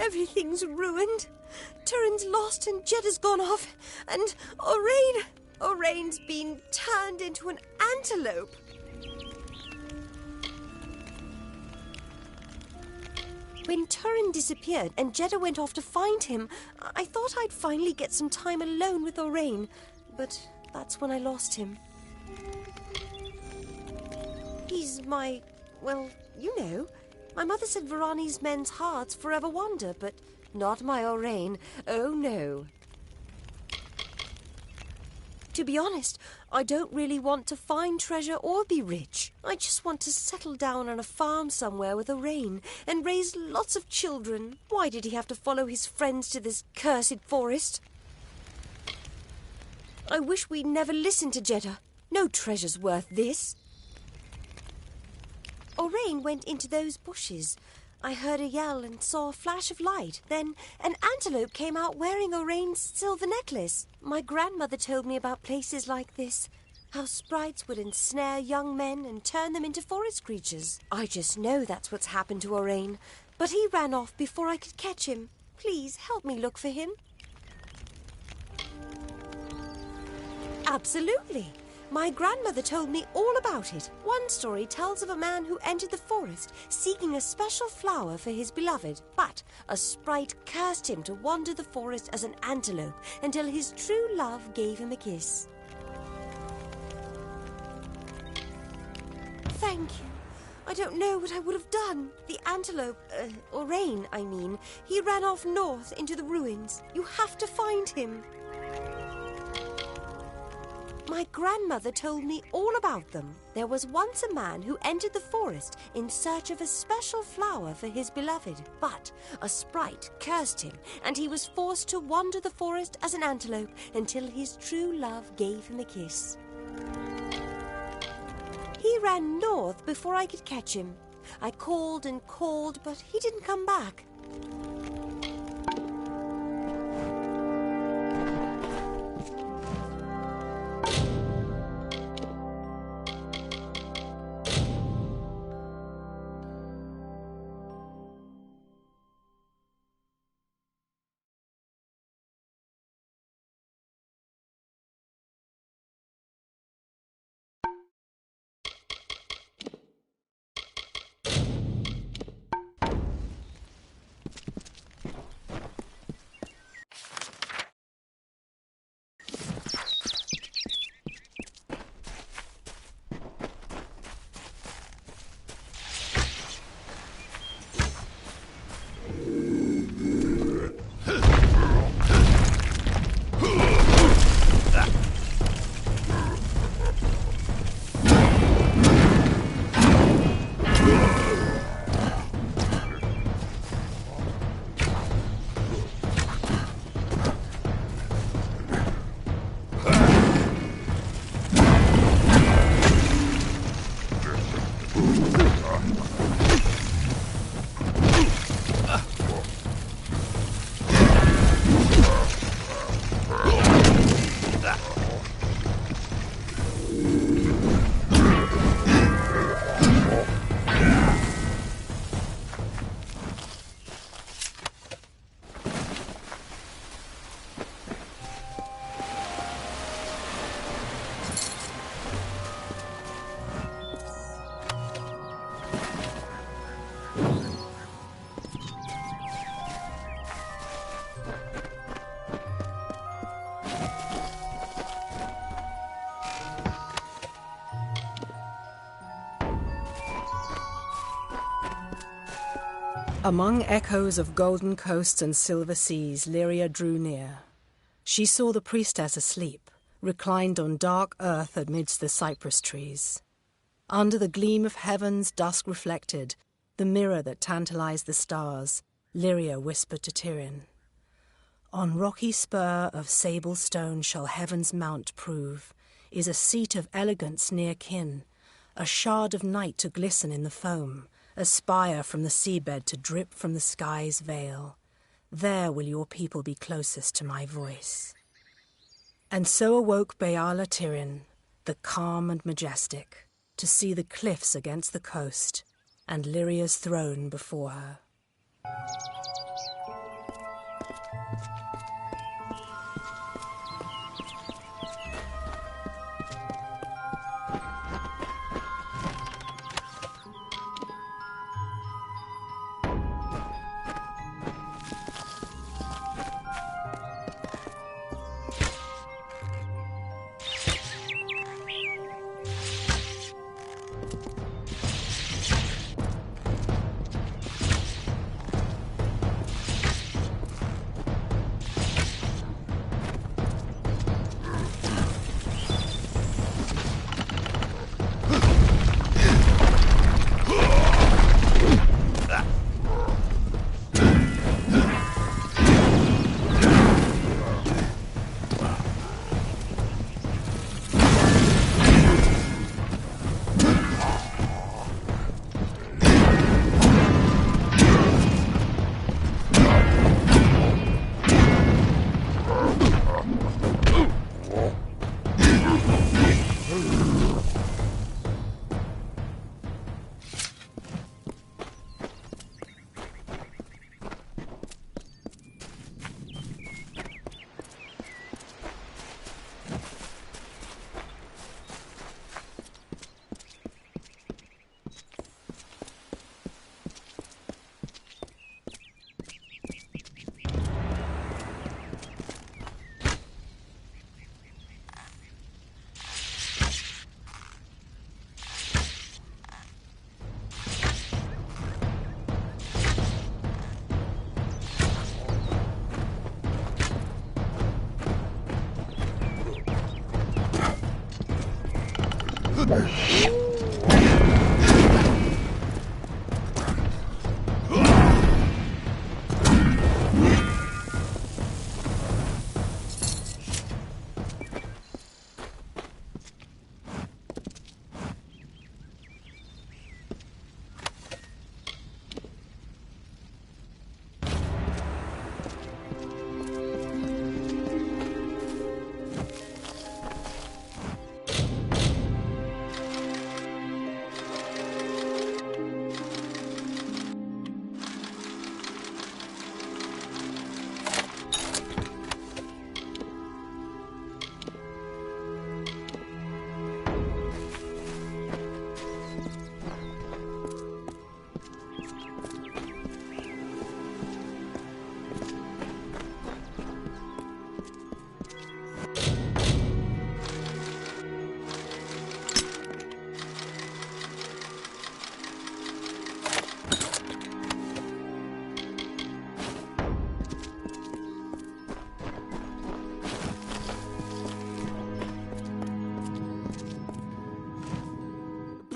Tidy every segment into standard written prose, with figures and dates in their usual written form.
Everything's ruined. Turin's lost and Jedda's gone off. And Orain's been turned into an antelope. When Turin disappeared and Jedda went off to find him, I thought I'd finally get some time alone with Orain. But that's when I lost him. He's my... well, you know... My mother said Varani's men's hearts forever wander, but not my Orain. Oh, no. To be honest, I don't really want to find treasure or be rich. I just want to settle down on a farm somewhere with Orain and raise lots of children. Why did he have to follow his friends to this cursed forest? I wish we'd never listened to Jedda. No treasure's worth this. Orain went into those bushes. I heard a yell and saw a flash of light. Then an antelope came out wearing Orain's silver necklace. My grandmother told me about places like this, how sprites would ensnare young men and turn them into forest creatures. I just know that's what's happened to Orain, but he ran off before I could catch him. Please help me look for him. Absolutely. My grandmother told me all about it. One story tells of a man who entered the forest seeking a special flower for his beloved, but a sprite cursed him to wander the forest as an antelope until his true love gave him a kiss. Thank you. I don't know what I would have done. The antelope, or Rain, I mean, he ran off north into the ruins. You have to find him. My grandmother told me all about them. There was once a man who entered the forest in search of a special flower for his beloved. But a sprite cursed him, and he was forced to wander the forest as an antelope until his true love gave him a kiss. He ran north before I could catch him. I called and called, but he didn't come back. Among echoes of golden coasts and silver seas, Lyria drew near. She saw the priestess asleep, reclined on dark earth amidst the cypress trees. Under the gleam of heaven's dusk reflected, the mirror that tantalized the stars, Lyria whispered to Tyrion, "On rocky spur of sable stone shall heaven's mount prove, is a seat of elegance near kin, a shard of night to glisten in the foam, a spire from the seabed to drip from the sky's veil. There will your people be closest to my voice." And so awoke Beala Tyrion, the calm and majestic, to see the cliffs against the coast, and Lyria's throne before her.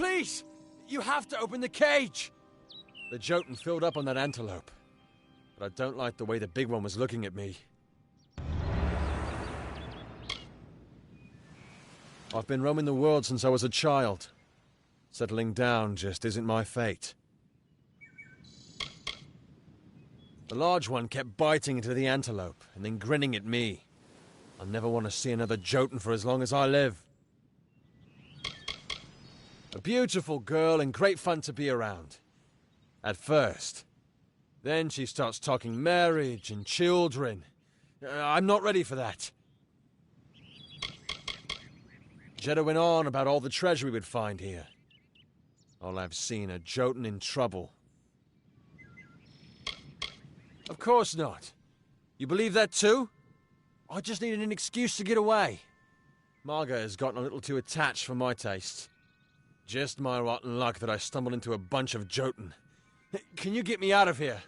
Please! You have to open the cage! The Jotun filled up on that antelope. But I don't like the way the big one was looking at me. I've been roaming the world since I was a child. Settling down just isn't my fate. The large one kept biting into the antelope and then grinning at me. I'll never want to see another Jotun for as long as I live. A beautiful girl and great fun to be around. At first. Then she starts talking marriage and children. I'm not ready for that. Jeddah went on about all the treasure we would find here. All I've seen a Jotun in trouble. Of course not. You believe that too? I just needed an excuse to get away. Marga has gotten a little too attached for my taste. Just my rotten luck that I stumbled into a bunch of Jotun. Can you get me out of here?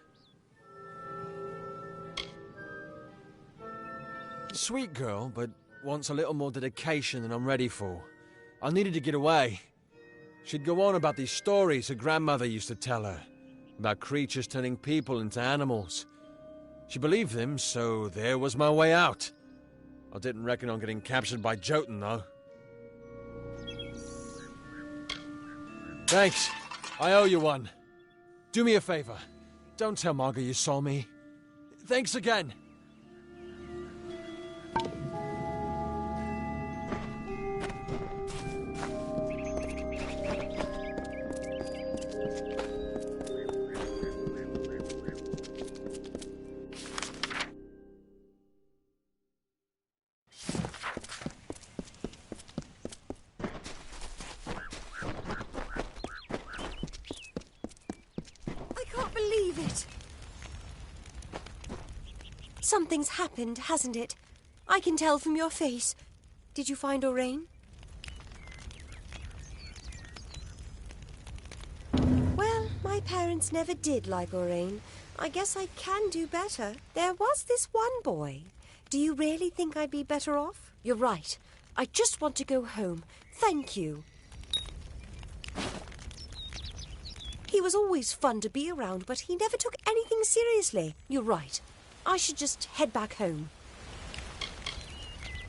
Sweet girl, but wants a little more dedication than I'm ready for. I needed to get away. She'd go on about these stories her grandmother used to tell her, about creatures turning people into animals. She believed them, so there was my way out. I didn't reckon on getting captured by Jotun, though. Thanks. I owe you one. Do me a favor. Don't tell Marga you saw me. Thanks again. Something's happened, hasn't it? I can tell from your face. Did you find Orain? Well, my parents never did like Orain. I guess I can do better. There was this one boy. Do you really think I'd be better off? You're right. I just want to go home. Thank you. He was always fun to be around, but he never took anything seriously. You're right. I should just head back home.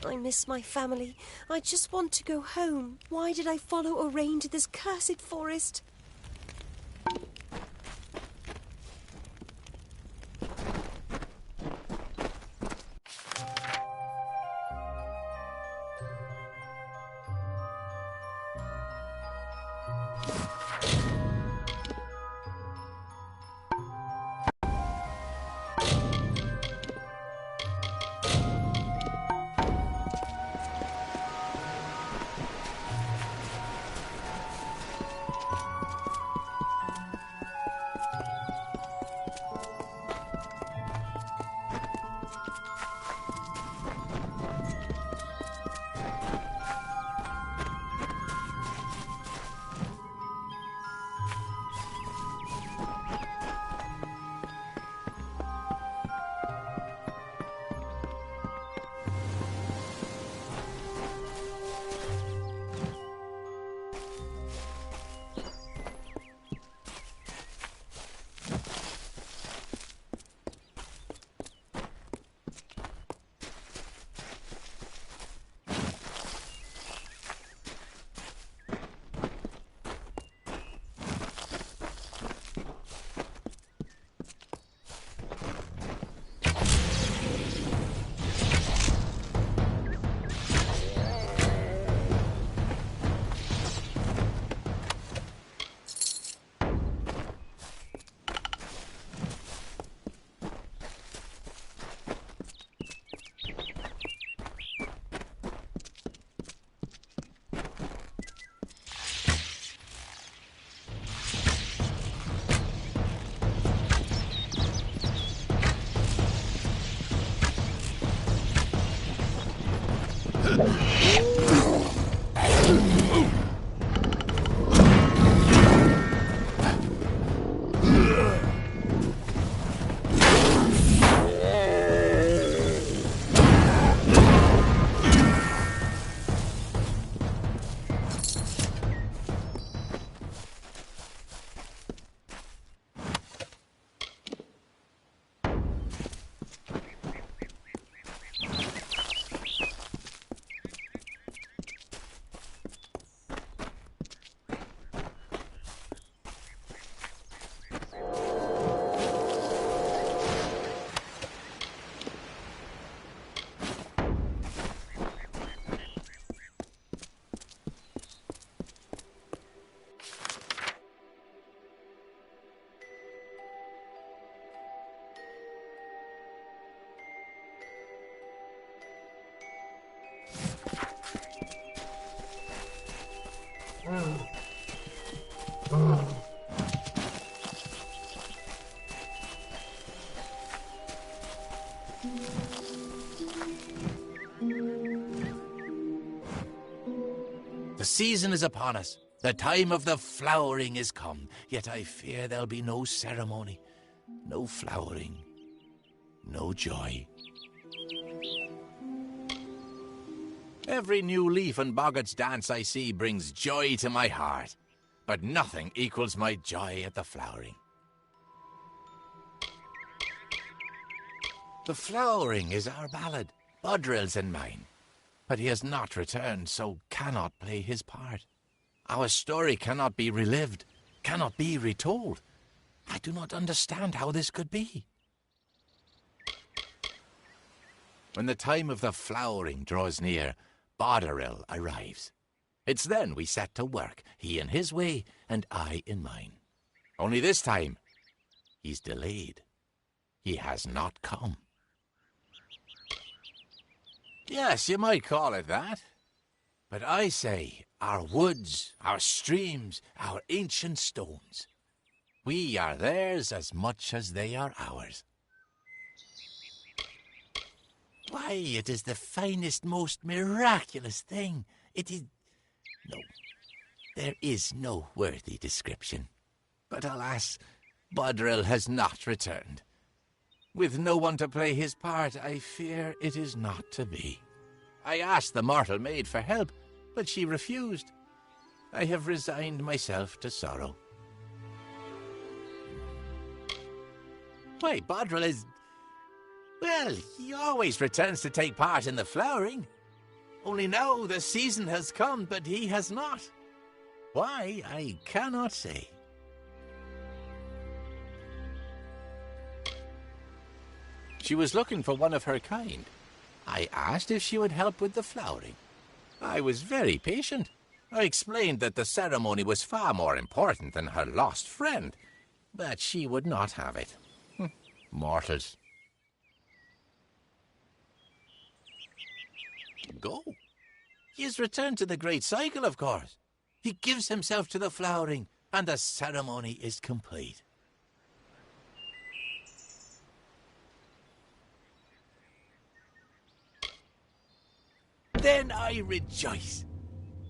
I miss my family. I just want to go home. Why did I follow Orain to this cursed forest? The season is upon us. The time of the flowering is come. Yet I fear there'll be no ceremony, no flowering, no joy. Every new leaf and boggart's dance I see brings joy to my heart, but nothing equals my joy at the flowering. The flowering is our ballad, Bodril's and mine, but he has not returned, so cannot play his part. Our story cannot be relived, cannot be retold. I do not understand how this could be. When the time of the flowering draws near, Bodril arrives. It's then we set to work, he in his way and I in mine. Only this time, he's delayed. He has not come. Yes, you might call it that. But I say, our woods, our streams, our ancient stones, we are theirs as much as they are ours. Why, it is the finest, most miraculous thing. It is... No, there is no worthy description. But alas, Bodril has not returned. With no one to play his part, I fear it is not to be. I asked the mortal maid for help, but she refused. I have resigned myself to sorrow. Why, Bodril is... Well, he always returns to take part in the flowering. Only now the season has come, but he has not. Why, I cannot say. She was looking for one of her kind. I asked if she would help with the flowering. I was very patient. I explained that the ceremony was far more important than her lost friend, but she would not have it. Mortals. Go. He has returned to the great cycle, of course. He gives himself to the flowering, and the ceremony is complete. Then I rejoice.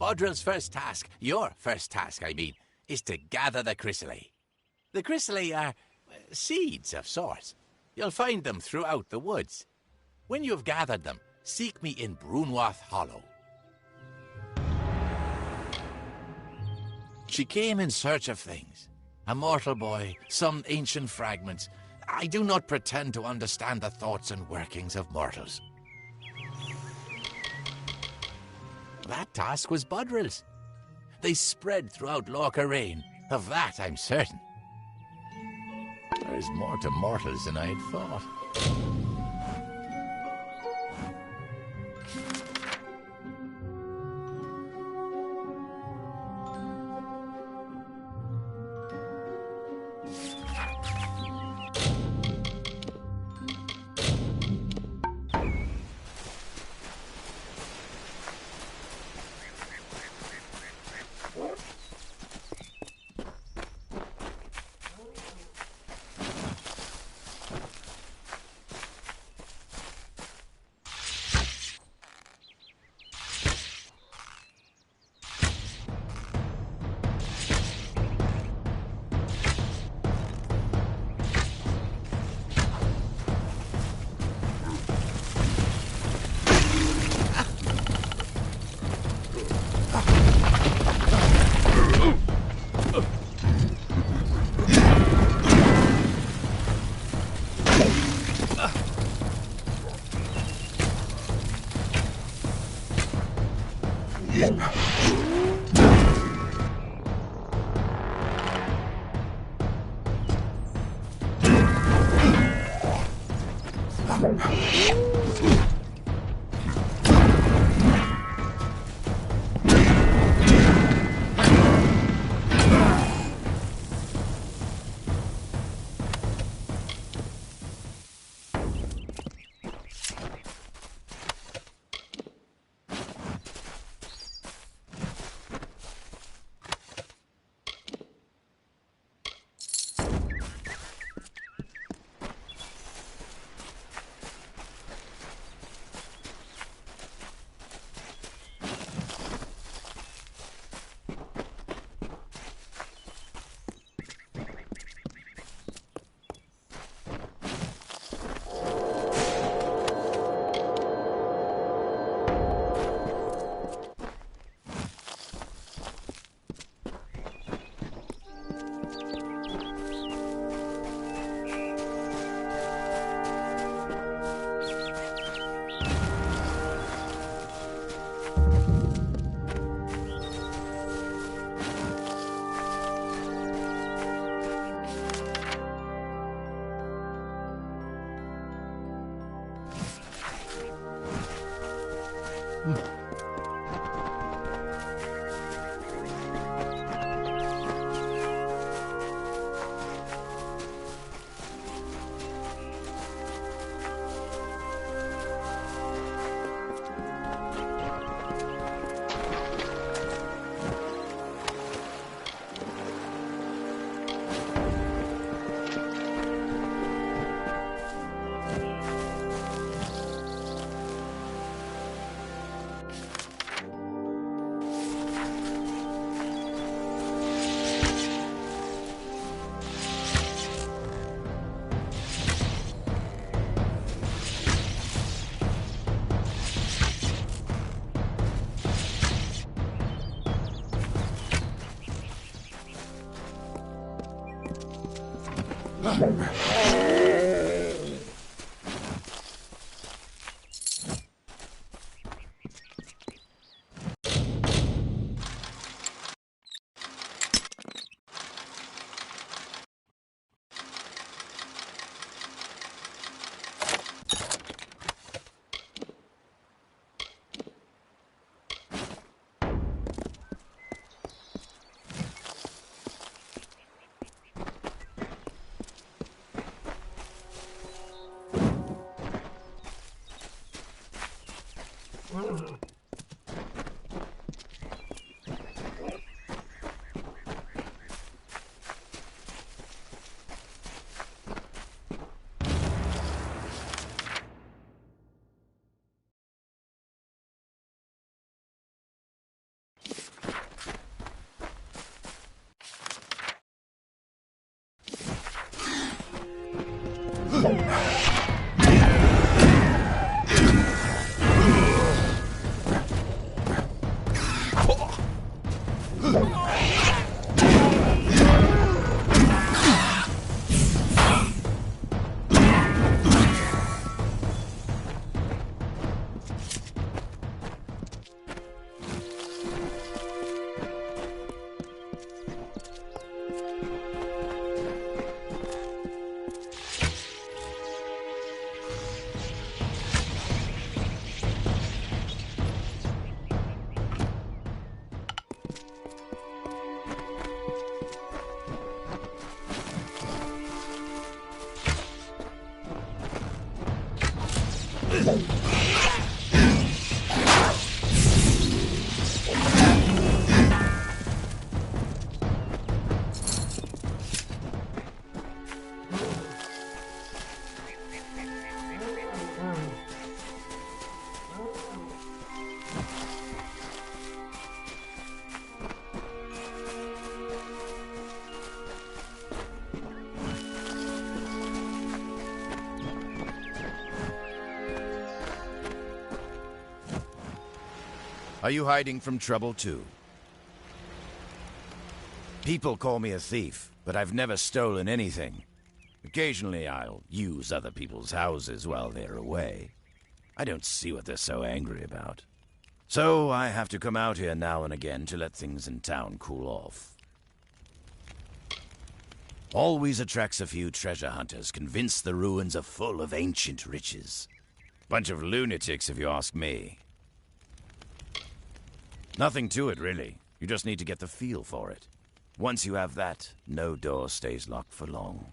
Bodril's first task, your first task, I mean, is to gather the chrysalis. The chrysalis are seeds of sorts. You'll find them throughout the woods. When you have gathered them, seek me in Brunwath Hollow. She came in search of things. A mortal boy, some ancient fragments. I do not pretend to understand the thoughts and workings of mortals. That task was Bodril's. They spread throughout Lorca Rain. Of that I'm certain. There is more to mortals than I had thought. Are you hiding from trouble, too? People call me a thief, but I've never stolen anything. Occasionally I'll use other people's houses while they're away. I don't see what they're so angry about. So I have to come out here now and again to let things in town cool off. Always attracts a few treasure hunters convinced the ruins are full of ancient riches. Bunch of lunatics, if you ask me. Nothing to it, really. You just need to get the feel for it. Once you have that, no door stays locked for long.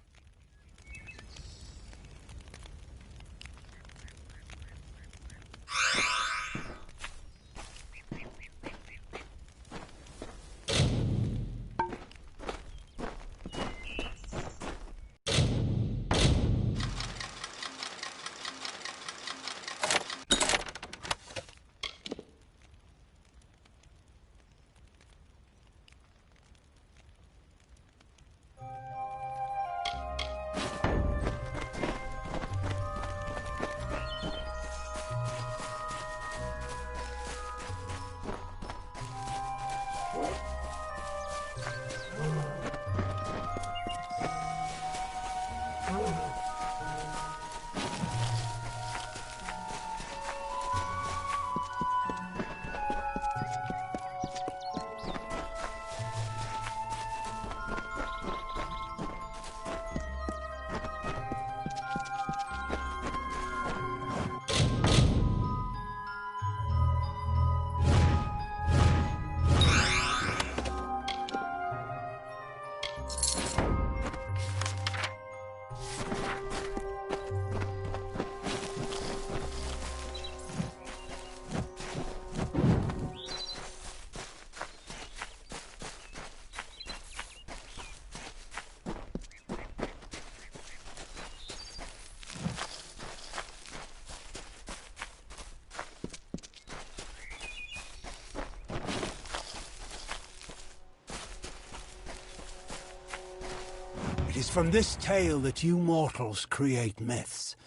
It is from this tale that you mortals create myths.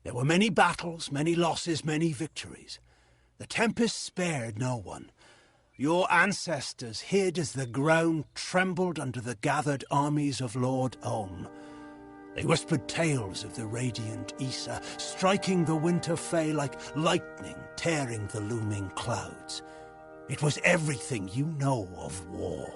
There were many battles, many losses, many victories. The Tempest spared no one. Your ancestors hid as the ground trembled under the gathered armies of Lord Ulm. They whispered tales of the radiant Issa, striking the winter Fae like lightning, tearing the looming clouds. It was everything you know of war.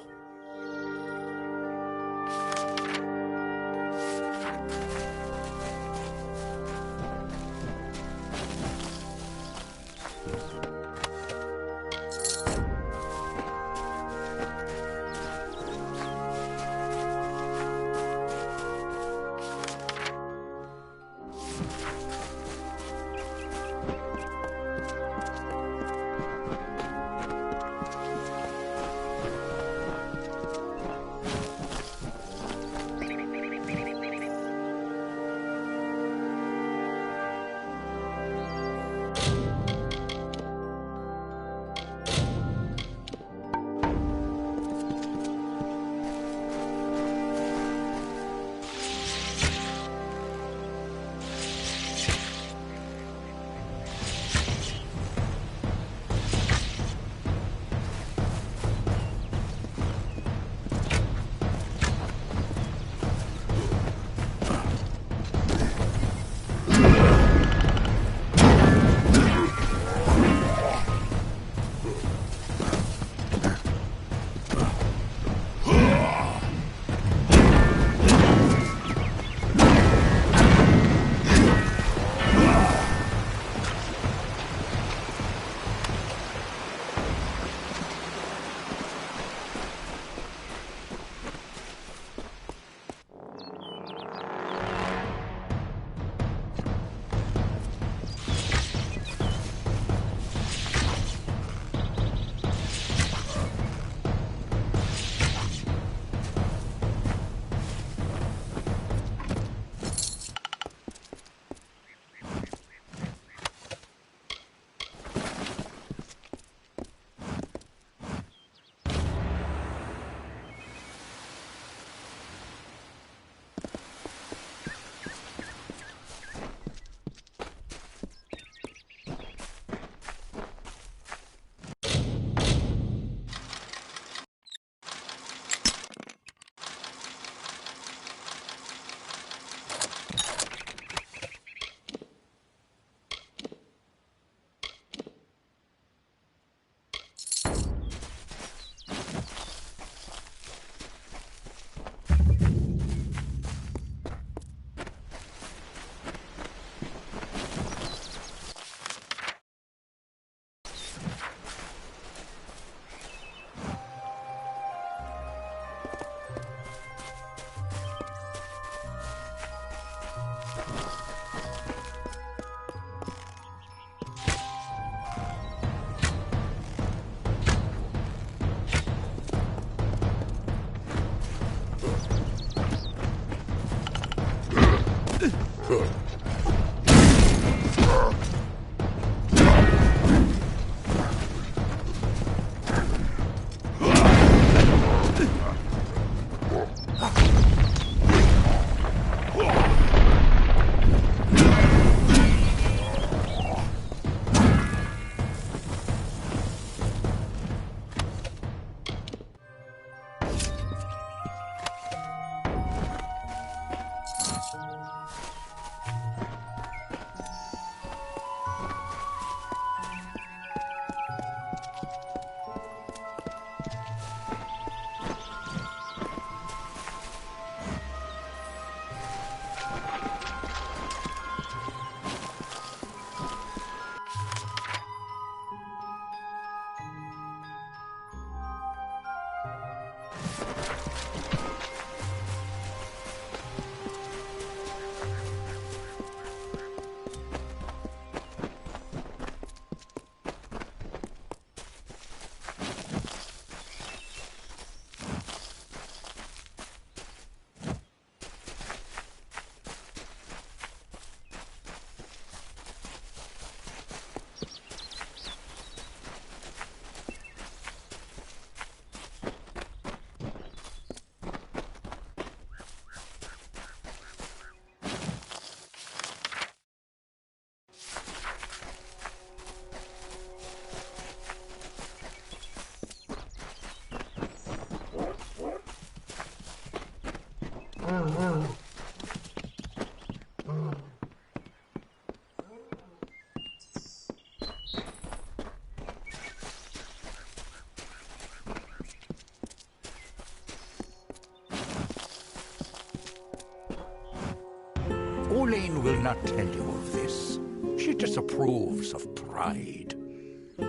Mother will not tell you of this. She disapproves of pride.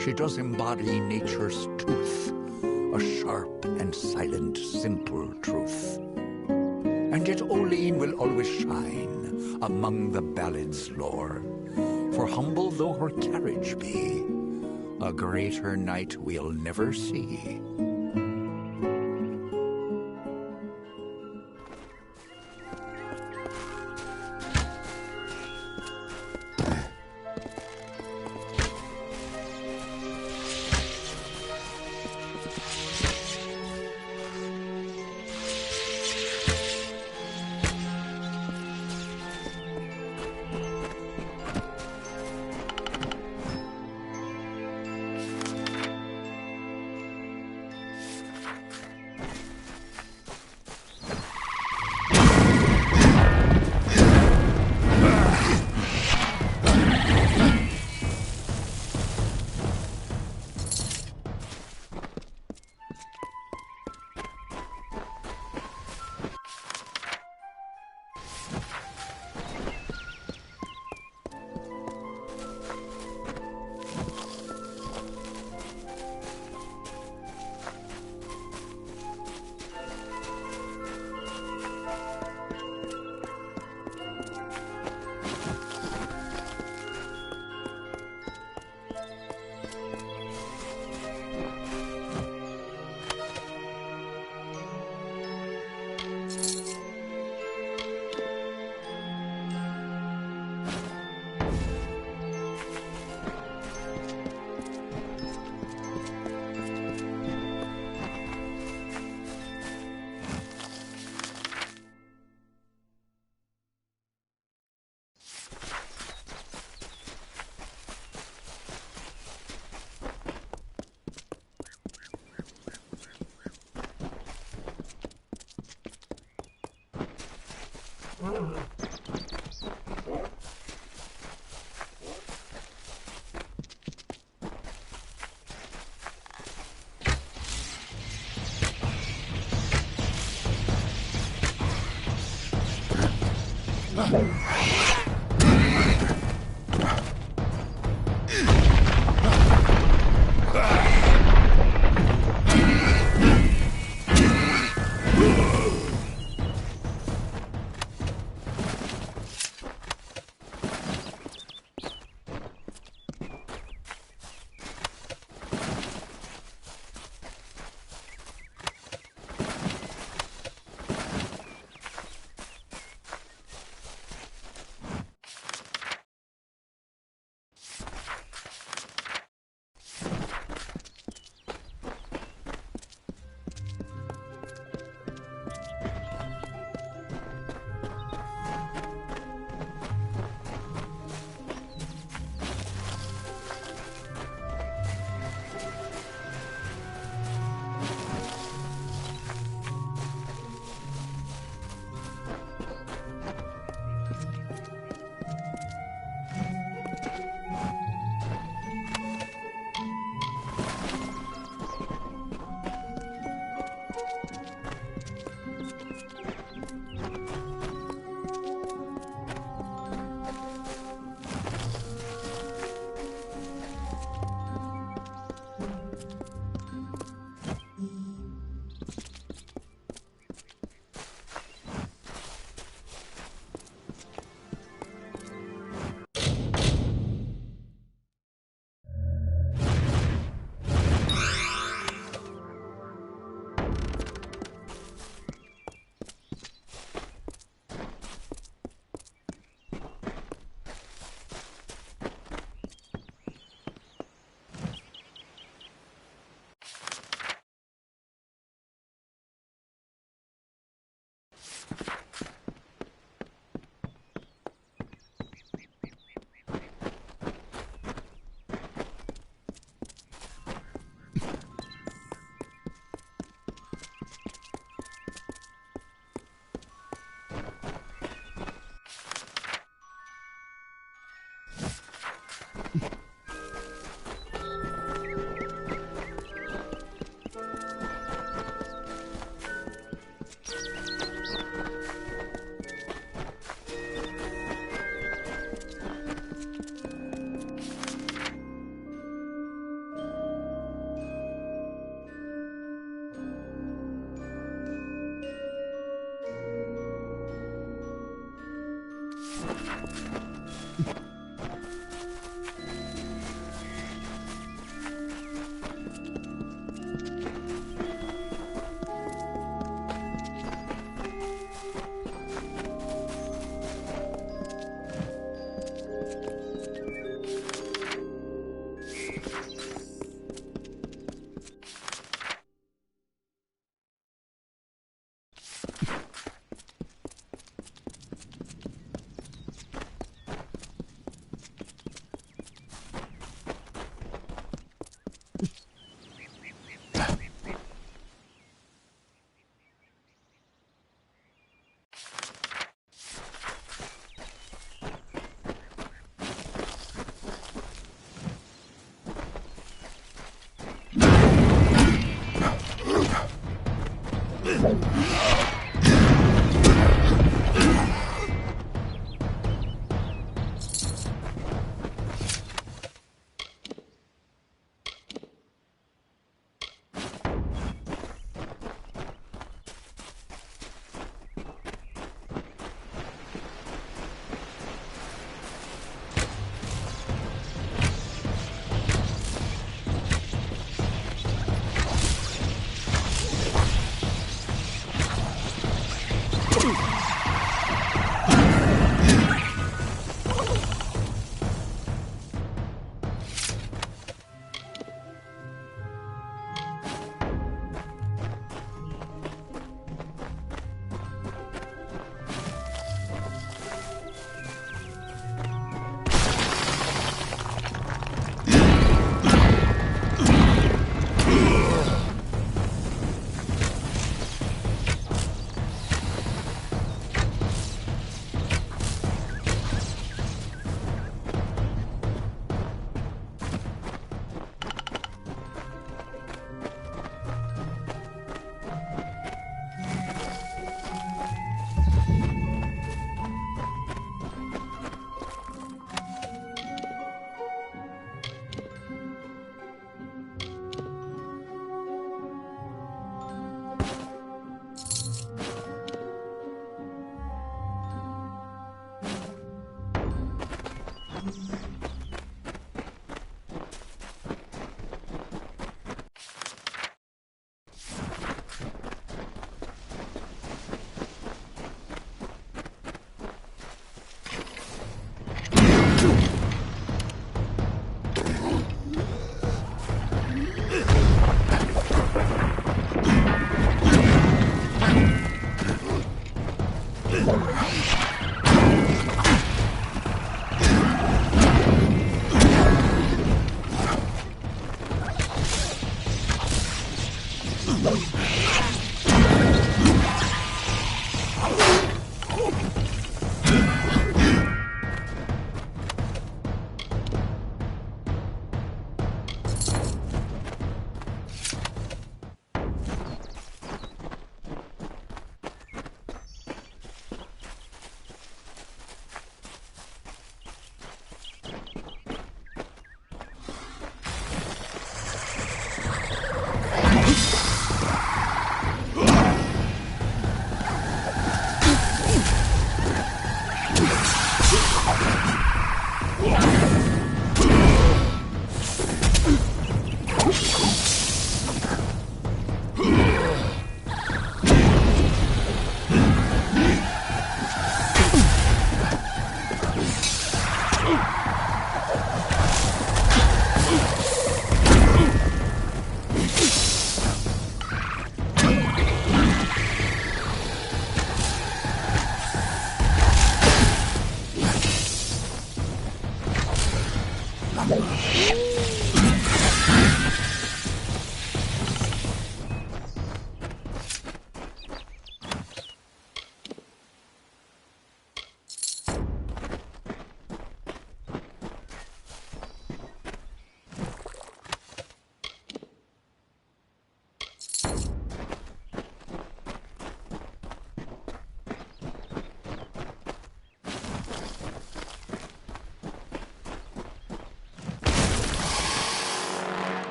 She does embody nature's tooth, a sharp and silent, simple truth. And yet Oline will always shine among the ballad's lore, for humble though her carriage be, a greater knight we'll never see.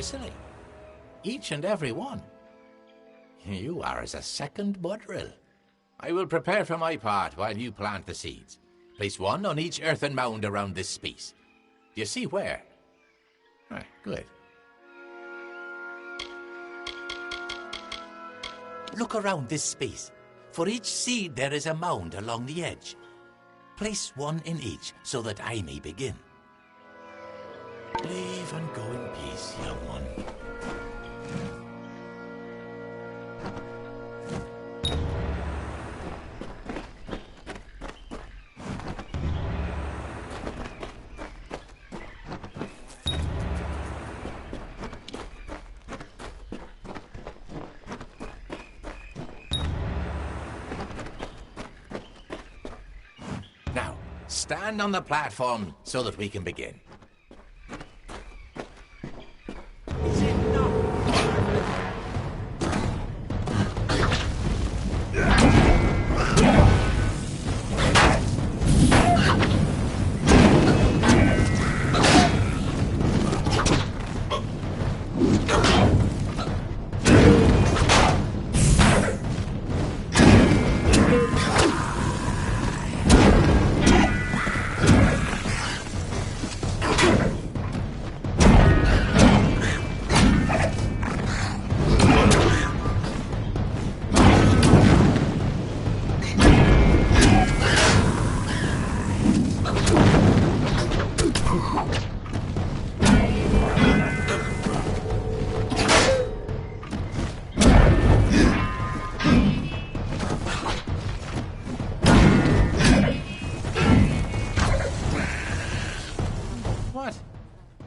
Christening. Each and every one. You are as a second mud drill. I will prepare for my part while you plant the seeds. Place one on each earthen mound around this space. Do you see where? Right, good. Look around this space. For each seed there is a mound along the edge. Place one in each so that I may begin. Leave and go in peace, young one. Stand on the platform so that we can begin. Is it not marvelous?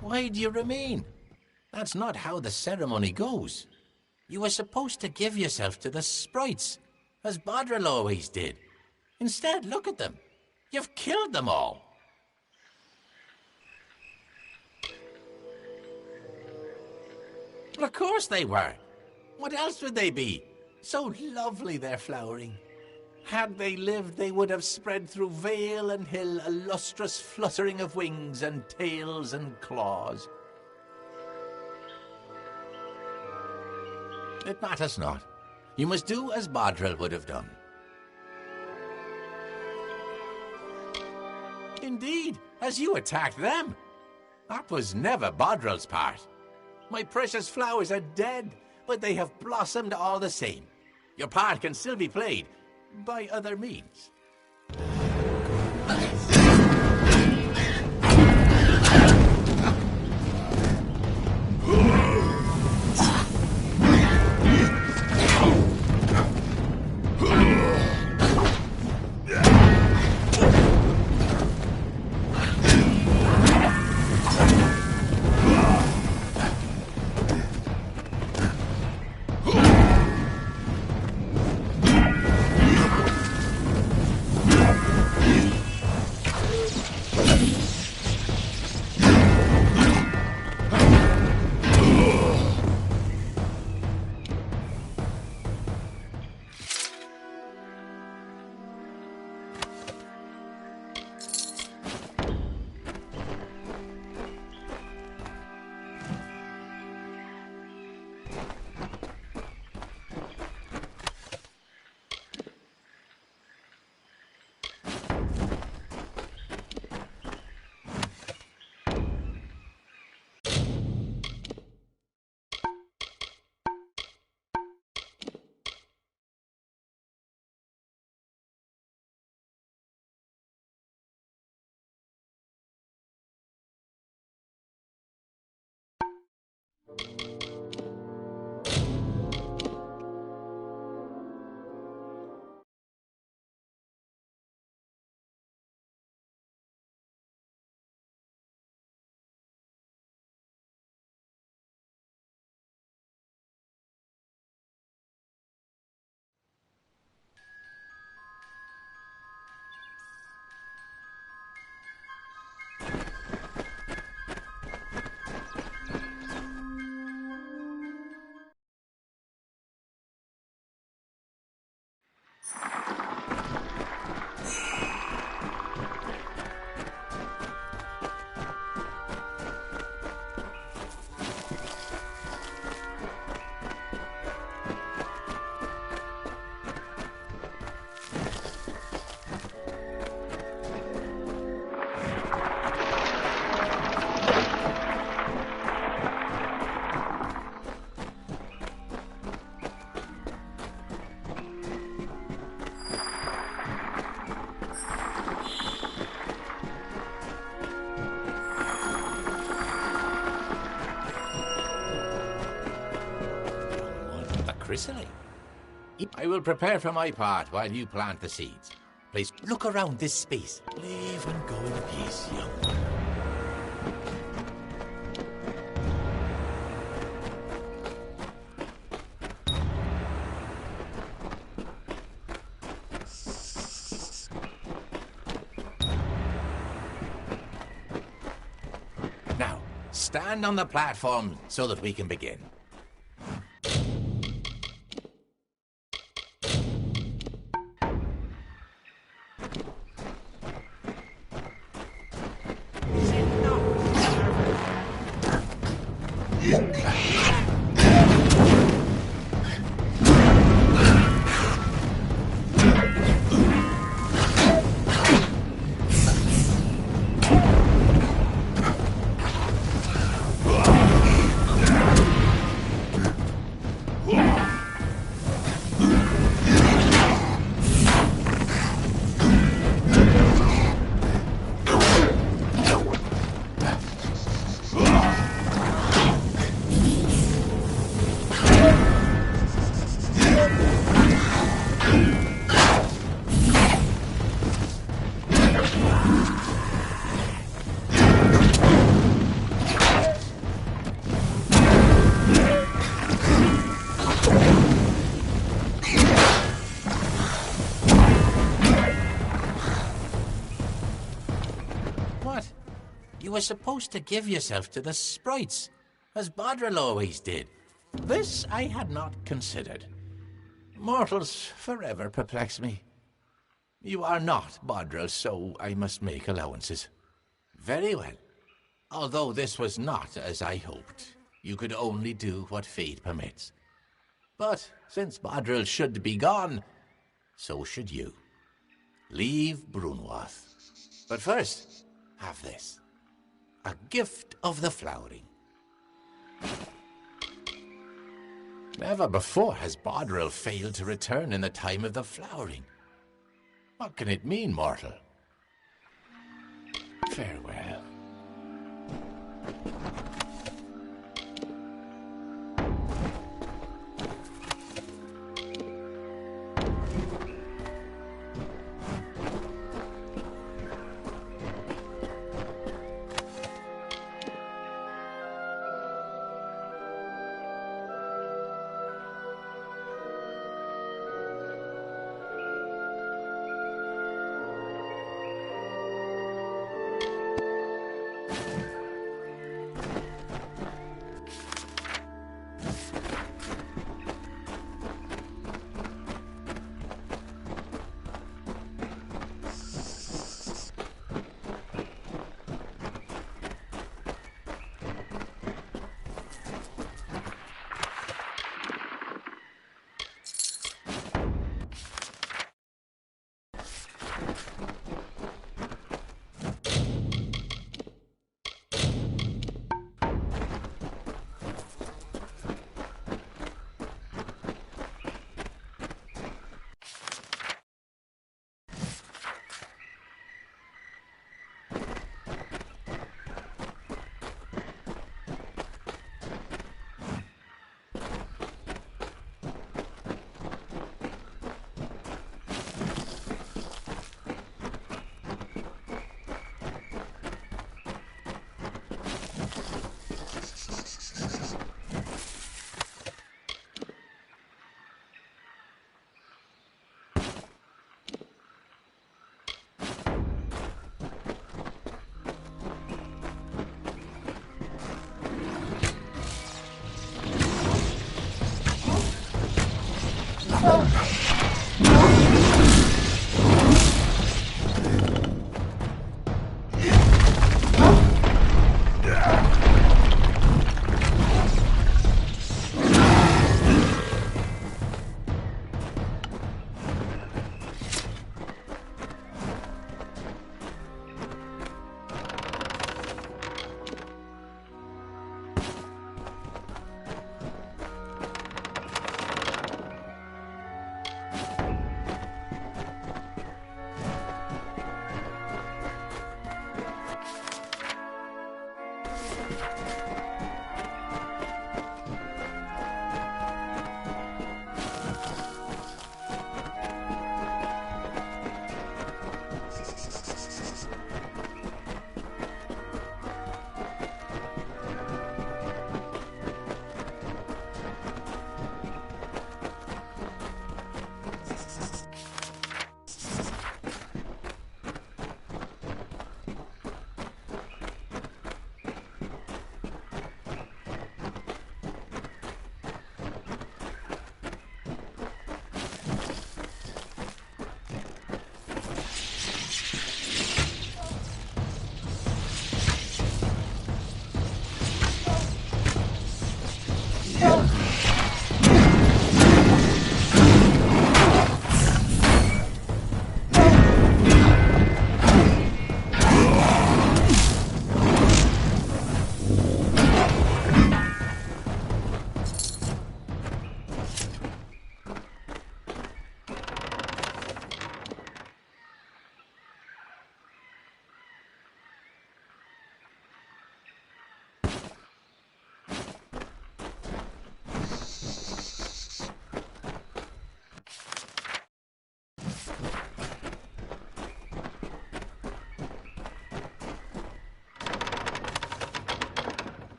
Why do you remain? That's not how the ceremony goes. You were supposed to give yourself to the sprites, as Bodril always did. Instead, look at them. You've killed them all. But of course they were. What else would they be? So lovely they're flowering. Had they lived, they would have spread through vale and hill a lustrous fluttering of wings and tails and claws. It matters not. You must do as Bodril would have done. Indeed, as you attacked them. That was never Bodril's part. My precious flowers are dead, but they have blossomed all the same. Your part can still be played by other means. Chrysalis. I will prepare for my part while you plant the seeds. Please look around this space. Leave and go in peace, young one. stand on the platform so that we can begin. What? You were supposed to give yourself to the sprites, as Bodril always did. This I had not considered. Mortals forever perplex me. You are not Bodril, so I must make allowances. Very well. Although this was not as I hoped, you could only do what fate permits. But since Bodril should be gone, so should you. Leave Brunwath. But first, have this. A gift of the flowering. Never before has Bodril failed to return in the time of the flowering. What can it mean, mortal? Farewell.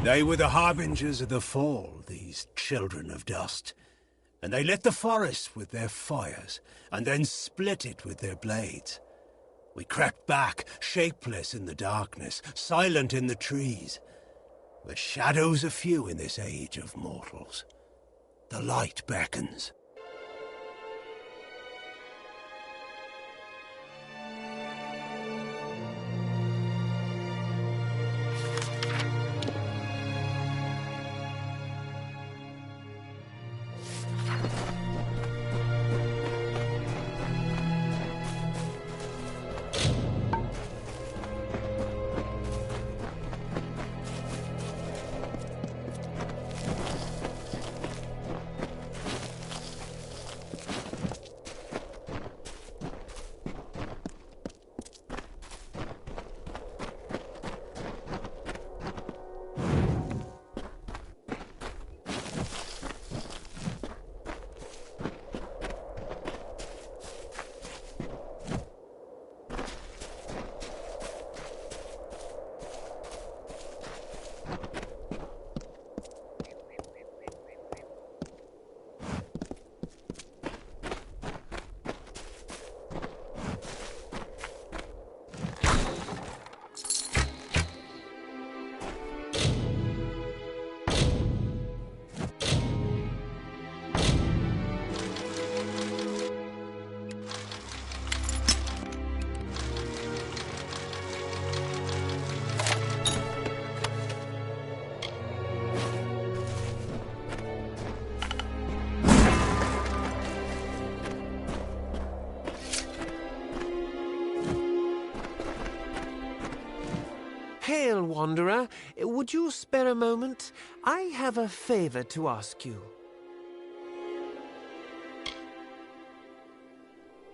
They were the harbingers of the fall, these children of dust. And they lit the forest with their fires, and then split it with their blades. We crept back, shapeless in the darkness, silent in the trees. The shadows are few in this age of mortals. The light beckons. Hail, Wanderer. Would you spare a moment? I have a favor to ask you.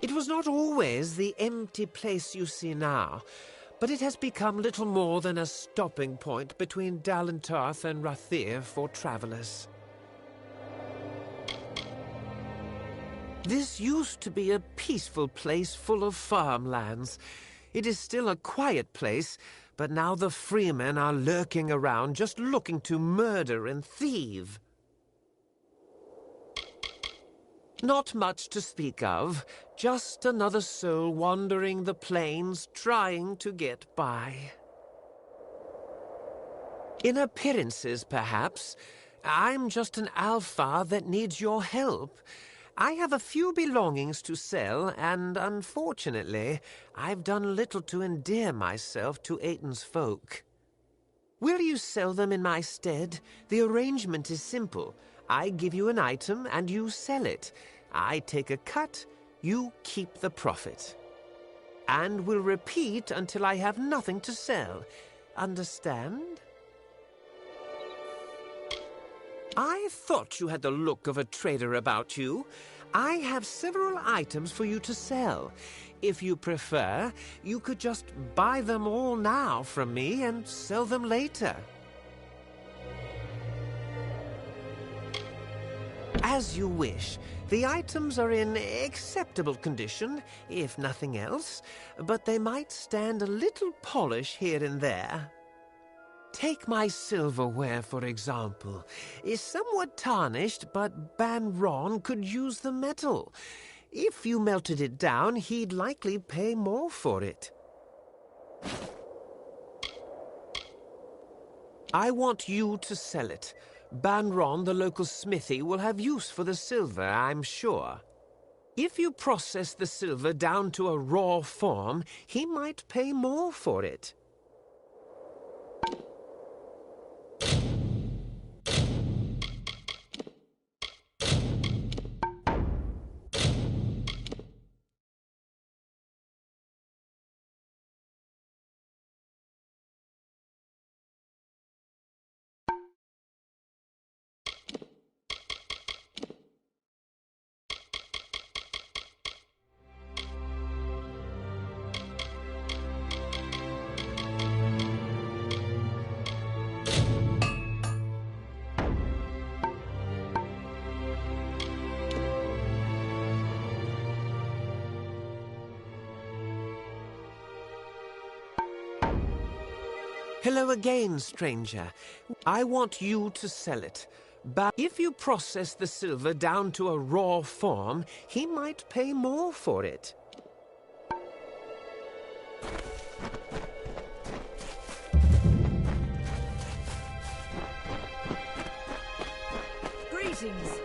It was not always the empty place you see now, but it has become little more than a stopping point between Dalentarth and Rathir for travelers. This used to be a peaceful place full of farmlands. It is still a quiet place, but now the freemen are lurking around just looking to murder and thieve. Not much to speak of, just another soul wandering the plains trying to get by. In appearances, perhaps, I'm just an alpha that needs your help. I have a few belongings to sell, and unfortunately, I've done little to endear myself to Aiton's folk. Will you sell them in my stead? The arrangement is simple. I give you an item, and you sell it. I take a cut, you keep the profit. And will repeat until I have nothing to sell. Understand? I thought you had the look of a trader about you. I have several items for you to sell. If you prefer, you could just buy them all now from me and sell them later. As you wish. The items are in acceptable condition, if nothing else, but they might stand a little polish here and there. Take my silverware, for example. It's somewhat tarnished, but Ban Ron could use the metal. If you melted it down, he'd likely pay more for it. I want you to sell it. Ban Ron, the local smithy, will have use for the silver, I'm sure. If you process the silver down to a raw form, he might pay more for it. Hello again, stranger. I want you to sell it. But if you process the silver down to a raw form, he might pay more for it. Greetings.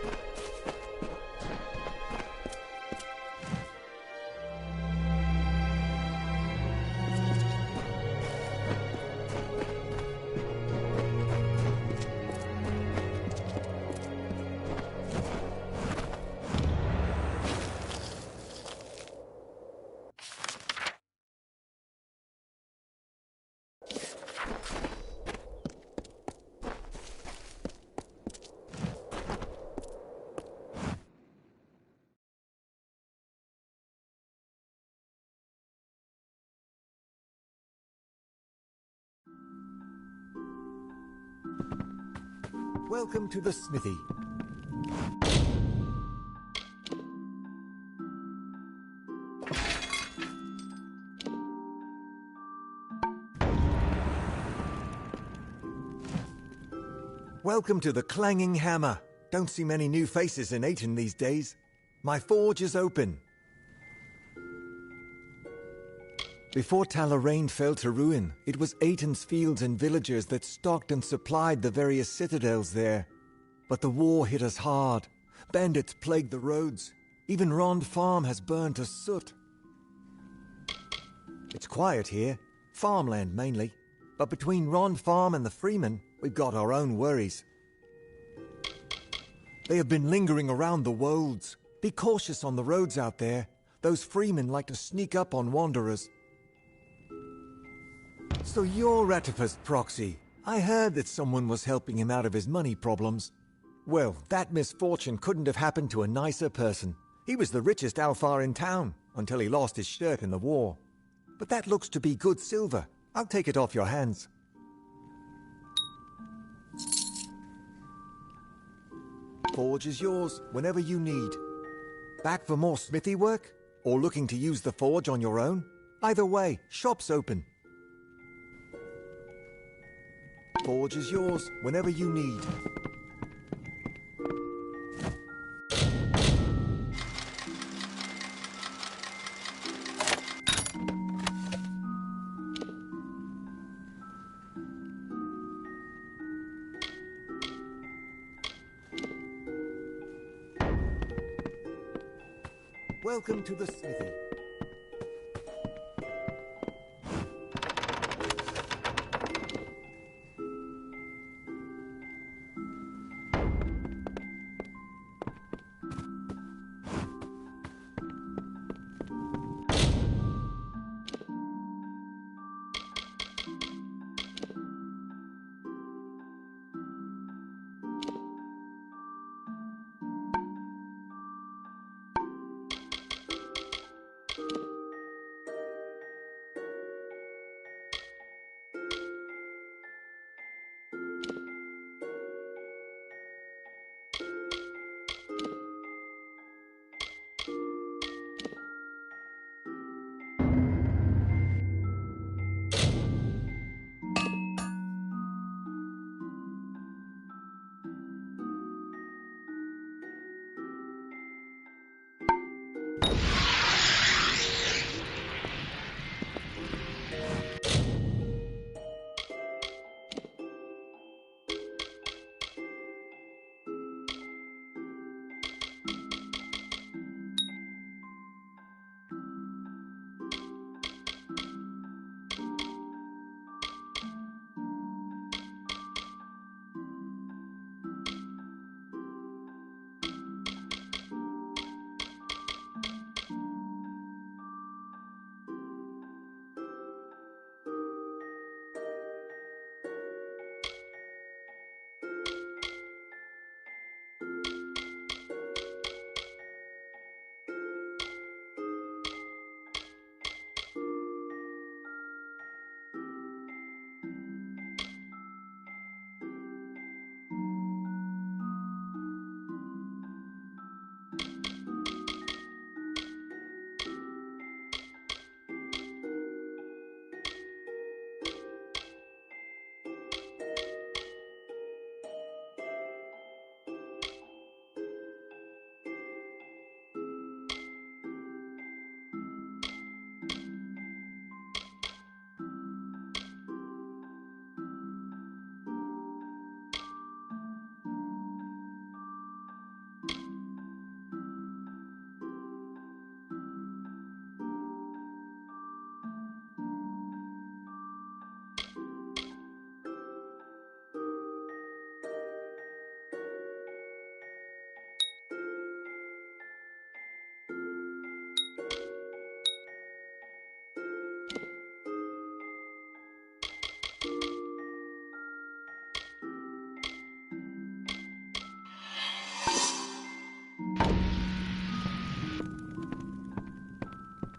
Welcome to the smithy. Welcome to the clanging hammer. Don't see many new faces in Aiton these days. My forge is open. Before Talarain fell to ruin, it was Aiton's fields and villagers that stocked and supplied the various citadels there. But the war hit us hard. Bandits plagued the roads. Even Rond Farm has burned to soot. It's quiet here, farmland mainly. But between Rond Farm and the Freemen, we've got our own worries. They have been lingering around the wolds. Be cautious on the roads out there. Those Freemen like to sneak up on wanderers. So you're Ratipus Proxy. I heard that someone was helping him out of his money problems. Well, that misfortune couldn't have happened to a nicer person. He was the richest Alfar in town, until he lost his shirt in the war. But that looks to be good silver. I'll take it off your hands. Forge is yours, whenever you need. Back for more smithy work? Or looking to use the forge on your own? Either way, shop's open. Forge is yours, whenever you need. Welcome to the smithy.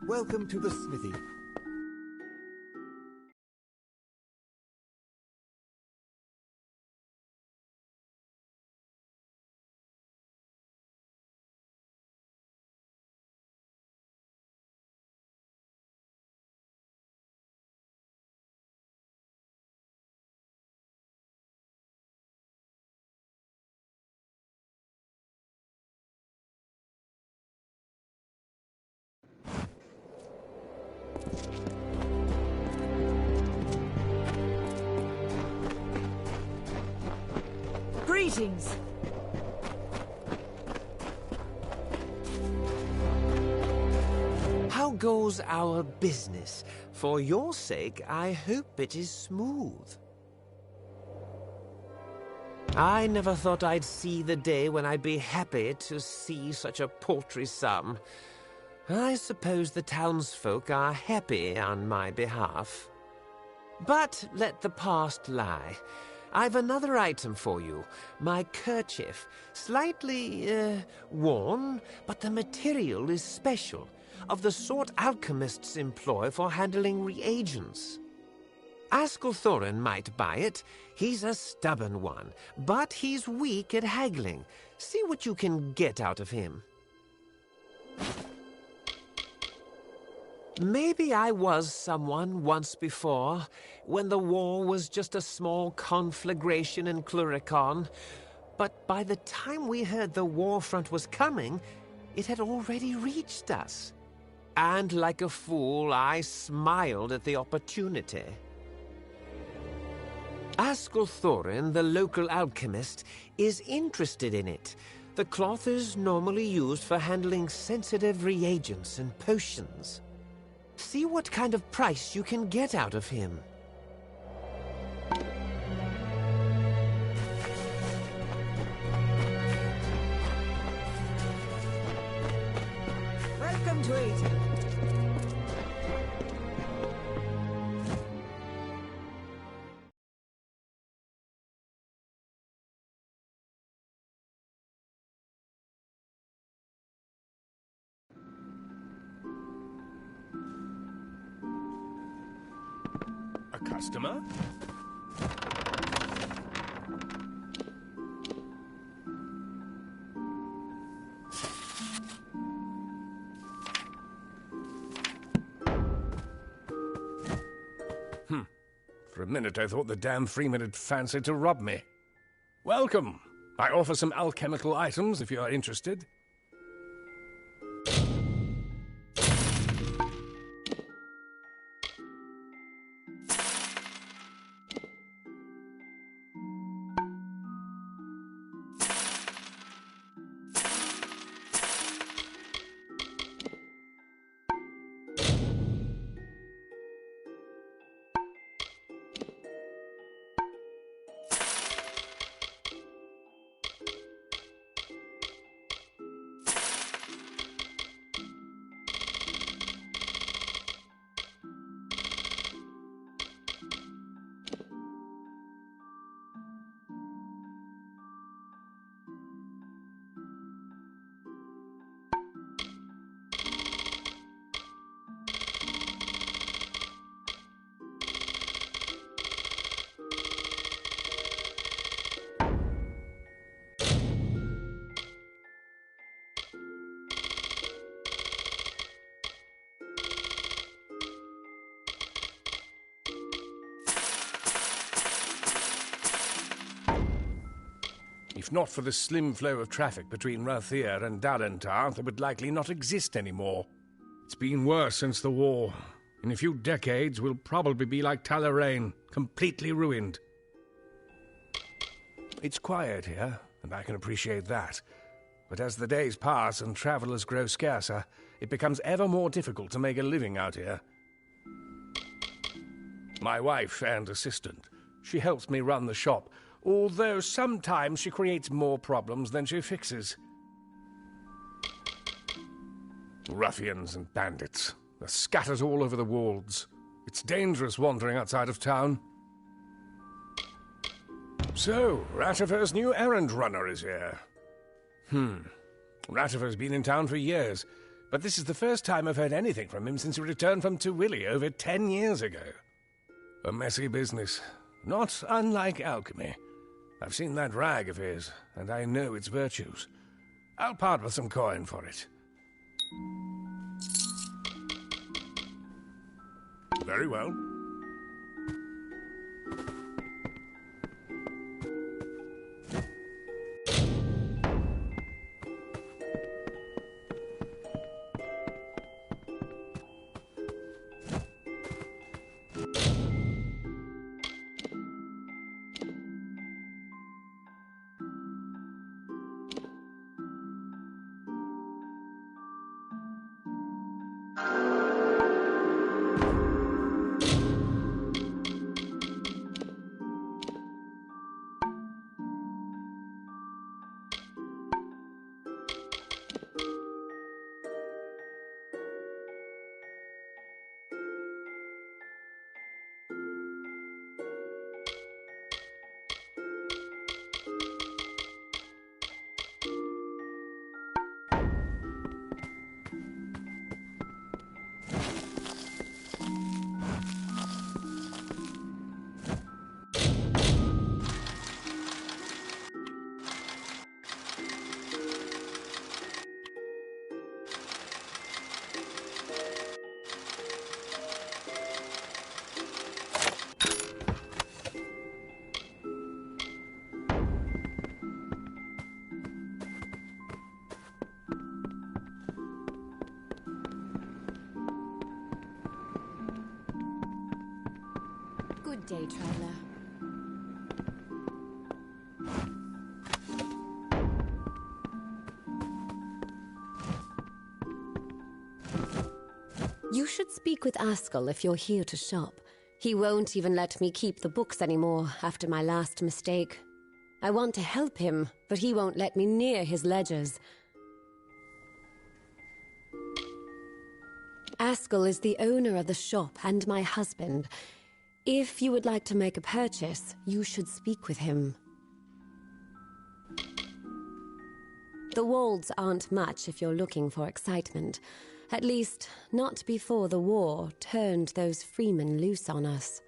Welcome to the smithy. Greetings. How goes our business? For your sake, I hope it is smooth. I never thought I'd see the day when I'd be happy to see such a paltry sum. I suppose the townsfolk are happy on my behalf. But let the past lie. I've another item for you. My kerchief. Slightly, worn, but the material is special. Of the sort alchemists employ for handling reagents. Ascalthorin might buy it. He's a stubborn one, but he's weak at haggling. See what you can get out of him. Maybe I was someone once before, when the war was just a small conflagration in Cluricon. But by the time we heard the war front was coming, it had already reached us. And like a fool, I smiled at the opportunity. Ascalthorin, the local alchemist, is interested in it. The cloth is normally used for handling sensitive reagents and potions. See what kind of price you can get out of him. Welcome to Aiden. A customer? For a minute I thought the damn Freeman had fancied to rob me. Welcome. I offer some alchemical items if you are interested. If not for the slim flow of traffic between Rathir and Dalentar, there would likely not exist anymore. It's been worse since the war. In a few decades, we'll probably be like Talarain, completely ruined. It's quiet here, and I can appreciate that. But as the days pass and travelers grow scarcer, it becomes ever more difficult to make a living out here. My wife and assistant, she helps me run the shop, although sometimes she creates more problems than she fixes. Ruffians and bandits. They're scattered all over the wolds. It's dangerous wandering outside of town. So, Ratifer's new errand runner is here. Ratifer's been in town for years, but this is the first time I've heard anything from him since he returned from Tuwili over 10 years ago. A messy business, not unlike alchemy. I've seen that rag of his, and I know its virtues. I'll part with some coin for it. Very well. Good day, traveler. You should speak with Askell if you're here to shop. He won't even let me keep the books anymore after my last mistake. I want to help him, but he won't let me near his ledgers. Askell is the owner of the shop and my husband. If you would like to make a purchase, you should speak with him. The Wolds aren't much if you're looking for excitement. At least, not before the war turned those freemen loose on us.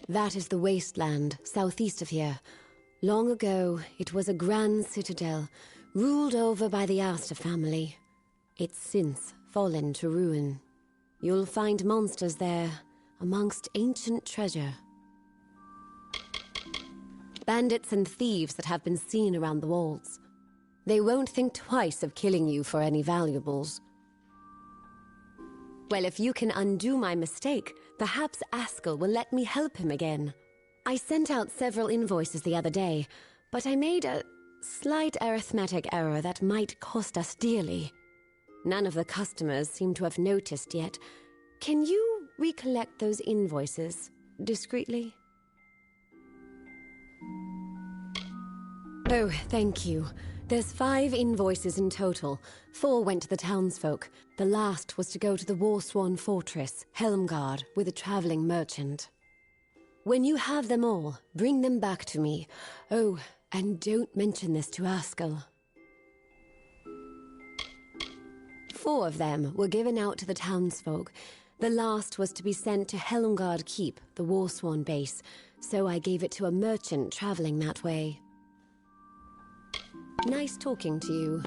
That is the wasteland, southeast of here. Long ago, it was a grand citadel, ruled over by the Astor family. It's since fallen to ruin. You'll find monsters there, amongst ancient treasure. Bandits and thieves that have been seen around the walls. They won't think twice of killing you for any valuables. Well, if you can undo my mistake, perhaps Askell will let me help him again. I sent out several invoices the other day, but I made a slight arithmetic error that might cost us dearly. None of the customers seem to have noticed yet. Can you recollect those invoices discreetly? Oh, thank you. There's 5 invoices in total. 4 went to the townsfolk. The last was to go to the war-sworn fortress, Helmgard, with a traveling merchant. When you have them all, bring them back to me. Oh, and don't mention this to Askell. 4 of them were given out to the townsfolk. The last was to be sent to Helmgard Keep, the war-sworn base, so I gave it to a merchant traveling that way. Nice talking to you.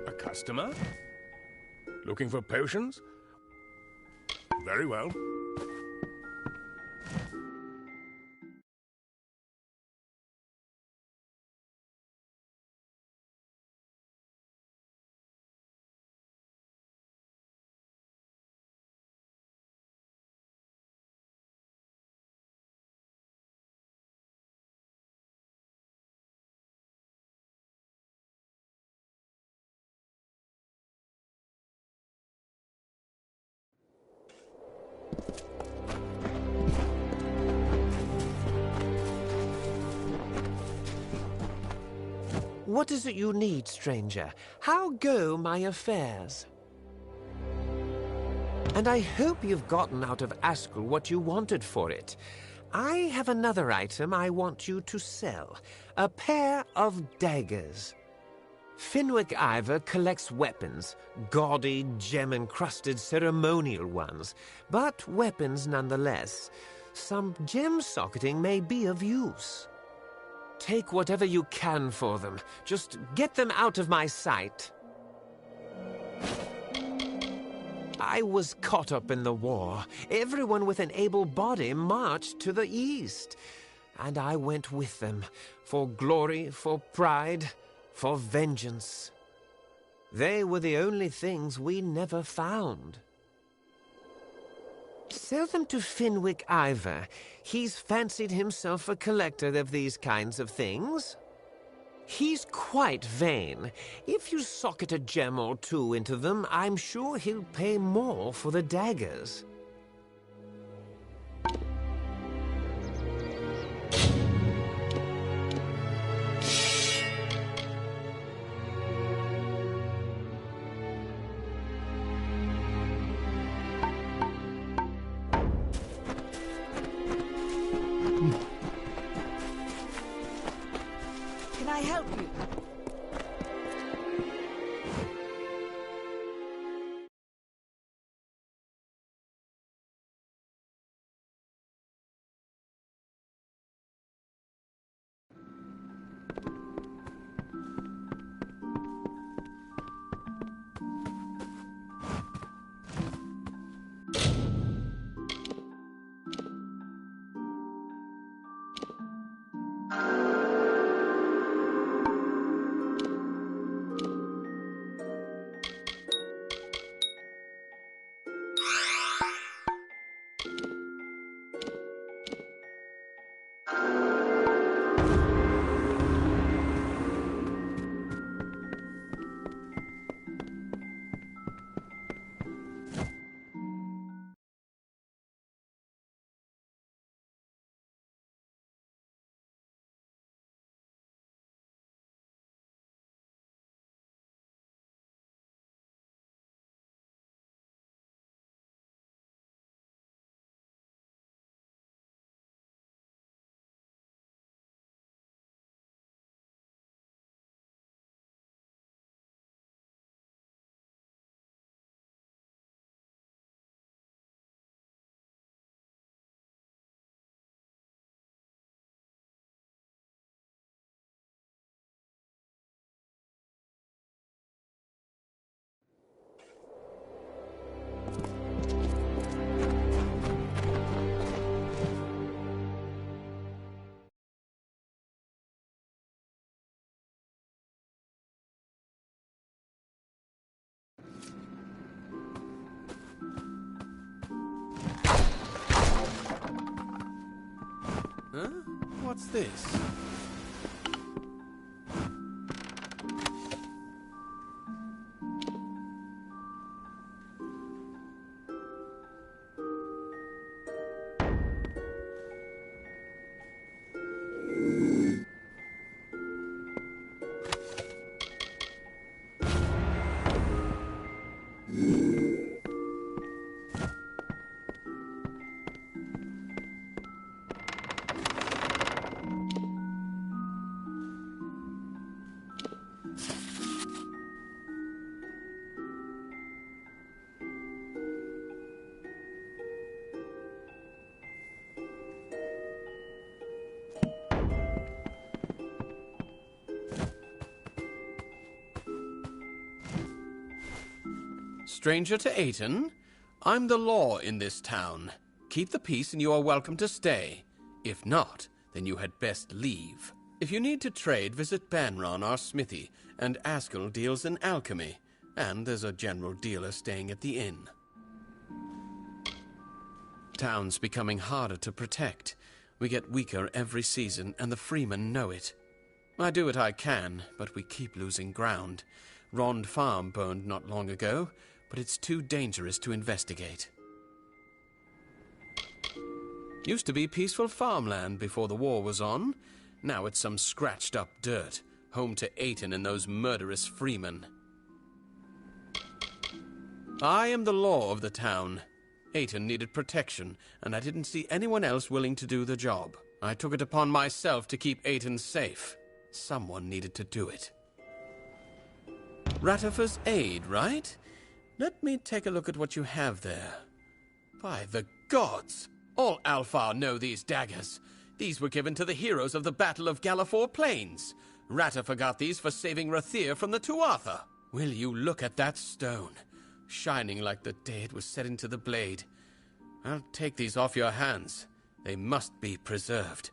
A customer? Looking for potions? Very well. What is it you need, stranger? How go my affairs? And I hope you've gotten out of Askell what you wanted for it. I have another item I want you to sell. A pair of daggers. Finwick Ivor collects weapons, gaudy, gem-encrusted ceremonial ones, but weapons nonetheless. Some gem socketing may be of use. Take whatever you can for them. Just get them out of my sight. I was caught up in the war. Everyone with an able body marched to the east. And I went with them, for glory, for pride, for vengeance. They were the only things we never found. Sell them to Finwick Ivor. He's fancied himself a collector of these kinds of things. He's quite vain. If you socket a gem or 2 into them, I'm sure he'll pay more for the daggers. Can I help you? Huh? What's this? Stranger to Ayton, I'm the law in this town. Keep the peace and you are welcome to stay. If not, then you had best leave. If you need to trade, visit Banron, our smithy, and Askell deals in alchemy. And there's a general dealer staying at the inn. Town's becoming harder to protect. We get weaker every season, and the freemen know it. I do what I can, but we keep losing ground. Rond Farm burned not long ago, but it's too dangerous to investigate. Used to be peaceful farmland before the war was on. Now it's some scratched-up dirt, home to Ayton and those murderous freemen. I am the law of the town. Ayton needed protection, and I didn't see anyone else willing to do the job. I took it upon myself to keep Ayton safe. Someone needed to do it. Ratifer's aid, right? Let me take a look at what you have there. By the gods! All Alfar know these daggers. These were given to the heroes of the Battle of Gallifore Plains. Ratifer got these for saving Rathir from the Tuatha. Will you look at that stone? Shining like the day it was set into the blade. I'll take these off your hands. They must be preserved.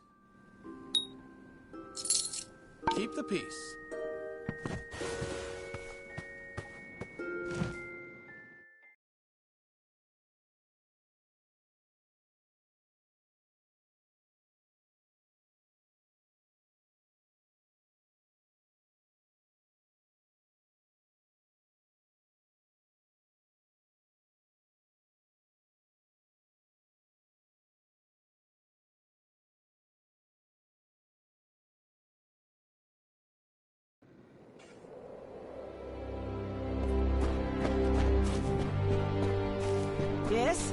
Keep the peace. Yes?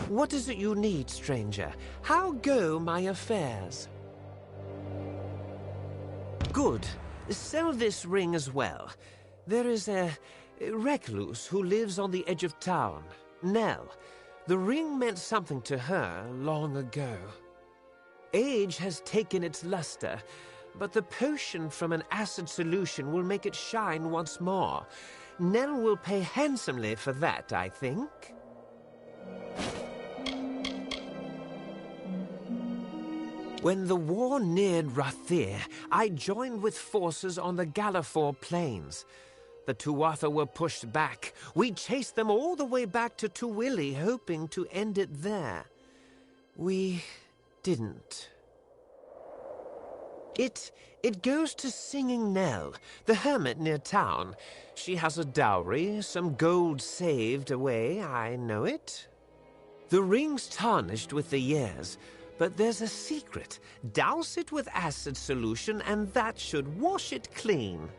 What is it you need, stranger? How go my affairs? Good. Sell this ring as well. There is a recluse who lives on the edge of town. Nell. The ring meant something to her long ago. Age has taken its luster, but the potion from an acid solution will make it shine once more. Nell will pay handsomely for that, I think. When the war neared Rathir, I joined with forces on the Gallifore Plains. The Tuatha were pushed back. We chased them all the way back to Tuwili, hoping to end it there. We didn't. It goes to Singing Nell, the hermit near town. She has a dowry, some gold saved away, I know it. The ring's tarnished with the years, but there's a secret. Douse it with acid solution, and that should wash it clean.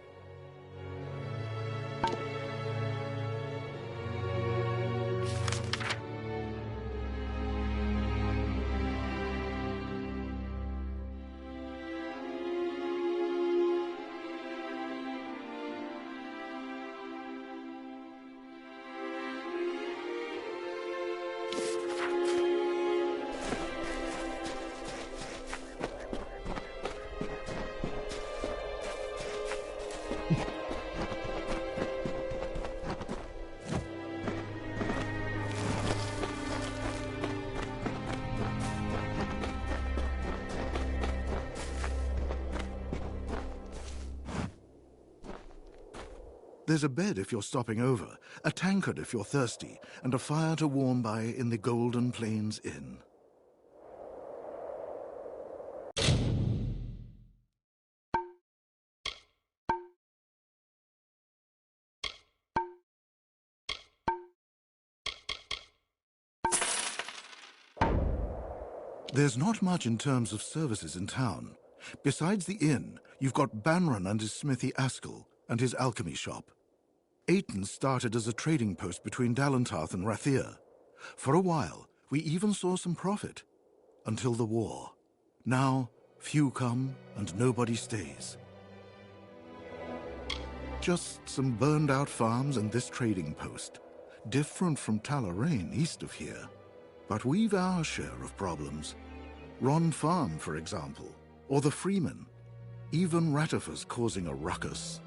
There's a bed if you're stopping over, a tankard if you're thirsty, and a fire to warm by in the Golden Plains Inn. There's not much in terms of services in town. Besides the inn, you've got Banron and his smithy Askell, and his alchemy shop. Ayton started as a trading post between Dalentarth and Rathir. For a while, we even saw some profit. Until the war. Now, few come and nobody stays. Just some burned-out farms and this trading post. Different from Talarain east of here. But we've our share of problems. Ron Farm, for example, or the Freeman. Even Ratifer's causing a ruckus.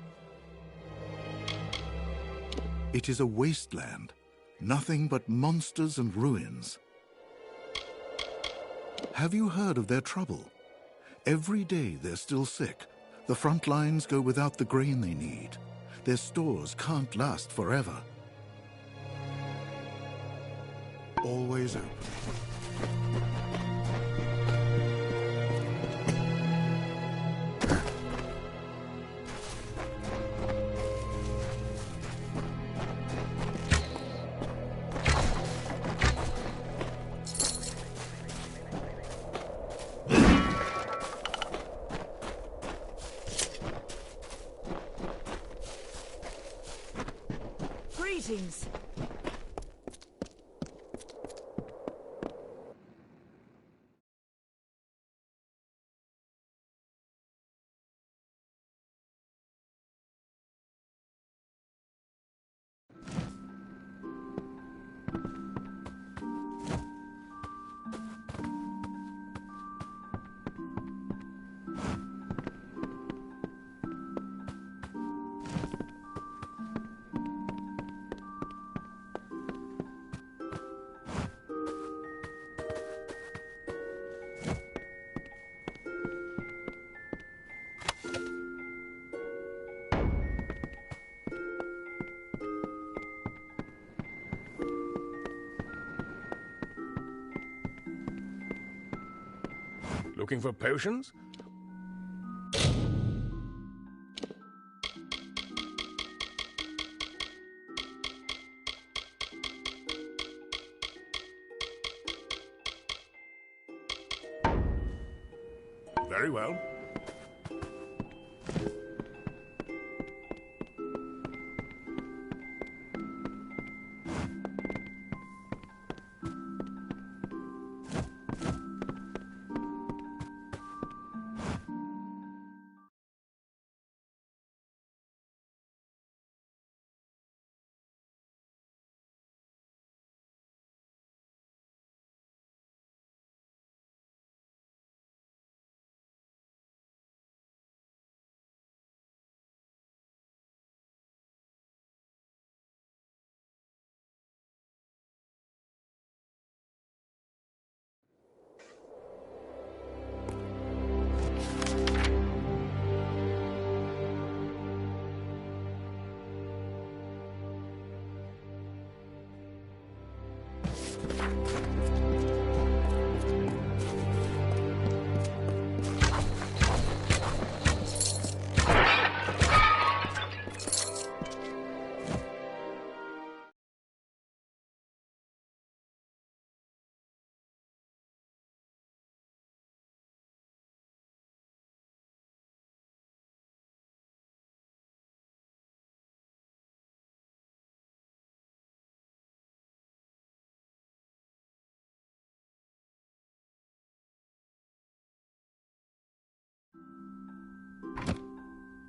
It is a wasteland. Nothing but monsters and ruins. Have you heard of their trouble? Every day they're still sick. The front lines go without the grain they need. Their stores can't last forever. Always open. Greetings. Looking for potions? Very well.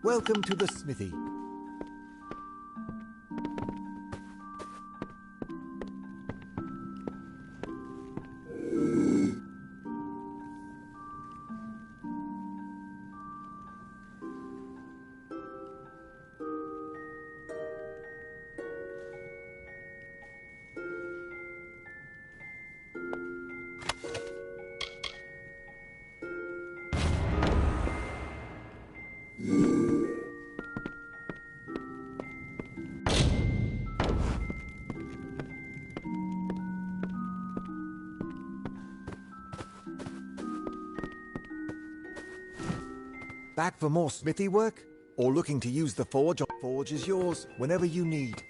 Welcome to the smithy. Back for more smithy work? Or looking to use the forge? Forge is yours, whenever you need.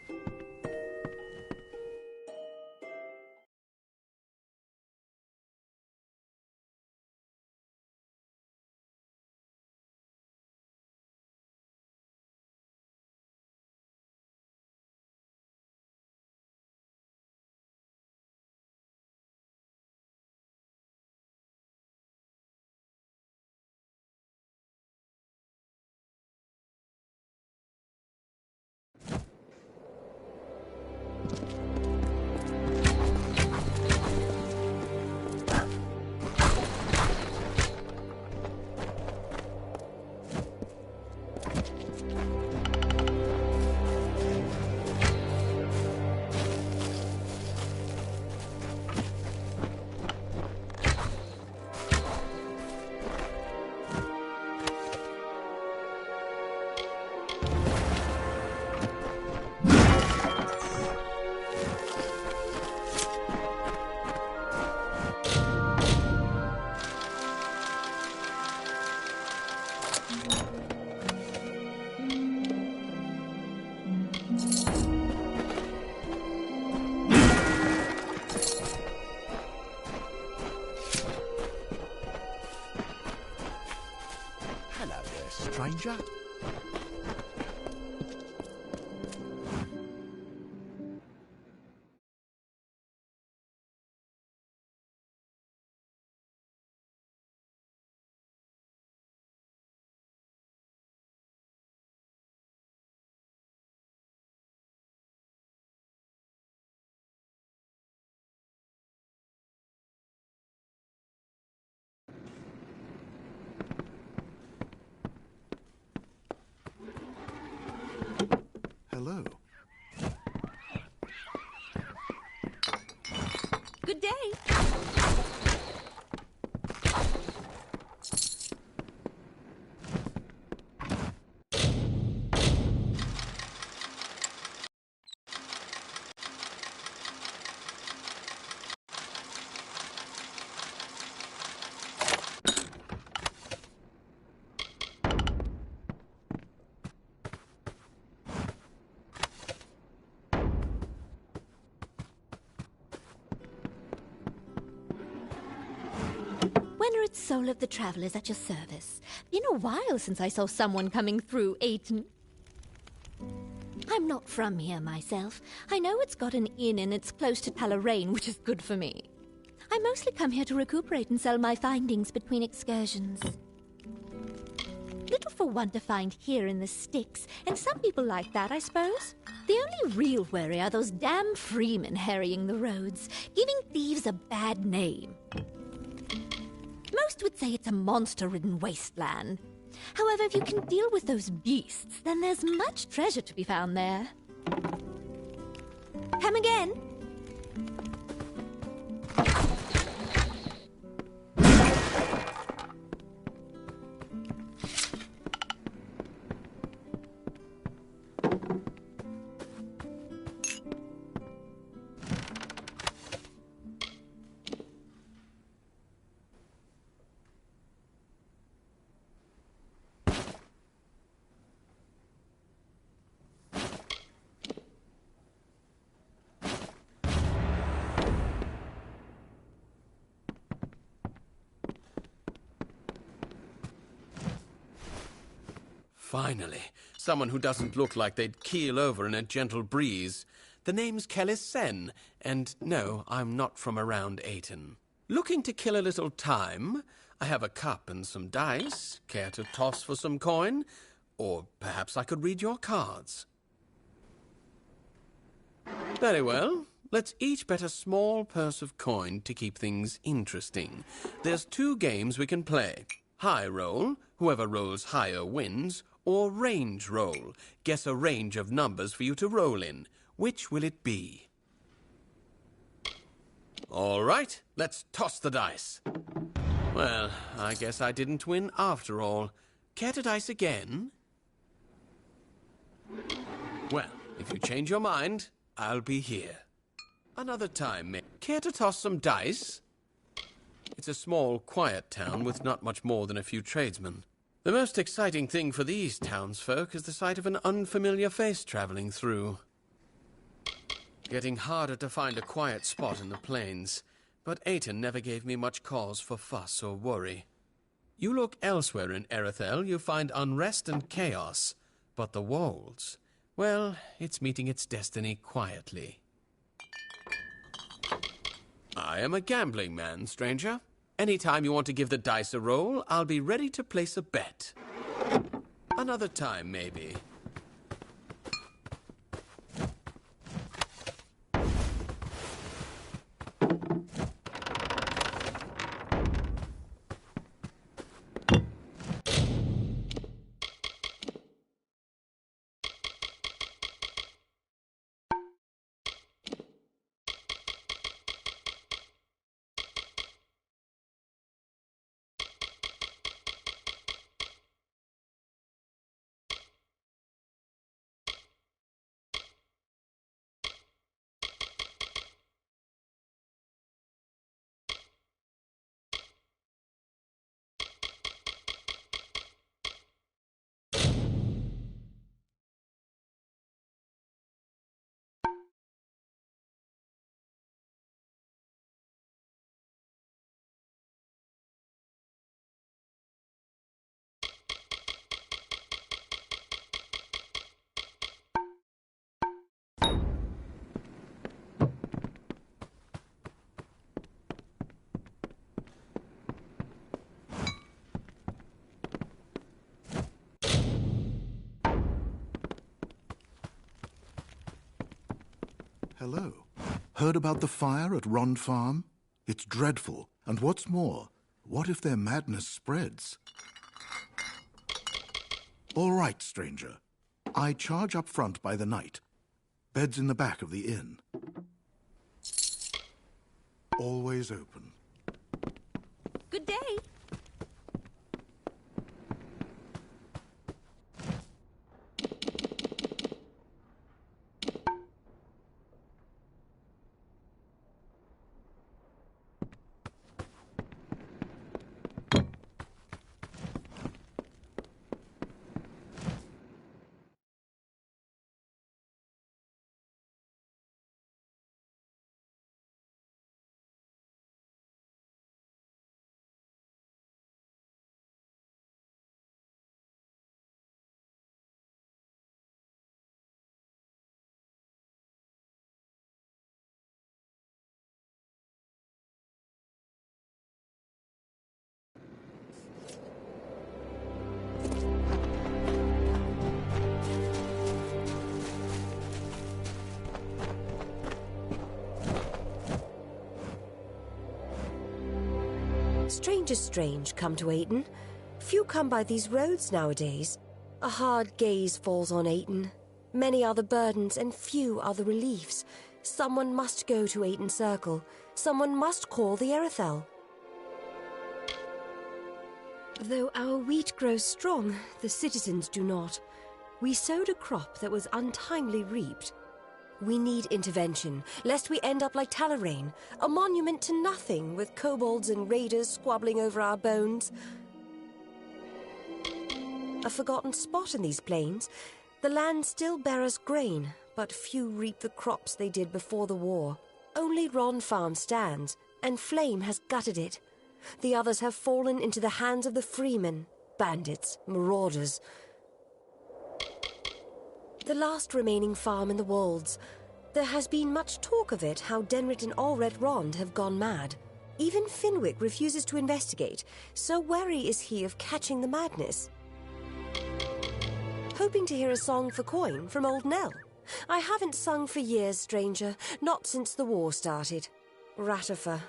Stranger? Hello. Good day. Venerate soul of the travellers at your service. Been a while since I saw someone coming through Ayton. I'm not from here myself. I know it's got an inn and it's close to Talarain, which is good for me. I mostly come here to recuperate and sell my findings between excursions. Little for one to find here in the sticks, and some people like that, I suppose. The only real worry are those damn freemen harrying the roads, giving thieves a bad name. Most would say it's a monster-ridden wasteland. However, if you can deal with those beasts, then there's much treasure to be found there. Come again? Finally, someone who doesn't look like they'd keel over in a gentle breeze. The name's Kelly Sen, and no, I'm not from around Ayton. Looking to kill a little time? I have a cup and some dice. Care to toss for some coin? Or perhaps I could read your cards. Very well. Let's each bet a small purse of coin to keep things interesting. There's 2 games we can play. High roll, whoever rolls higher wins, or range roll. Guess a range of numbers for you to roll in. Which will it be? All right, let's toss the dice. Well, I guess I didn't win after all. Care to dice again? Well, if you change your mind, I'll be here. Another time, mate. Care to toss some dice? It's a small, quiet town with not much more than a few tradesmen. The most exciting thing for these townsfolk is the sight of an unfamiliar face traveling through. Getting harder to find a quiet spot in the plains, but Aten never gave me much cause for fuss or worry. You look elsewhere in Erethel, you find unrest and chaos, but the Wolds, well, it's meeting its destiny quietly. I am a gambling man, stranger. Anytime you want to give the dice a roll, I'll be ready to place a bet. Another time, maybe. Hello. Heard about the fire at Rond Farm? It's dreadful. And what's more, what if their madness spreads? All right, stranger. I charge up front by the night. Bed's in the back of the inn. Always open. Good day. Strangers strange come to Aten. Few come by these roads nowadays. A hard gaze falls on Aten. Many are the burdens and few are the reliefs. Someone must go to Aten Circle. Someone must call the Erethel. Though our wheat grows strong, the citizens do not. We sowed a crop that was untimely reaped. We need intervention, lest we end up like Talarain, a monument to nothing, with kobolds and raiders squabbling over our bones. A forgotten spot in these plains. The land still bears grain, but few reap the crops they did before the war. Only Ron Farm stands, and Flame has gutted it. The others have fallen into the hands of the freemen, bandits, marauders. The last remaining farm in the Wolds. There has been much talk of it, how Denrit and Allred Rond have gone mad. Even Finwick refuses to investigate, so wary is he of catching the madness. Hoping to hear a song for coin from Old Nell. I haven't sung for years, stranger, not since the war started. Ratifer.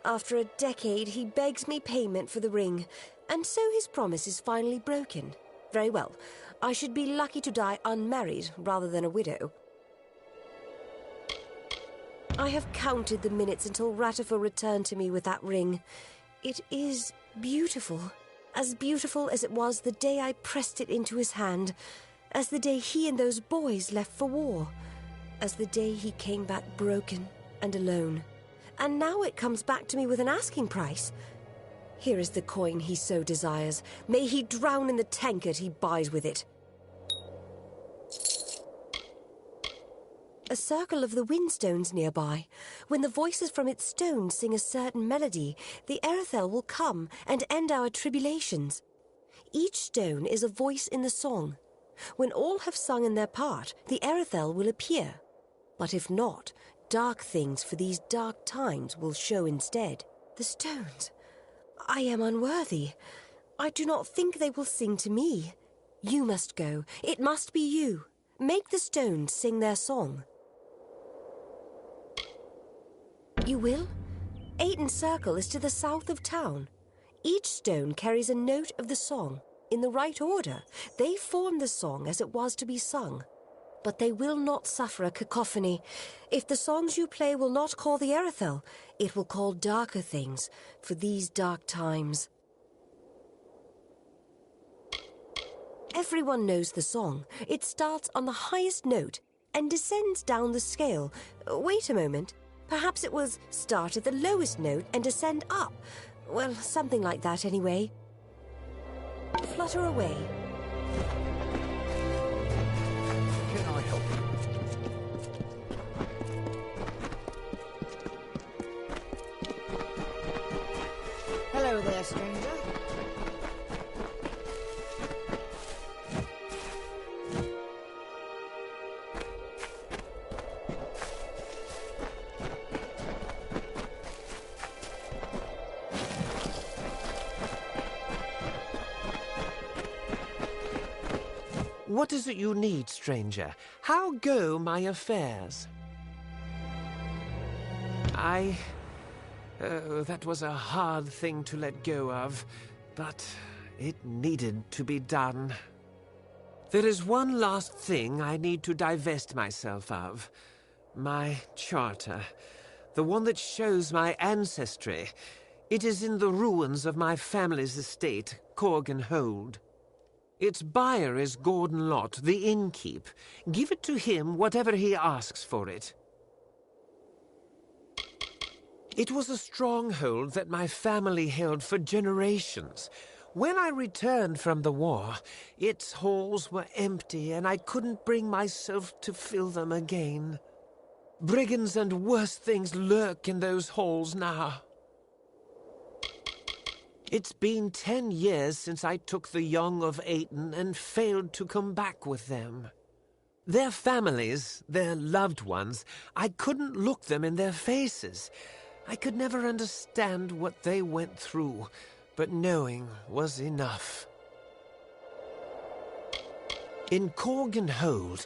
After a decade, he begs me payment for the ring, and so his promise is finally broken. Very well. I should be lucky to die unmarried rather than a widow. I have counted the minutes until Ratifer returned to me with that ring. It is beautiful. As beautiful as it was the day I pressed it into his hand. As the day he and those boys left for war. As the day he came back broken and alone. And now it comes back to me with an asking price. Here is the coin he so desires. May he drown in the tankard he buys with it. A circle of the windstones nearby. When the voices from its stones sing a certain melody, the Erethel will come and end our tribulations. Each stone is a voice in the song. When all have sung in their part, the Erethel will appear. But if not, dark things for these dark times will show instead. The stones. I am unworthy. I do not think they will sing to me. You must go. It must be you. Make the stones sing their song. You will? Ayton Circle is to the south of town. Each stone carries a note of the song. In the right order, they form the song as it was to be sung. But they will not suffer a cacophony. If the songs you play will not call the Erethel, it will call darker things for these dark times. Everyone knows the song. It starts on the highest note and descends down the scale. Wait a moment. Perhaps it was start at the lowest note and descend up. Well, something like that anyway. Flutter away. Can I help you? Hello there, stranger. What is it you need, stranger? How go my affairs? That was a hard thing to let go of, but it needed to be done. There is one last thing I need to divest myself of. My charter. The one that shows my ancestry. It is in the ruins of my family's estate, Corgan Hold. Its buyer is Gordon Lott, the innkeep. Give it to him whatever he asks for it. It was a stronghold that my family held for generations. When I returned from the war, its halls were empty and I couldn't bring myself to fill them again. Brigands and worse things lurk in those halls now. It's been 10 years since I took the young of Ayton and failed to come back with them. Their families, their loved ones, I couldn't look them in their faces. I could never understand what they went through, but knowing was enough. In Corgan Hold,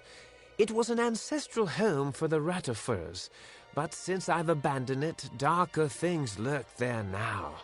it was an ancestral home for the Ratafurs, but since I've abandoned it, darker things lurk there now.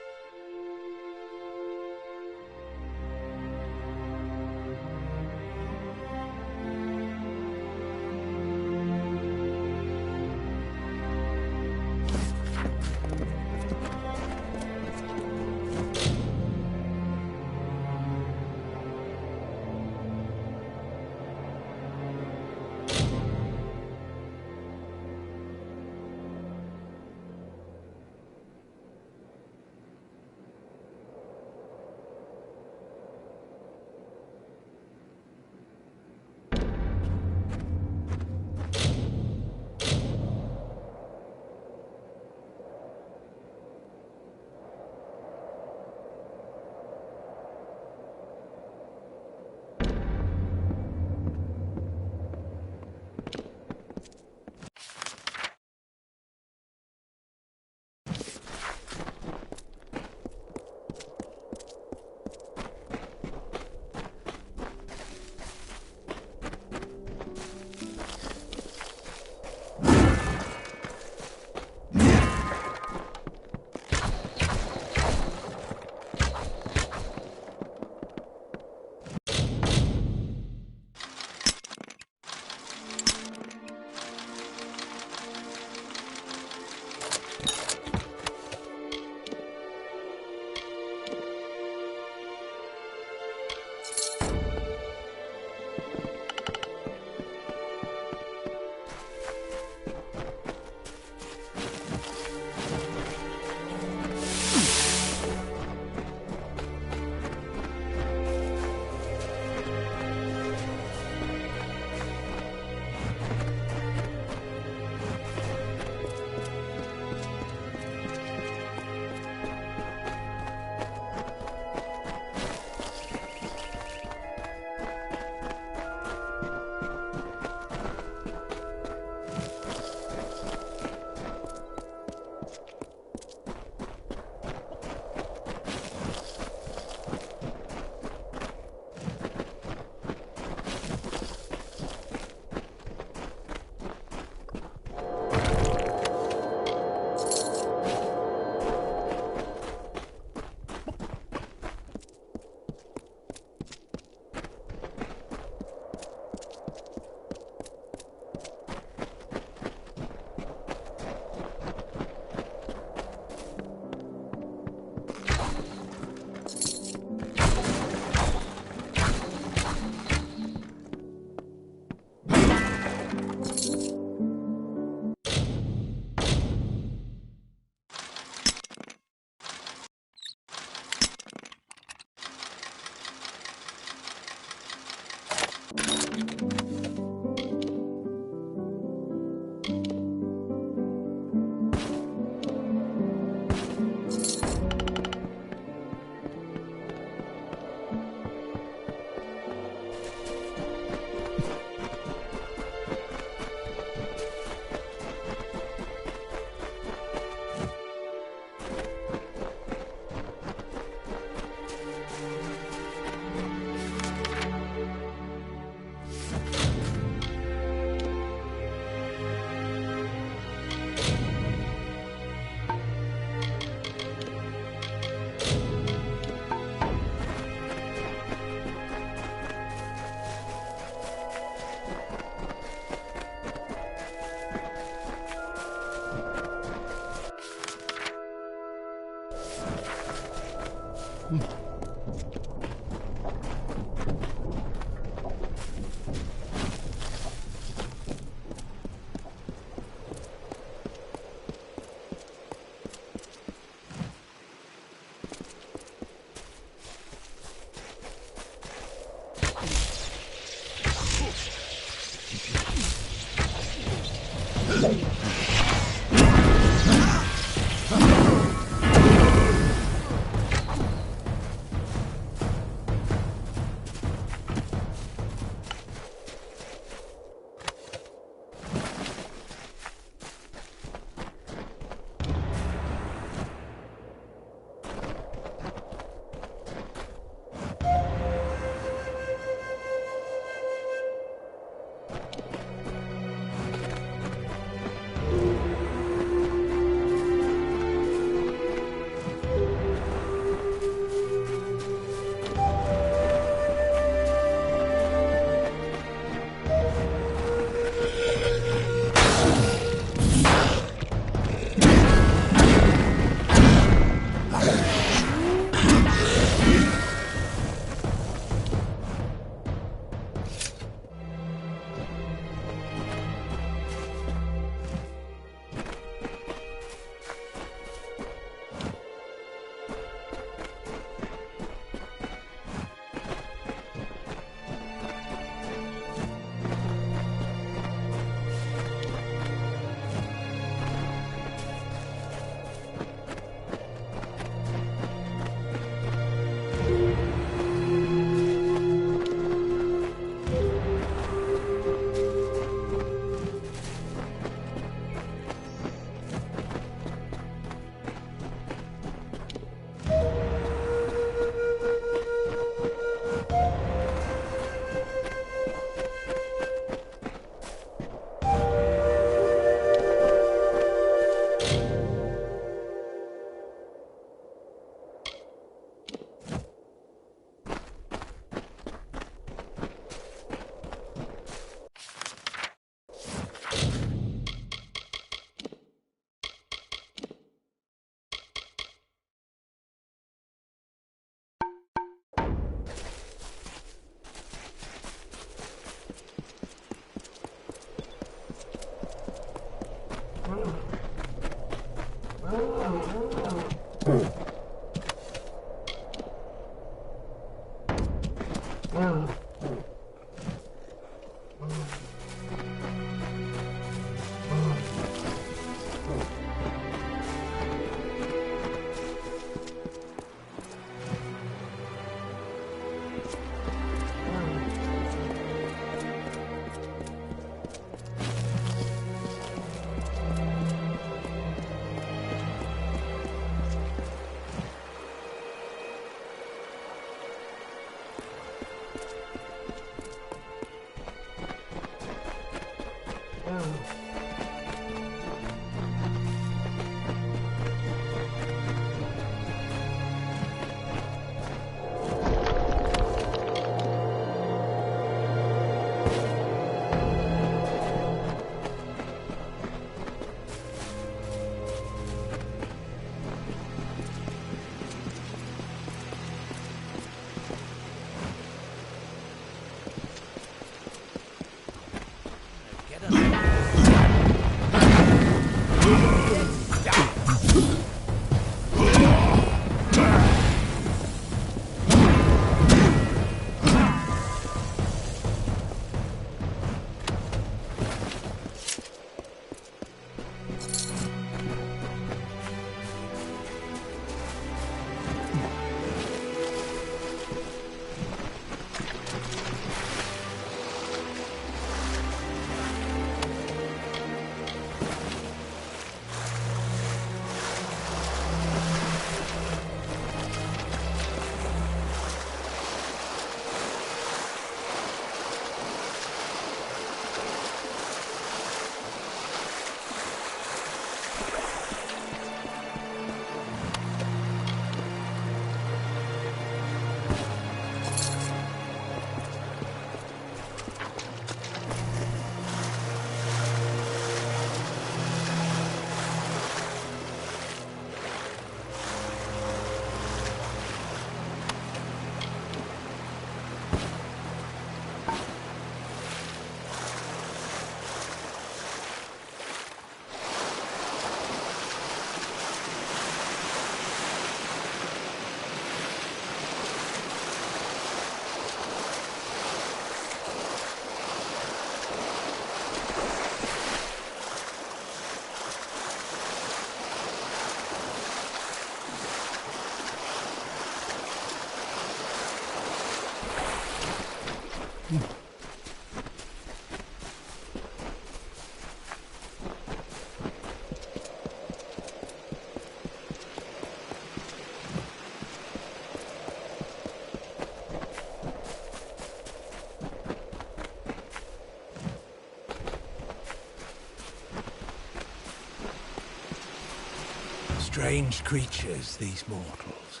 Strange creatures, these mortals.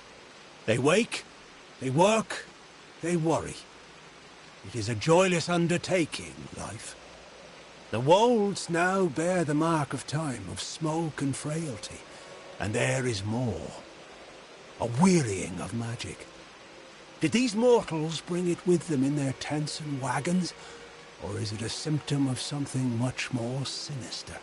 They wake, they work, they worry. It is a joyless undertaking, life. The wolds now bear the mark of time, of smoke and frailty. And there is more. A wearying of magic. Did these mortals bring it with them in their tents and wagons? Or is it a symptom of something much more sinister?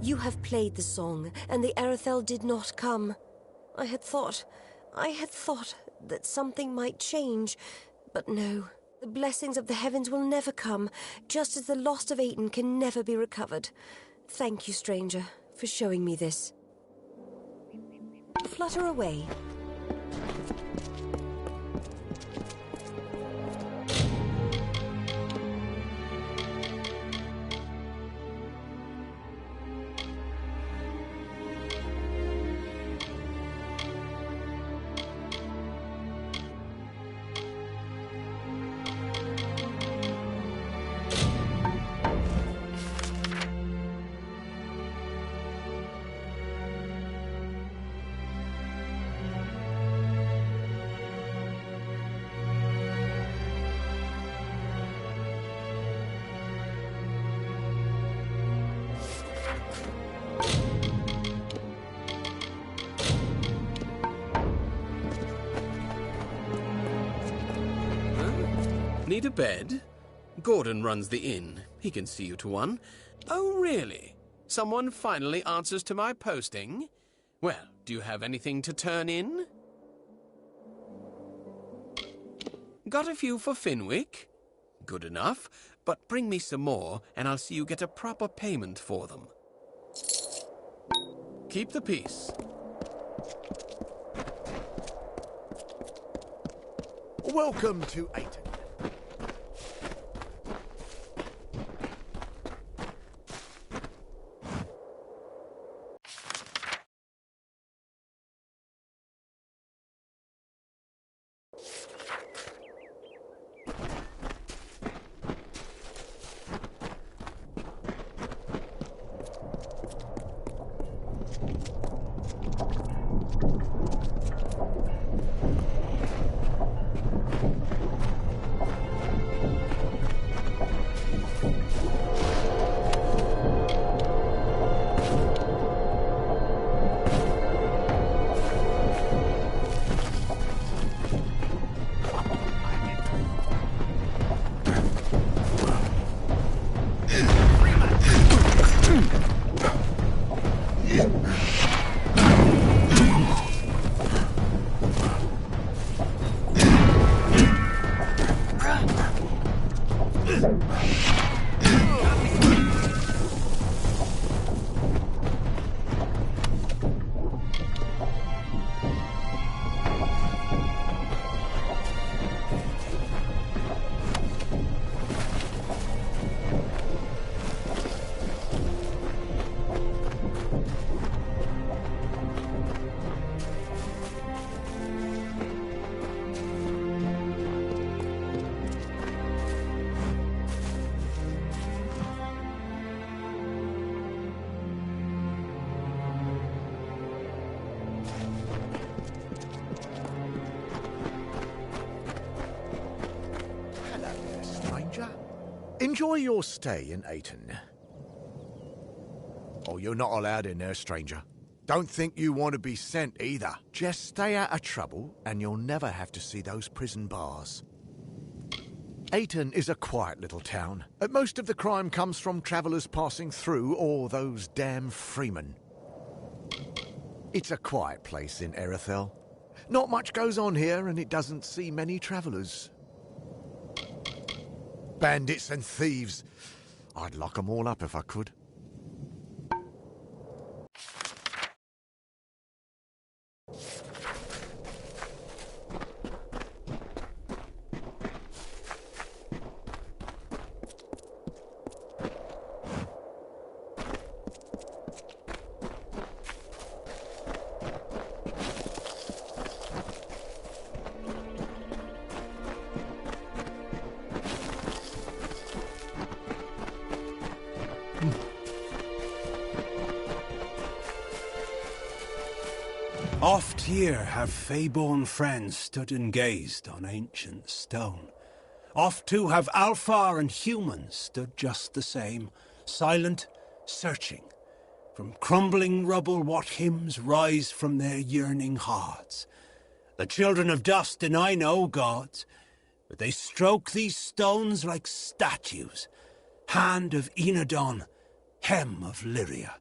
You have played the song, and the Erythel did not come. I had thought that something might change, but no. The blessings of the heavens will never come, just as the lost of Aten can never be recovered. Thank you, stranger, for showing me this. Flutter away. Need a bed? Gordon runs the inn. He can see you to one. Oh, really? Someone finally answers to my posting? Well, do you have anything to turn in? Got a few for Finwick? Good enough, but bring me some more, and I'll see you get a proper payment for them. Keep the peace. Welcome to Aten. Enjoy your stay in Ayton. Oh, you're not allowed in there, stranger. Don't think you want to be sent either. Just stay out of trouble and you'll never have to see those prison bars. Ayton is a quiet little town. Most of the crime comes from travellers passing through or those damn freemen. It's a quiet place in Erethel. Not much goes on here and it doesn't see many travellers. Bandits and thieves. I'd lock 'em all up if I could. Oft here have fey-born friends stood and gazed on ancient stone. Oft too have Alfar and humans stood just the same, silent, searching. From crumbling rubble what hymns rise from their yearning hearts. The children of dust deny no gods, but they stroke these stones like statues. Hand of Enodon, hem of Lyria.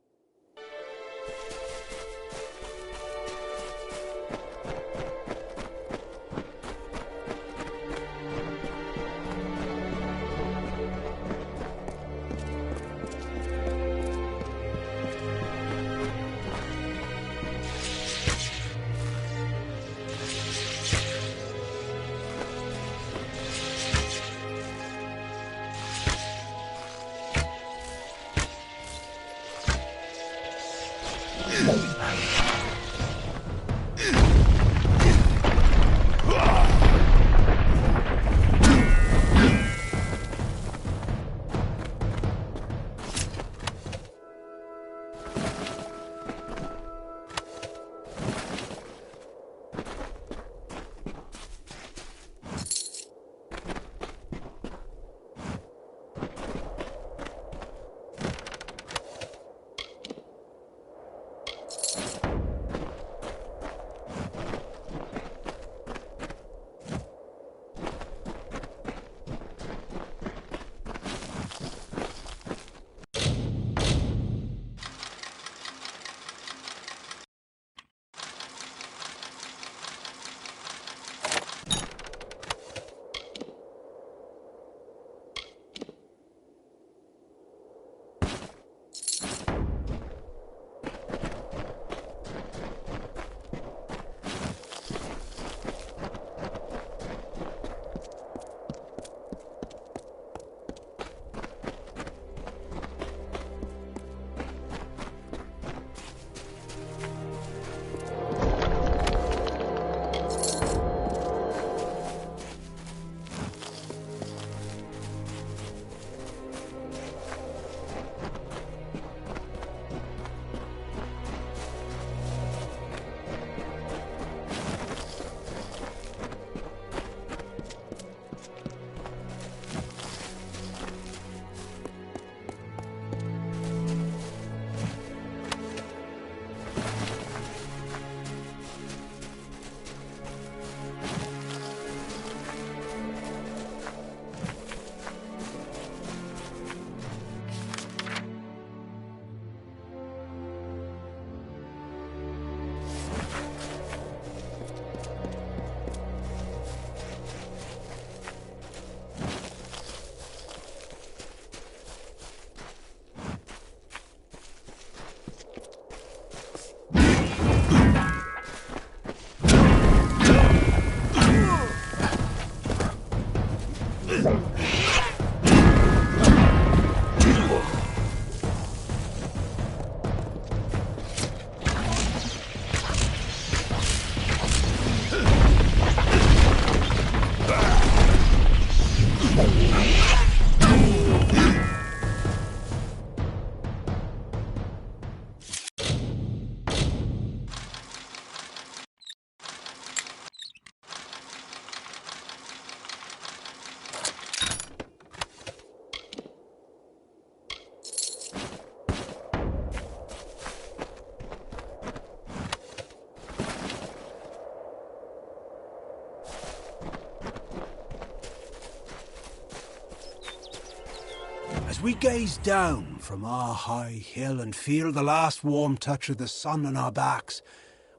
As we gaze down from our high hill and feel the last warm touch of the sun on our backs,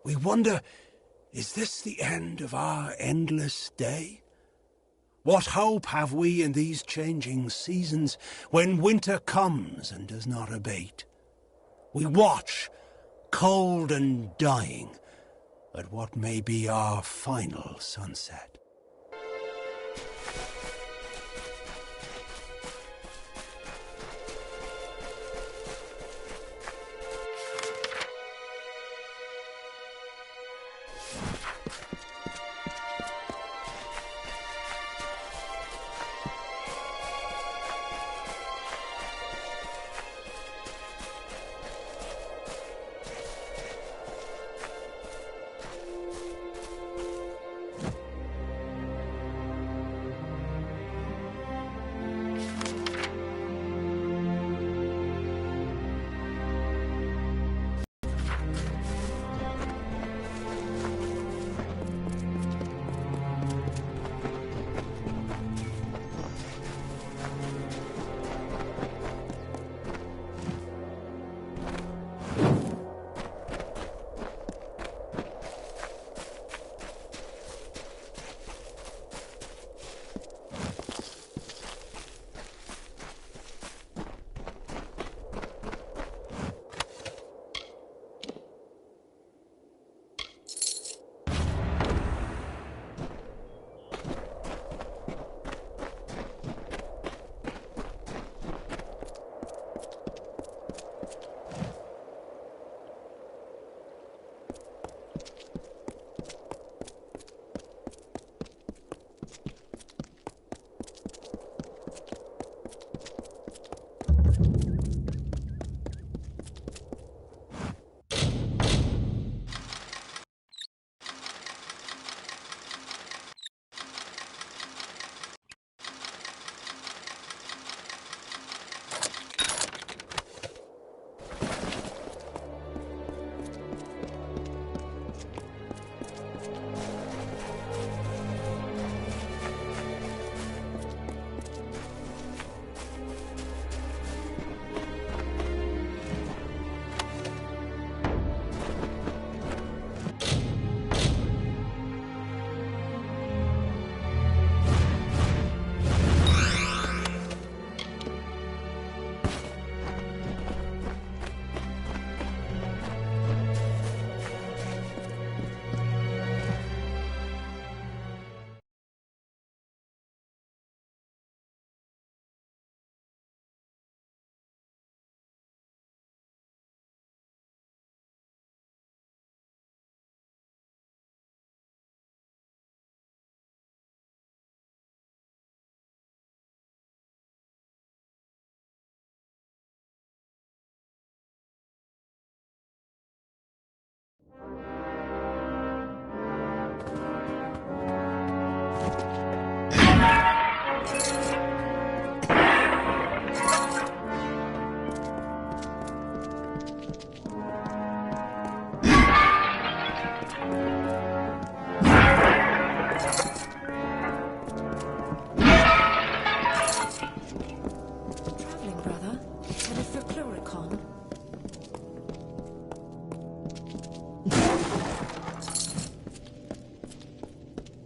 we wonder, is this the end of our endless day? What hope have we in these changing seasons when winter comes and does not abate? We watch, cold and dying, at what may be our final sunset.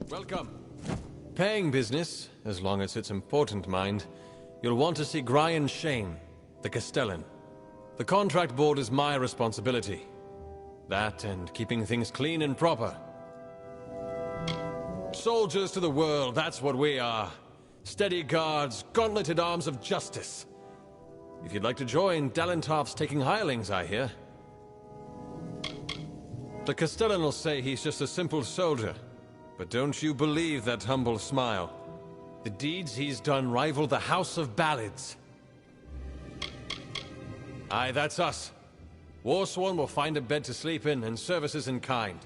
Welcome. Paying business, as long as it's important, mind. You'll want to see Brian Shane, the Castellan. The contract board is my responsibility. That and keeping things clean and proper. Soldiers to the world, that's what we are. Steady guards, gauntleted arms of justice. If you'd like to join, Dalentarf's taking hirelings, I hear. The Castellan will say he's just a simple soldier. But don't you believe that humble smile. The deeds he's done rival the House of Ballads. Aye, that's us. Warsworn will find a bed to sleep in and services in kind.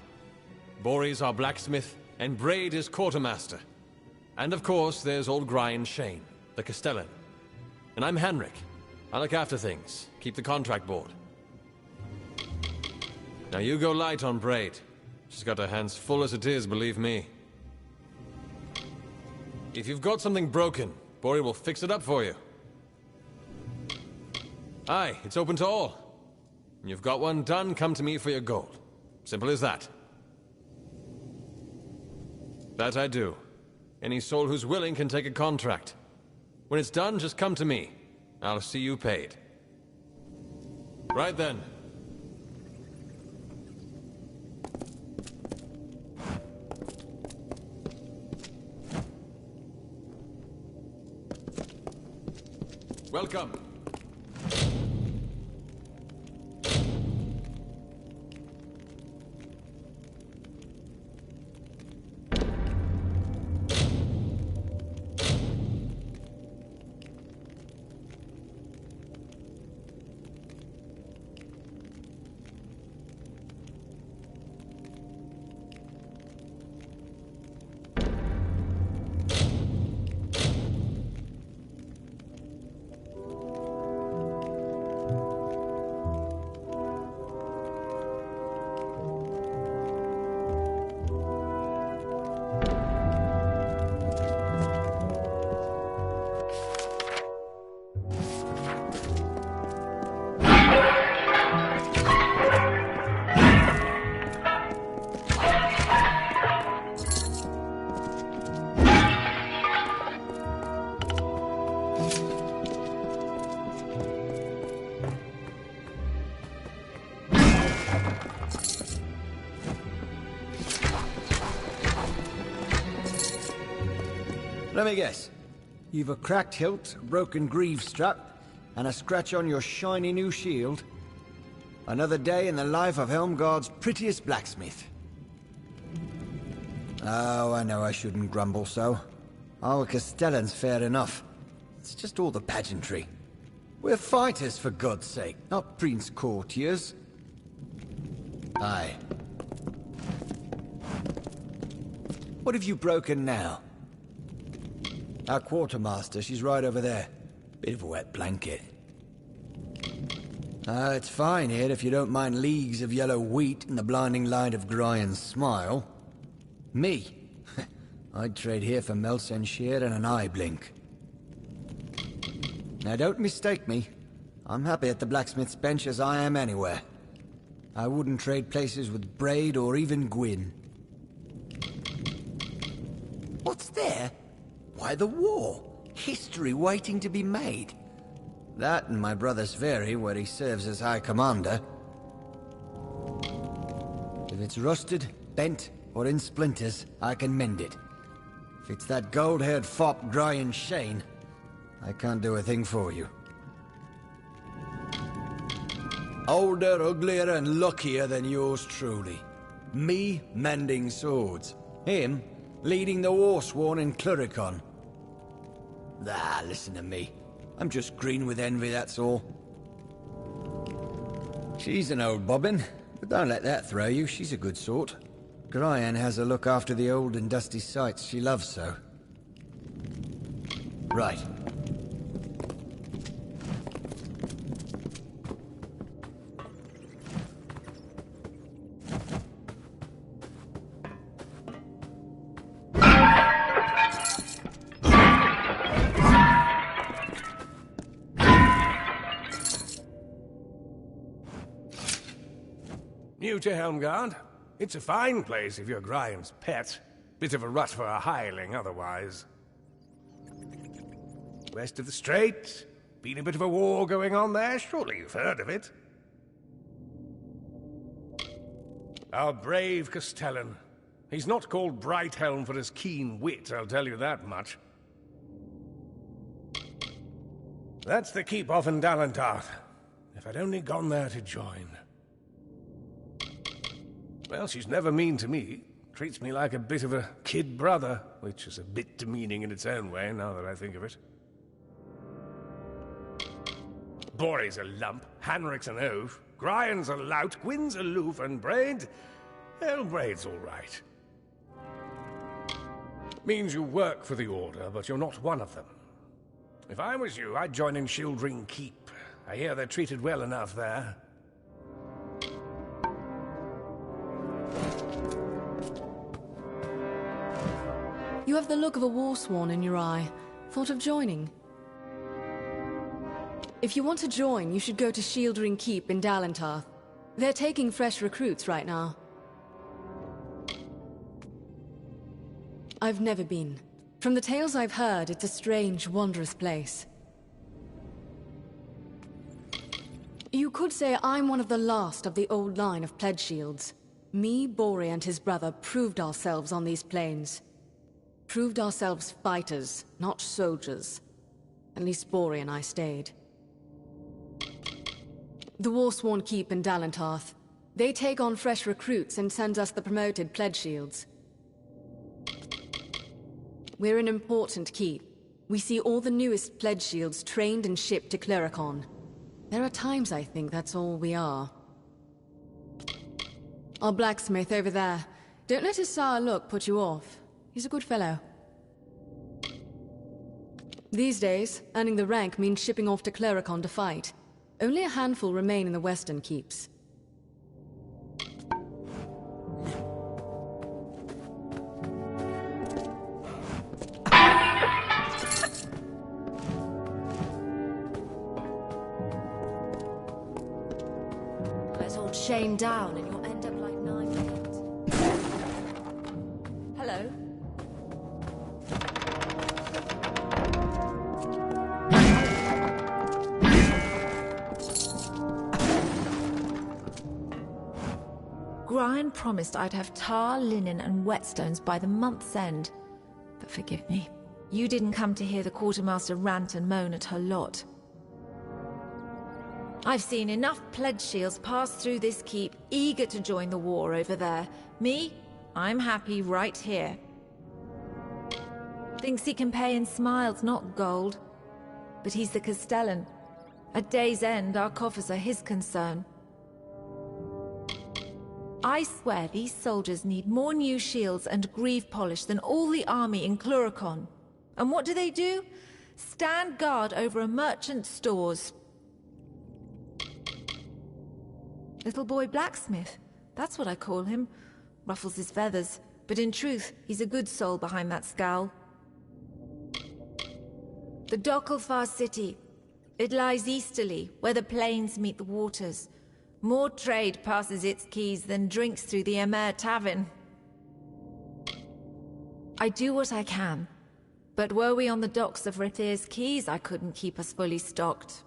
Bori's our blacksmith, and Braid is quartermaster. And of course, there's old Brian Shane, the Castellan. And I'm Henrik. I look after things, keep the contract board. Now you go light on Braid. She's got her hands full as it is, believe me. If you've got something broken, Bori will fix it up for you. Aye, it's open to all. You've got one done, come to me for your gold. Simple as that. That I do. Any soul who's willing can take a contract. When it's done, just come to me. I'll see you paid. Right then. Welcome. Let me guess. You've a cracked hilt, a broken greave strap, and a scratch on your shiny new shield. Another day in the life of Helmgard's prettiest blacksmith. Oh, I know I shouldn't grumble so. Our Castellan's fair enough. It's just all the pageantry. We're fighters, for God's sake, not prince courtiers. Aye. What have you broken now? Our quartermaster, she's right over there. Bit of a wet blanket. It's fine here if you don't mind leagues of yellow wheat and the blinding light of Gryan's smile. Me? I'd trade here for Melsenshire and an eye blink. Now don't mistake me. I'm happy at the blacksmith's bench as I am anywhere. I wouldn't trade places with Braid or even Gwyn. What's there? Why, the war. History waiting to be made. That and my brother Sverri, where he serves as High Commander. If it's rusted, bent, or in splinters, I can mend it. If it's that gold-haired fop Gryan Shane, I can't do a thing for you. Older, uglier, and luckier than yours truly. Me mending swords. Him leading the war-sworn in Cluricon. Ah, listen to me. I'm just green with envy, that's all. She's an old bobbin, but don't let that throw you. She's a good sort. Gryan has her look after the old and dusty sites she loves so. Right. New to Helmgard? It's a fine place if you're Gryan's pet. Bit of a rut for a hireling otherwise. West of the Strait? Been a bit of a war going on there? Surely you've heard of it. Our brave Castellan. He's not called Brighthelm for his keen wit, I'll tell you that much. That's the keep off in Dalentarth. If I'd only gone there to join. Well, she's never mean to me. Treats me like a bit of a kid brother, which is a bit demeaning in its own way, now that I think of it. Borry's a lump, Hanric's an oaf, Gryan's a lout, Gwyn's aloof, and Braid... well, Braid's all right. Means you work for the Order, but you're not one of them. If I was you, I'd join in Shieldring Keep. I hear they're treated well enough there. You have the look of a warsworn in your eye. Thought of joining? If you want to join, you should go to Shieldring Keep in Dalentarth. They're taking fresh recruits right now. I've never been. From the tales I've heard, it's a strange, wondrous place. You could say I'm one of the last of the old line of pledge shields. Me, Bori, and his brother proved ourselves on these plains. Proved ourselves fighters, not soldiers. At least Bori and I stayed. The Warsworn Keep in Dalentarth. They take on fresh recruits and sends us the promoted pledge shields. We're an important keep. We see all the newest pledge shields trained and shipped to Clericon. There are times I think that's all we are. Our blacksmith over there. Don't let his sour look put you off. He's a good fellow. These days, earning the rank means shipping off to Clericon to fight. Only a handful remain in the western keeps. Let's hold Shane down and you'll end up like 9 minutes. Hello? Brian promised I'd have tar, linen, and whetstones by the month's end. But forgive me, you didn't come to hear the quartermaster rant and moan at her lot. I've seen enough pledge shields pass through this keep, eager to join the war over there. Me, I'm happy right here. Thinks he can pay in smiles, not gold. But he's the Castellan. At day's end, our coffers are his concern. I swear these soldiers need more new shields and greave polish than all the army in Clericon. And what do? Stand guard over a merchant's stores. Little boy blacksmith, that's what I call him. Ruffles his feathers, but in truth, he's a good soul behind that scowl. The Dockelfar city. It lies easterly, where the plains meet the waters. More trade passes its quays than drinks through the Amer Tavern. I do what I can, but were we on the docks of Rathir's quays, I couldn't keep us fully stocked.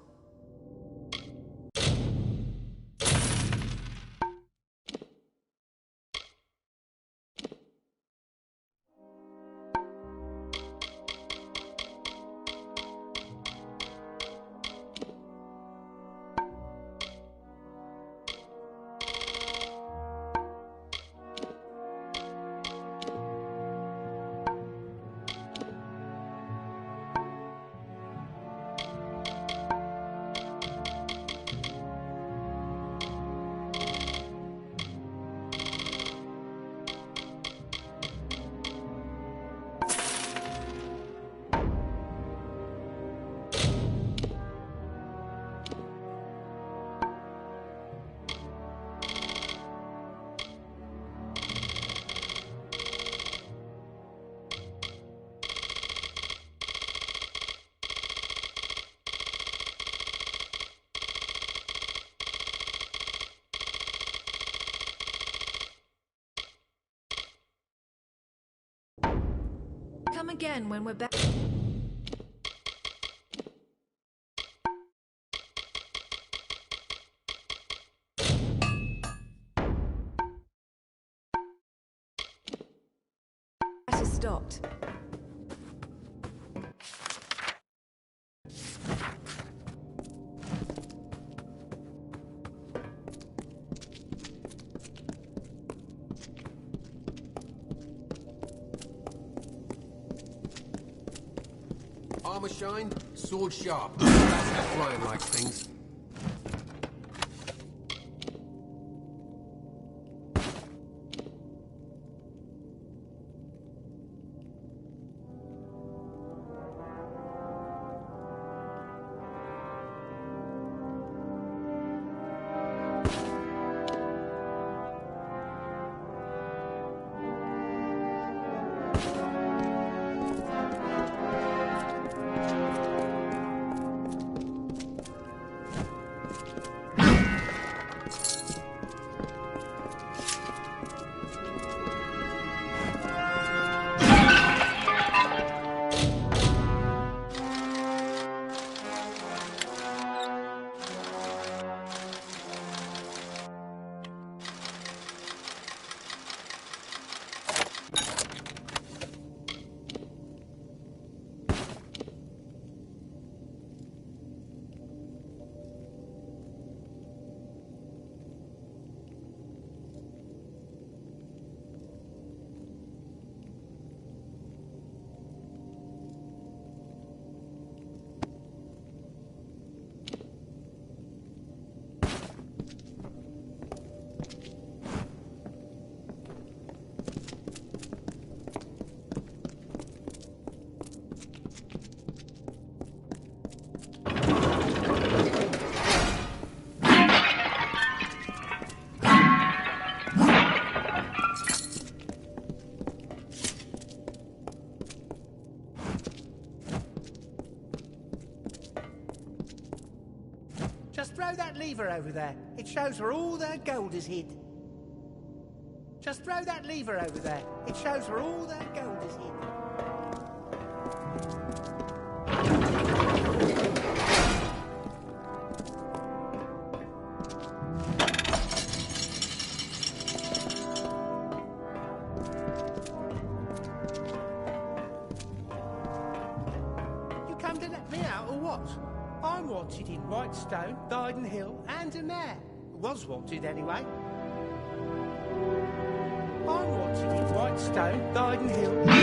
Come again when we're back. That has stopped. Armor shine, sword sharp. That's how Brian likes things. Just throw that lever over there. It shows where all their gold is hid. Just throw that lever over there. It shows where all their gold is hid. You come to let me out or what? I'm wanted in Whitestone, Dyden Hill and in there. Was wanted anyway. I'm wanted in Whitestone, Dyden Hill and in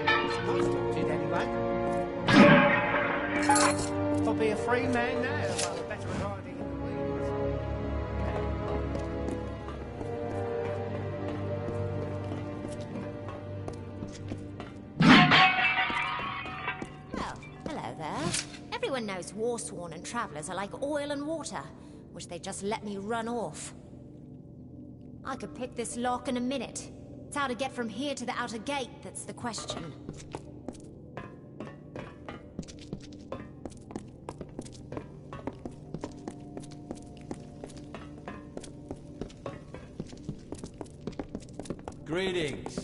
there. Was wanted anyway. I'll be a free man now. Well, better hiding in the wheels. Well, hello there. Everyone knows war-sworn and travellers are like oil and water. Wish they'd just let me run off. I could pick this lock in a minute. It's how to get from here to the outer gate that's the question. Greetings.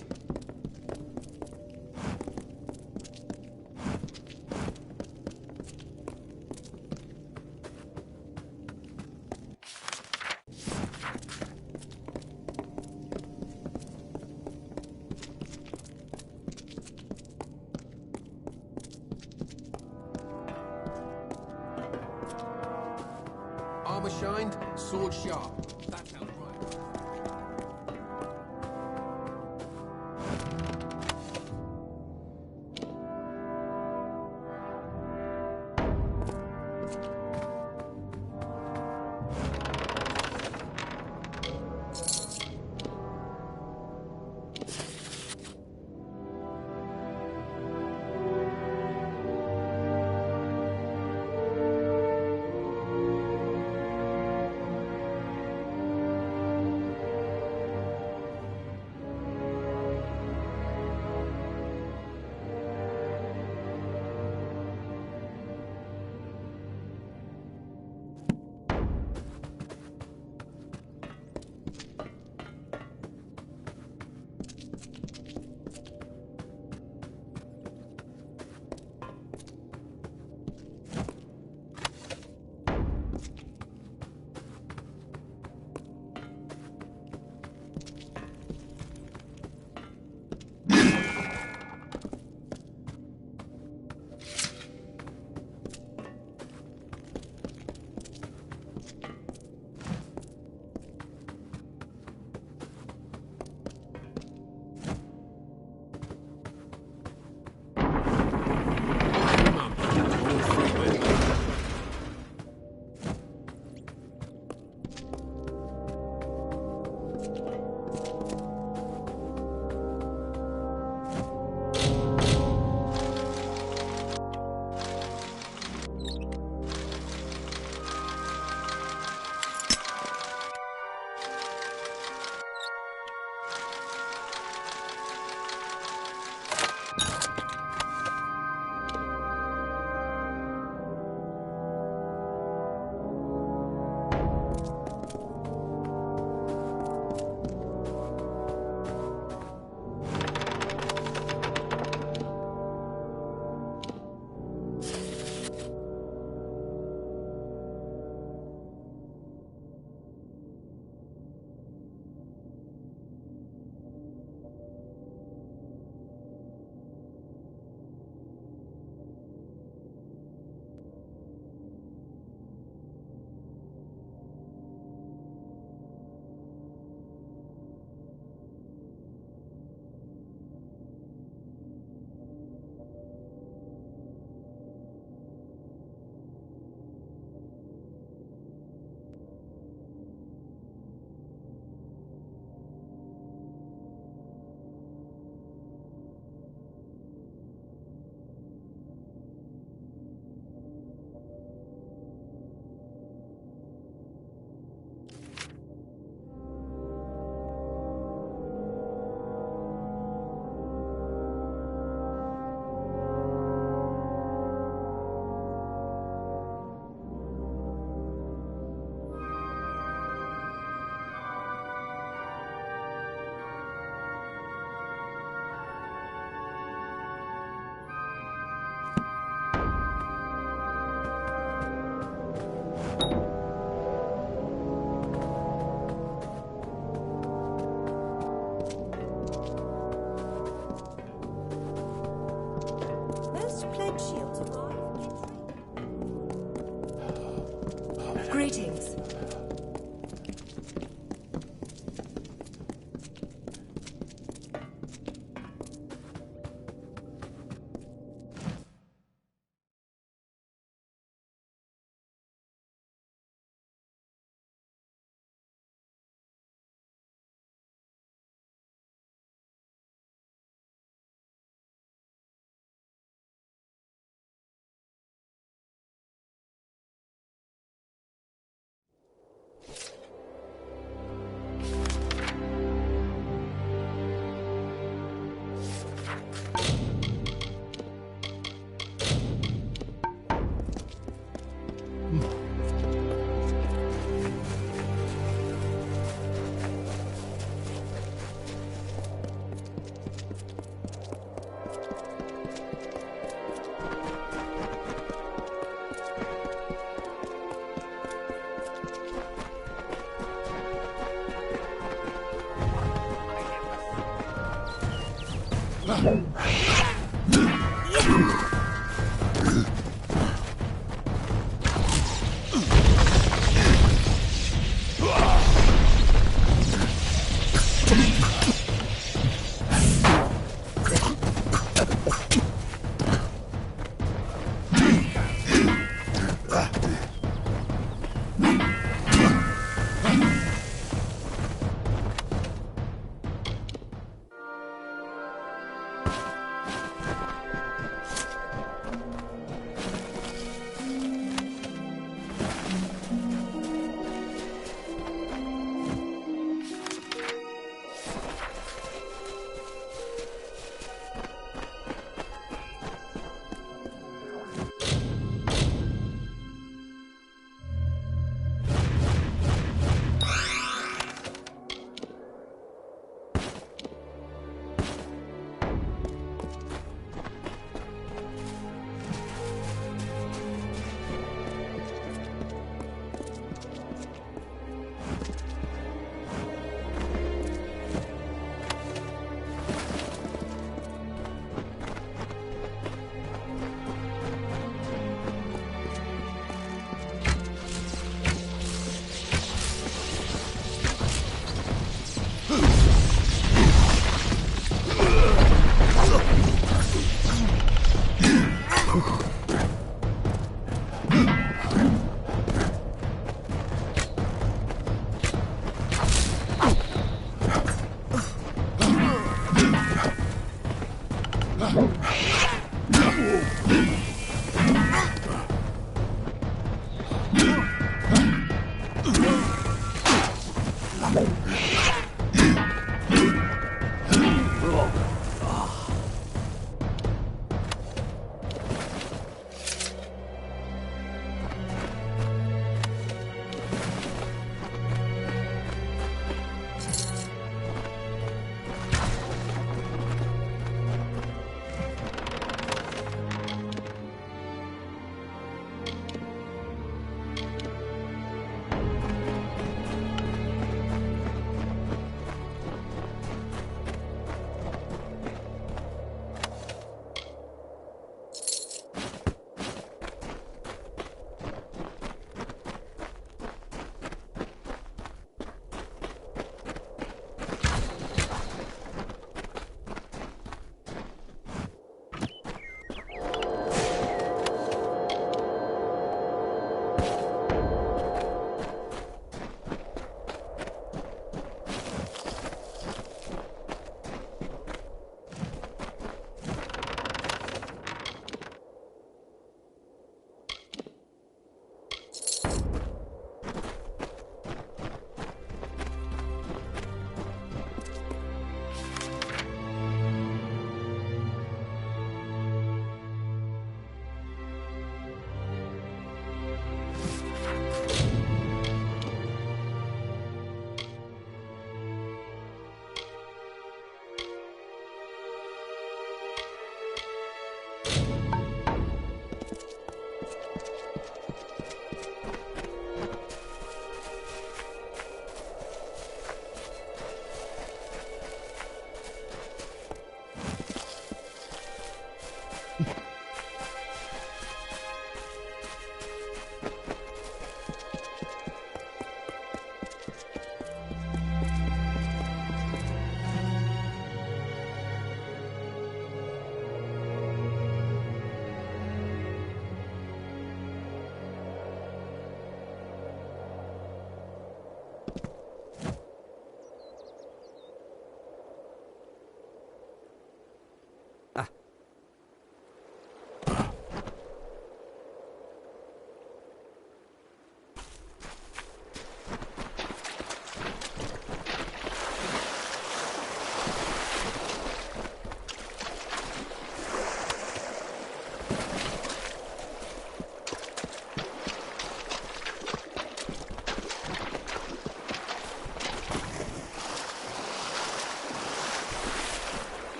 Armor shined, sword sharp. That sounds right.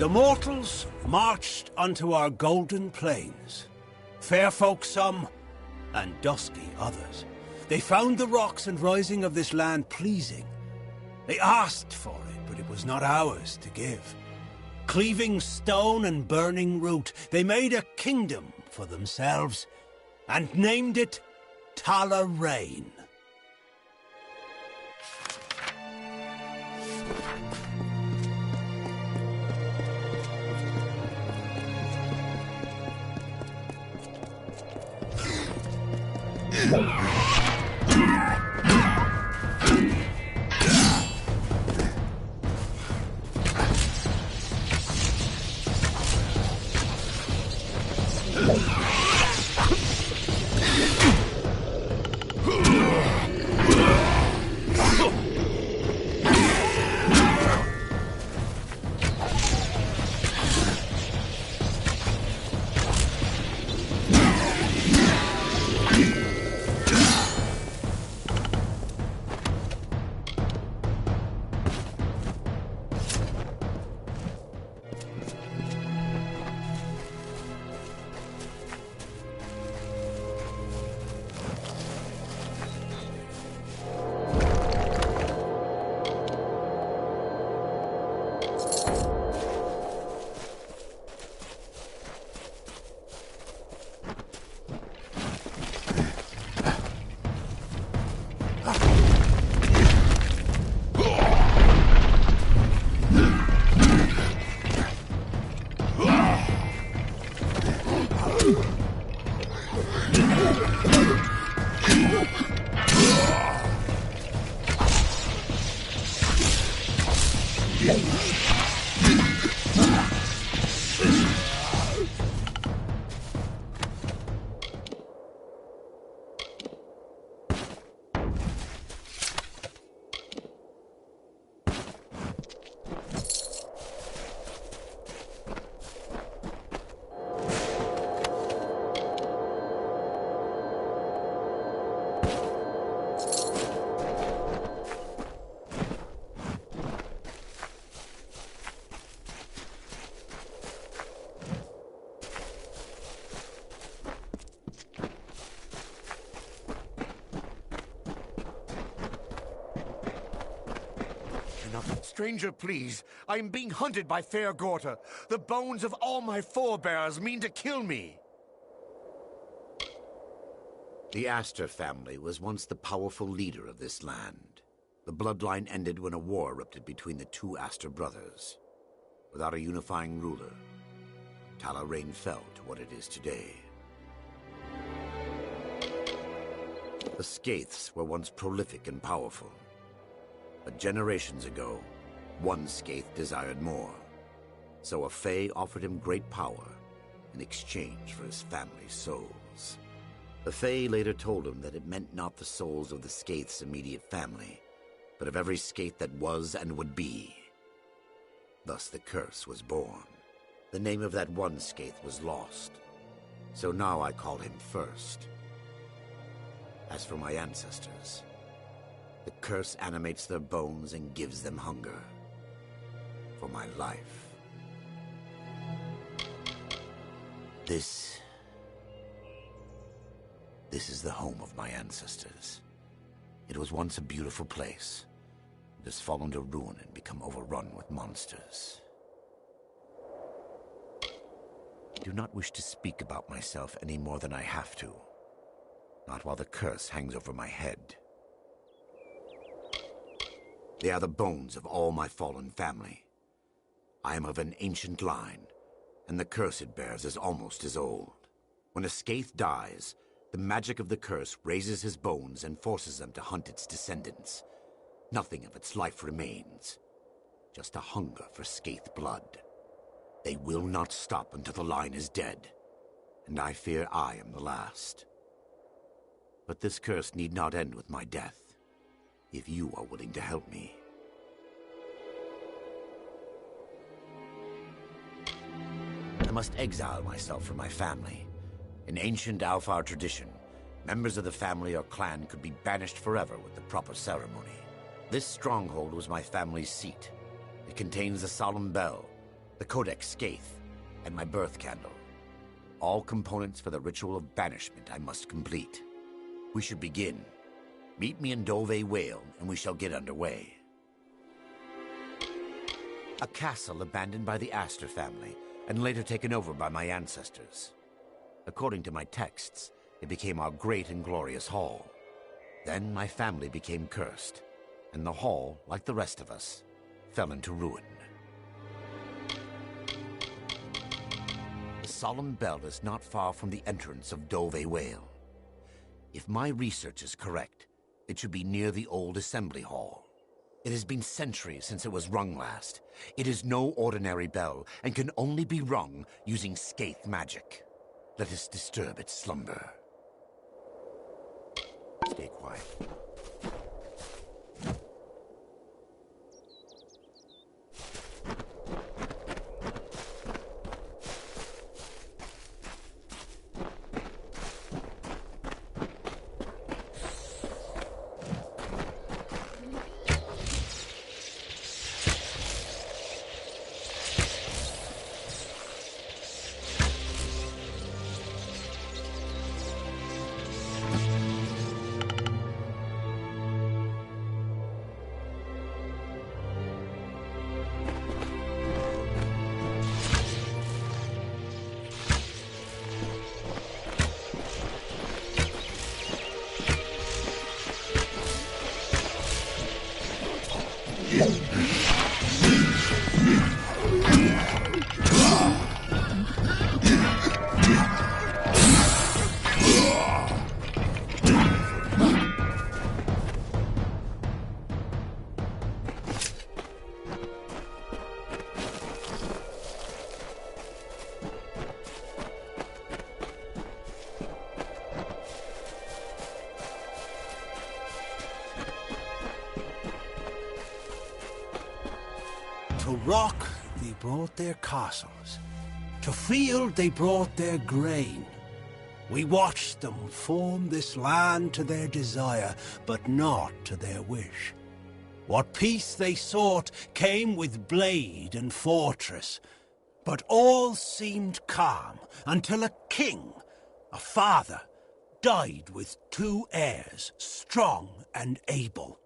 The mortals marched unto our golden plains. Fair folk some, and dusky others. They found the rocks and rising of this land pleasing. They asked for it, but it was not ours to give. Cleaving stone and burning root, they made a kingdom for themselves, and named it Talarain. Stranger, please. I am being hunted by Fair Gorta. The bones of all my forebears mean to kill me. The Astor family was once the powerful leader of this land. The bloodline ended when a war erupted between the two Astor brothers. Without a unifying ruler, Talarain fell to what it is today. The Skaiths were once prolific and powerful. But generations ago, one Skaith desired more. So a Fae offered him great power in exchange for his family's souls. The Fae later told him that it meant not the souls of the Skaith's immediate family, but of every Skaith that was and would be. Thus the curse was born. The name of that one Skaith was lost, so now I call him first. As for my ancestors, the curse animates their bones and gives them hunger for my life. This is the home of my ancestors. It was once a beautiful place. It has fallen to ruin and become overrun with monsters. I do not wish to speak about myself any more than I have to. Not while the curse hangs over my head. They are the bones of all my fallen family. I am of an ancient line, and the curse it bears is almost as old. When a Skaith dies, the magic of the curse raises his bones and forces them to hunt its descendants. Nothing of its life remains, just a hunger for Skaith blood. They will not stop until the line is dead, and I fear I am the last. But this curse need not end with my death, if you are willing to help me. I must exile myself from my family. In ancient Alfar tradition, members of the family or clan could be banished forever with the proper ceremony. This stronghold was my family's seat. It contains a solemn bell, the Codex Skaith, and my birth candle. All components for the ritual of banishment I must complete. We should begin. Meet me in Dove Whale, and we shall get underway. A castle abandoned by the Astor family, and later taken over by my ancestors. According to my texts, it became our great and glorious hall. Then my family became cursed, and the hall, like the rest of us, fell into ruin. The solemn bell is not far from the entrance of Dove Whale. If my research is correct, it should be near the old assembly hall. It has been centuries since it was rung last. It is no ordinary bell, and can only be rung using Skaith magic. Let us disturb its slumber. Stay quiet. To rock, they brought their castles. To field, they brought their grain. We watched them form this land to their desire, but not to their wish. What peace they sought came with blade and fortress. But all seemed calm until a king, a father, died with 2 heirs, strong and able.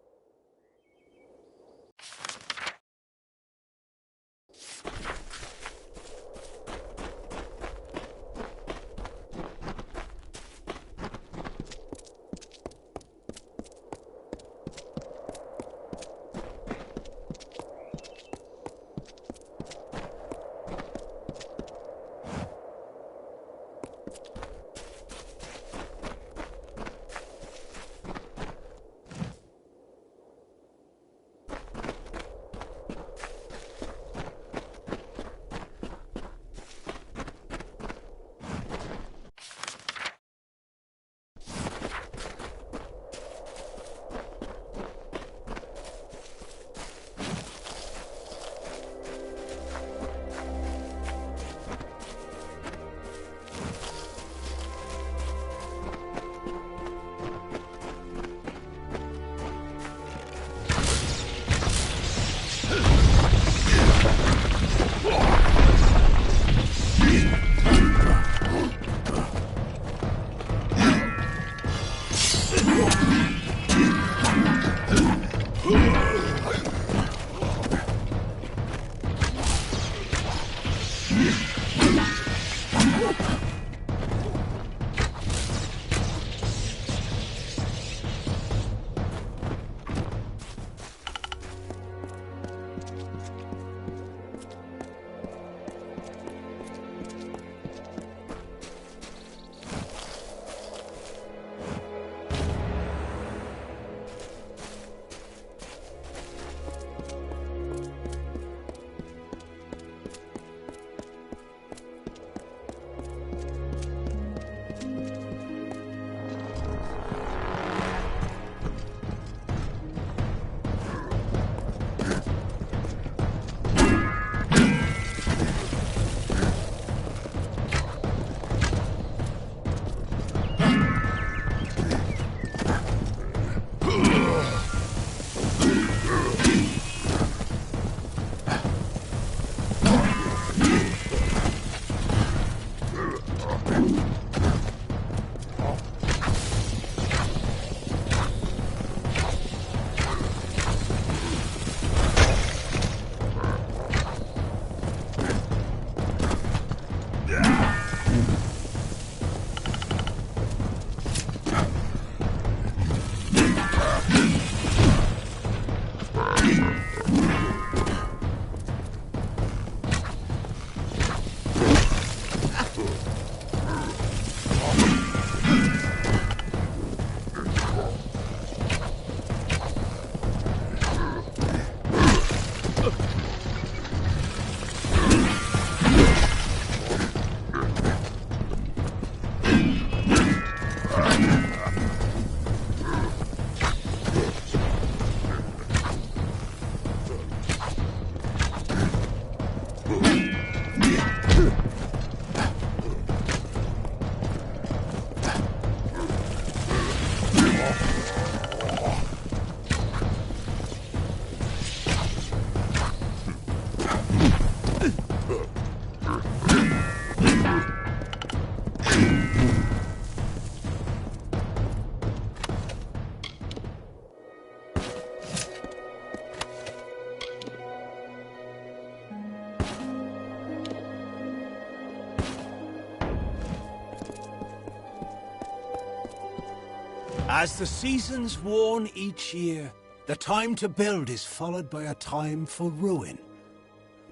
As the seasons warn each year, the time to build is followed by a time for ruin.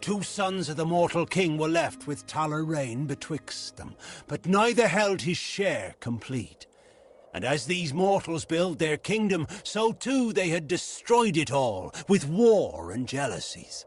2 sons of the mortal king were left with Talarain betwixt them, but neither held his share complete. And as these mortals build their kingdom, so too they had destroyed it all with war and jealousies.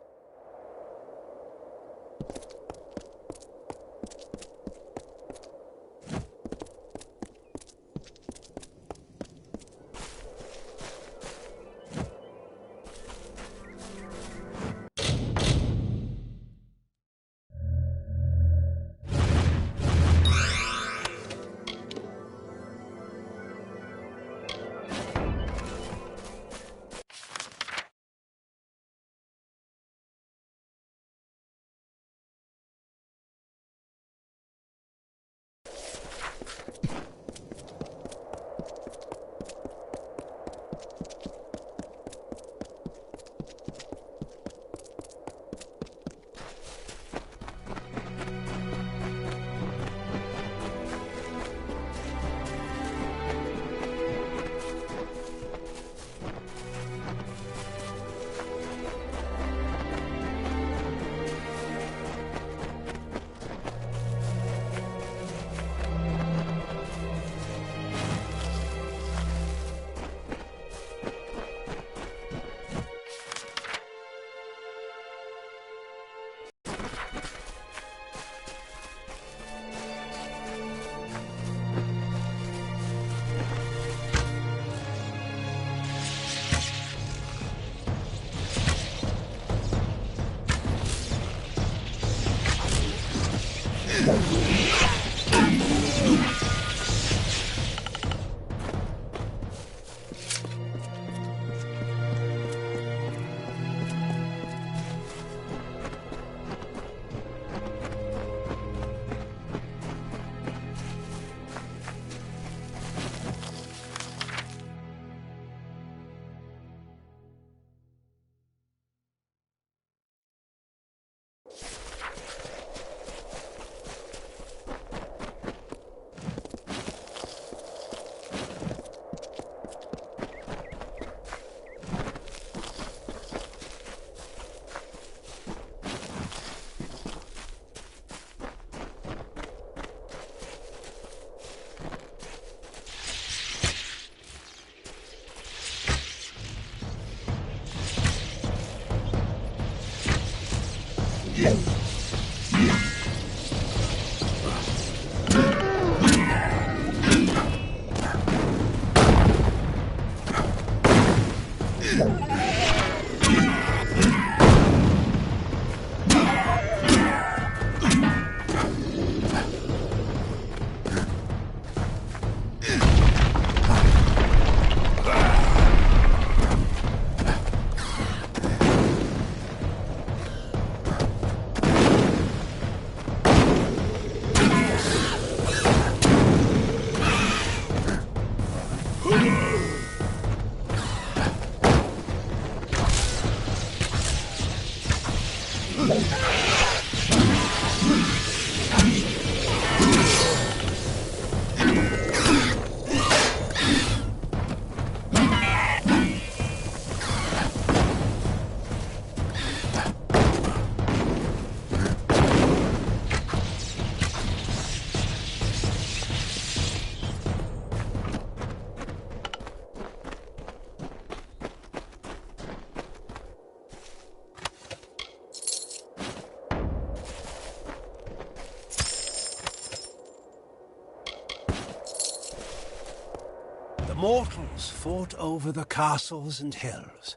Mortals fought over the castles and hills.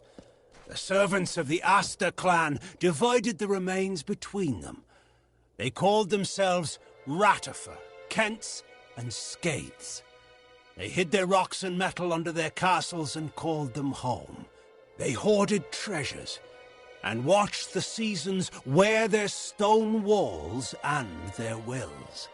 The servants of the Aster clan divided the remains between them. They called themselves Ratifer, Kents, and Skaiths. They hid their rocks and metal under their castles and called them home. They hoarded treasures and watched the seasons wear their stone walls and their wills.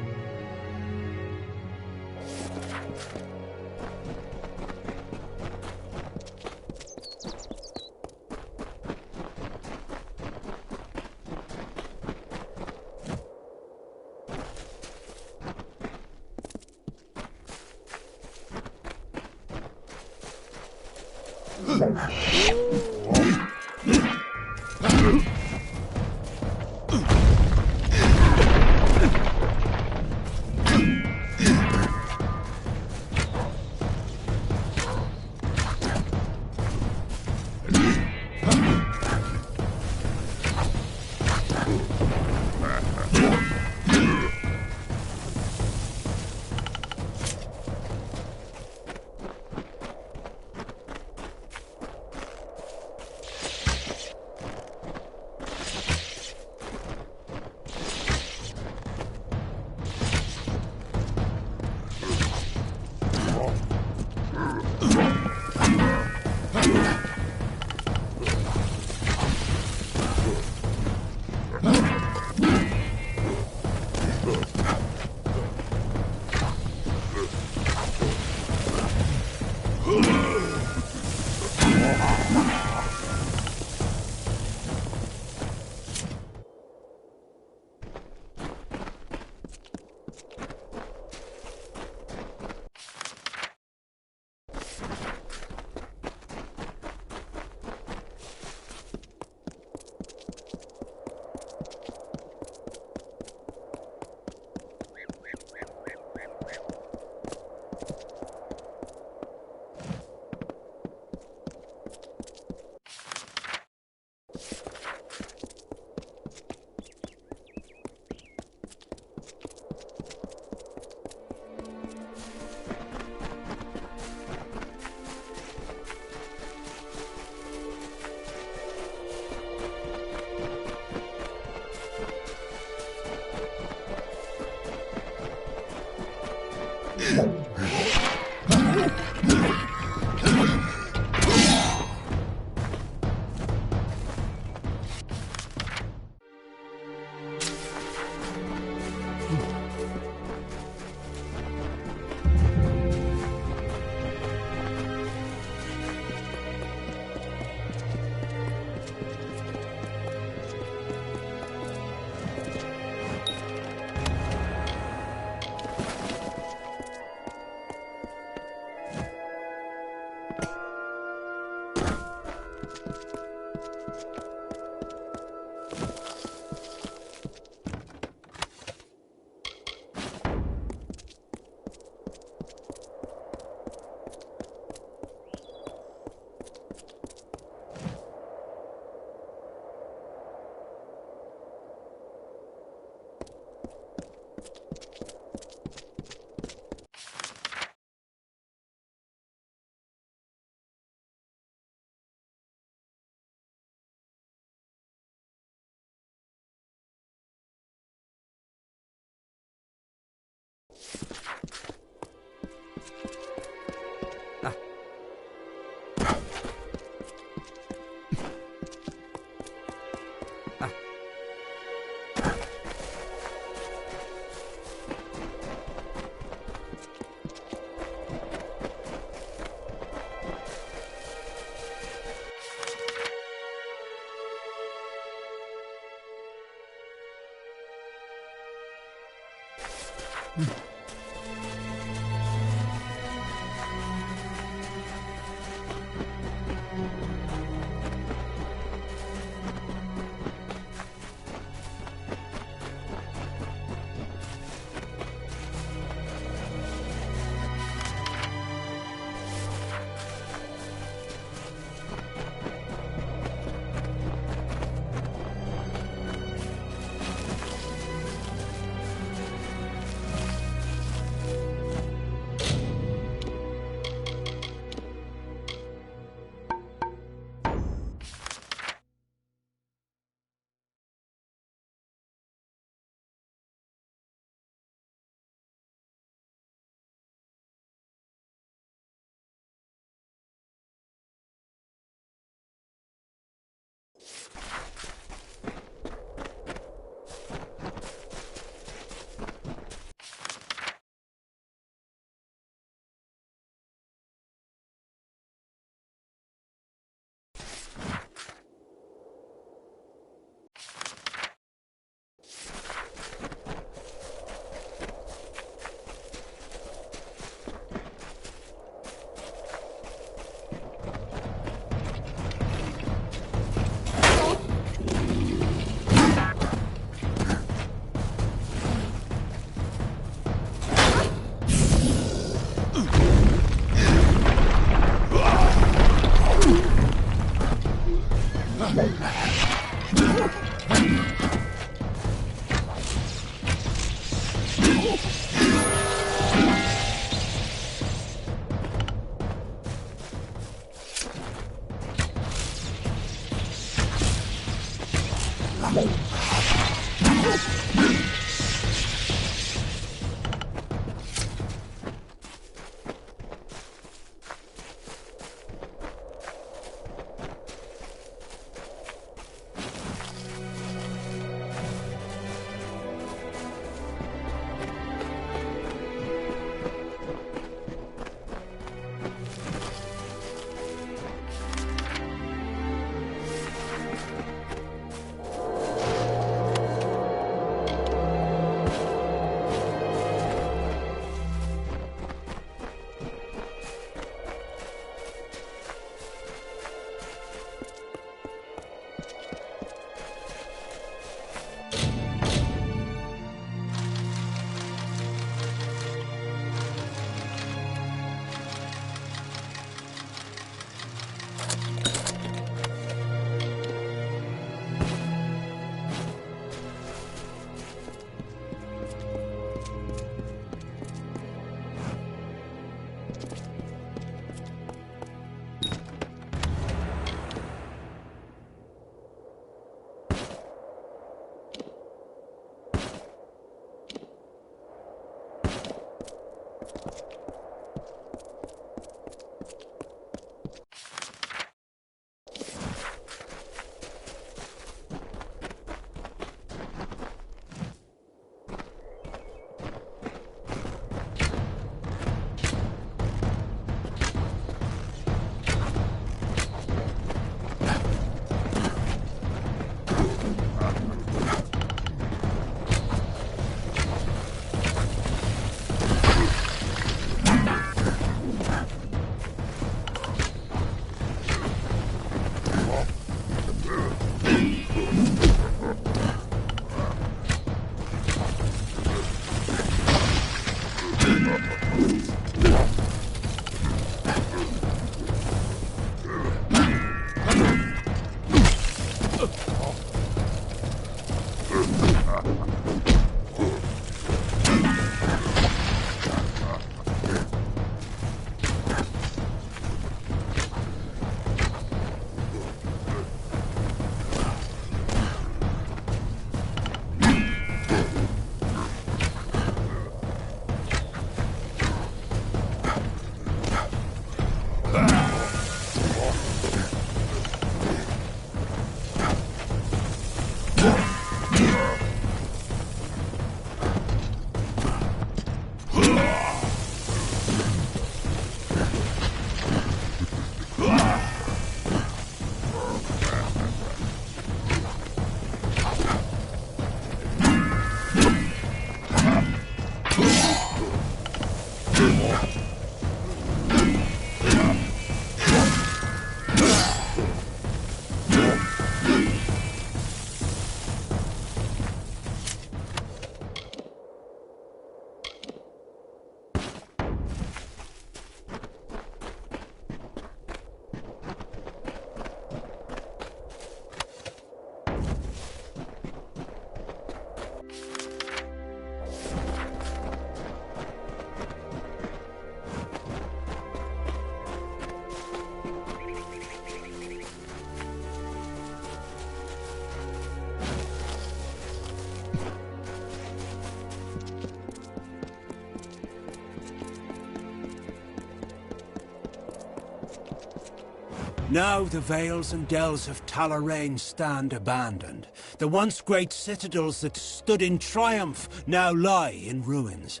Now the vales and dells of Talarain stand abandoned. The once great citadels that stood in triumph now lie in ruins.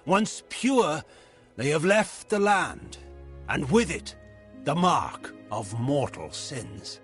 Once pure, they have left the land, and with it, the mark of mortal sins.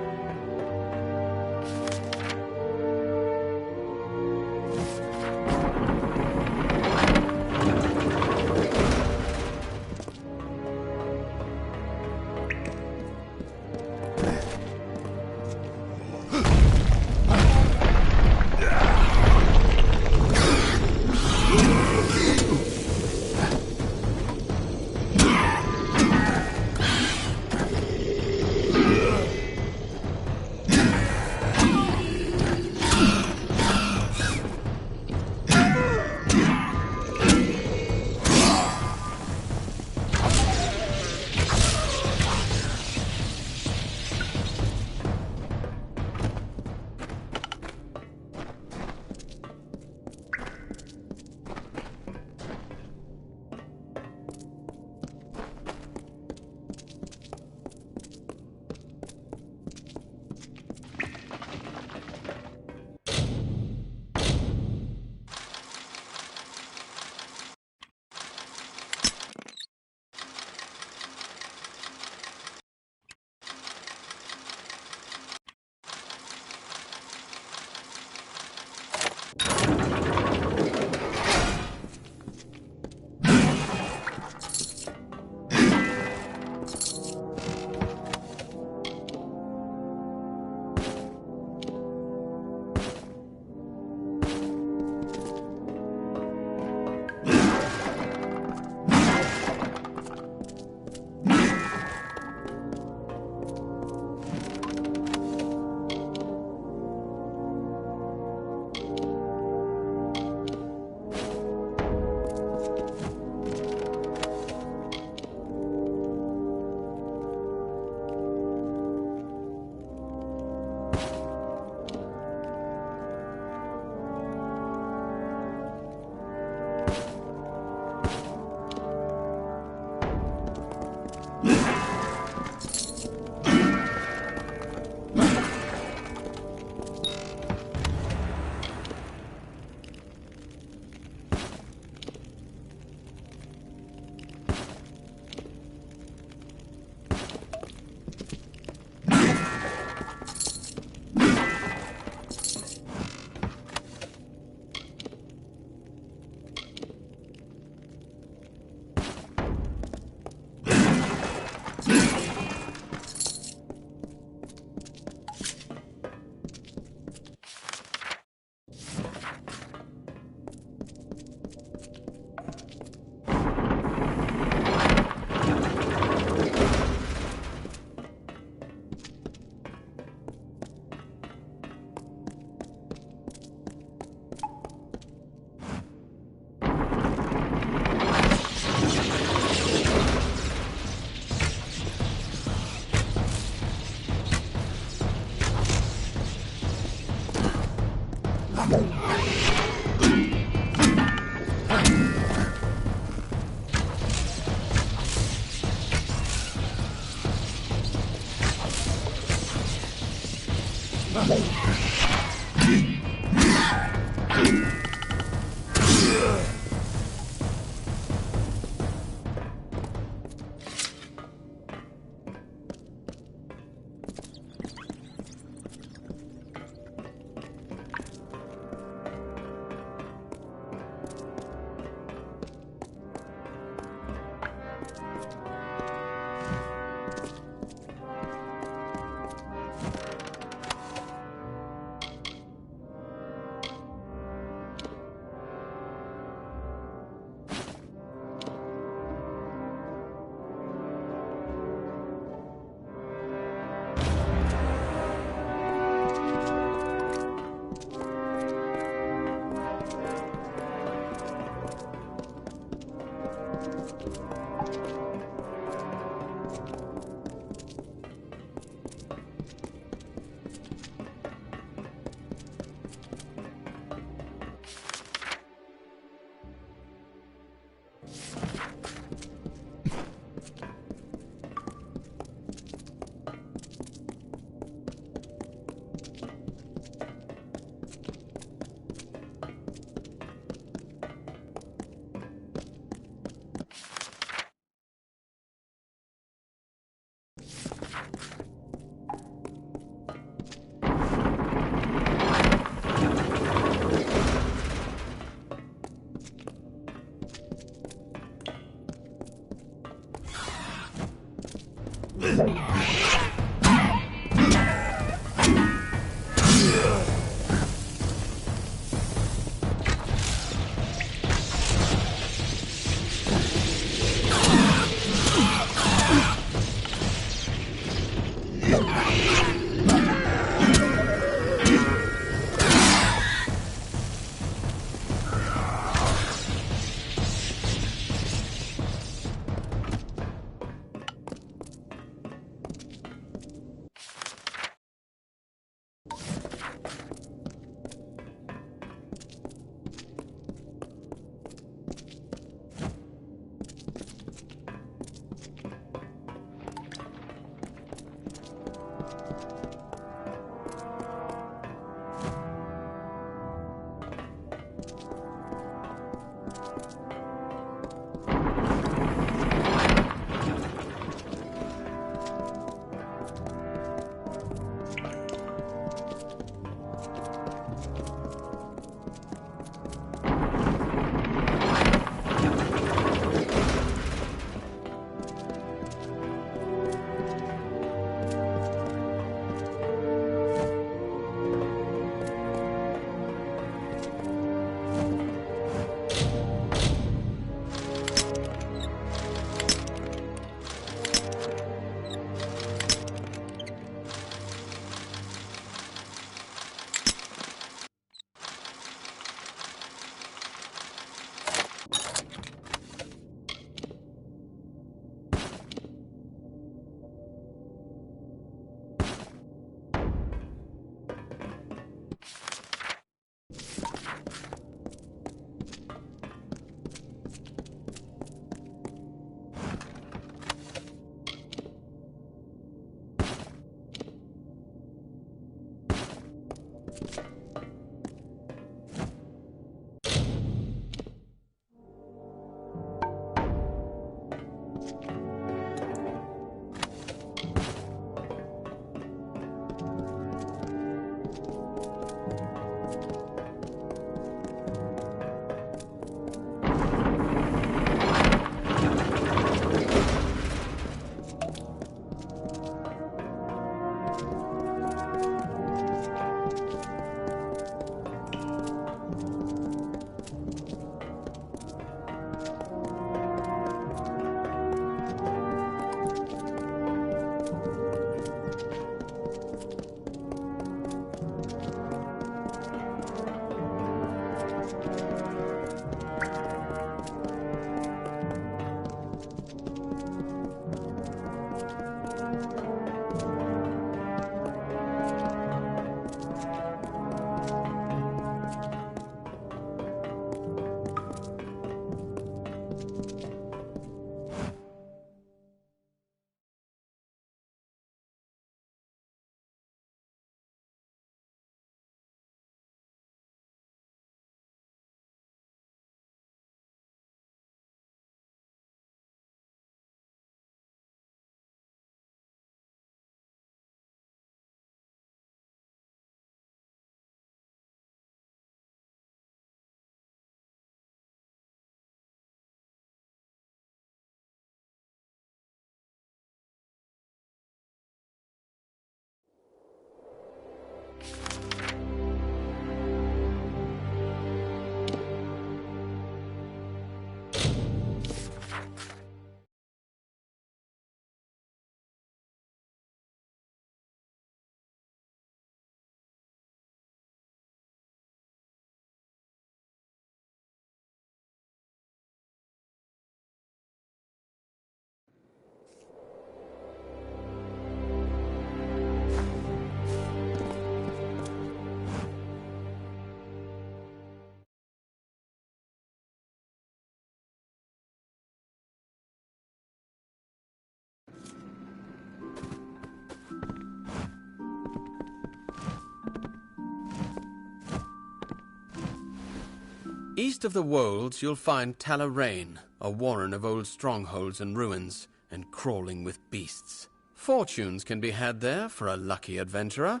East of the Wolds, you'll find Talarain, a warren of old strongholds and ruins, and crawling with beasts. Fortunes can be had there for a lucky adventurer.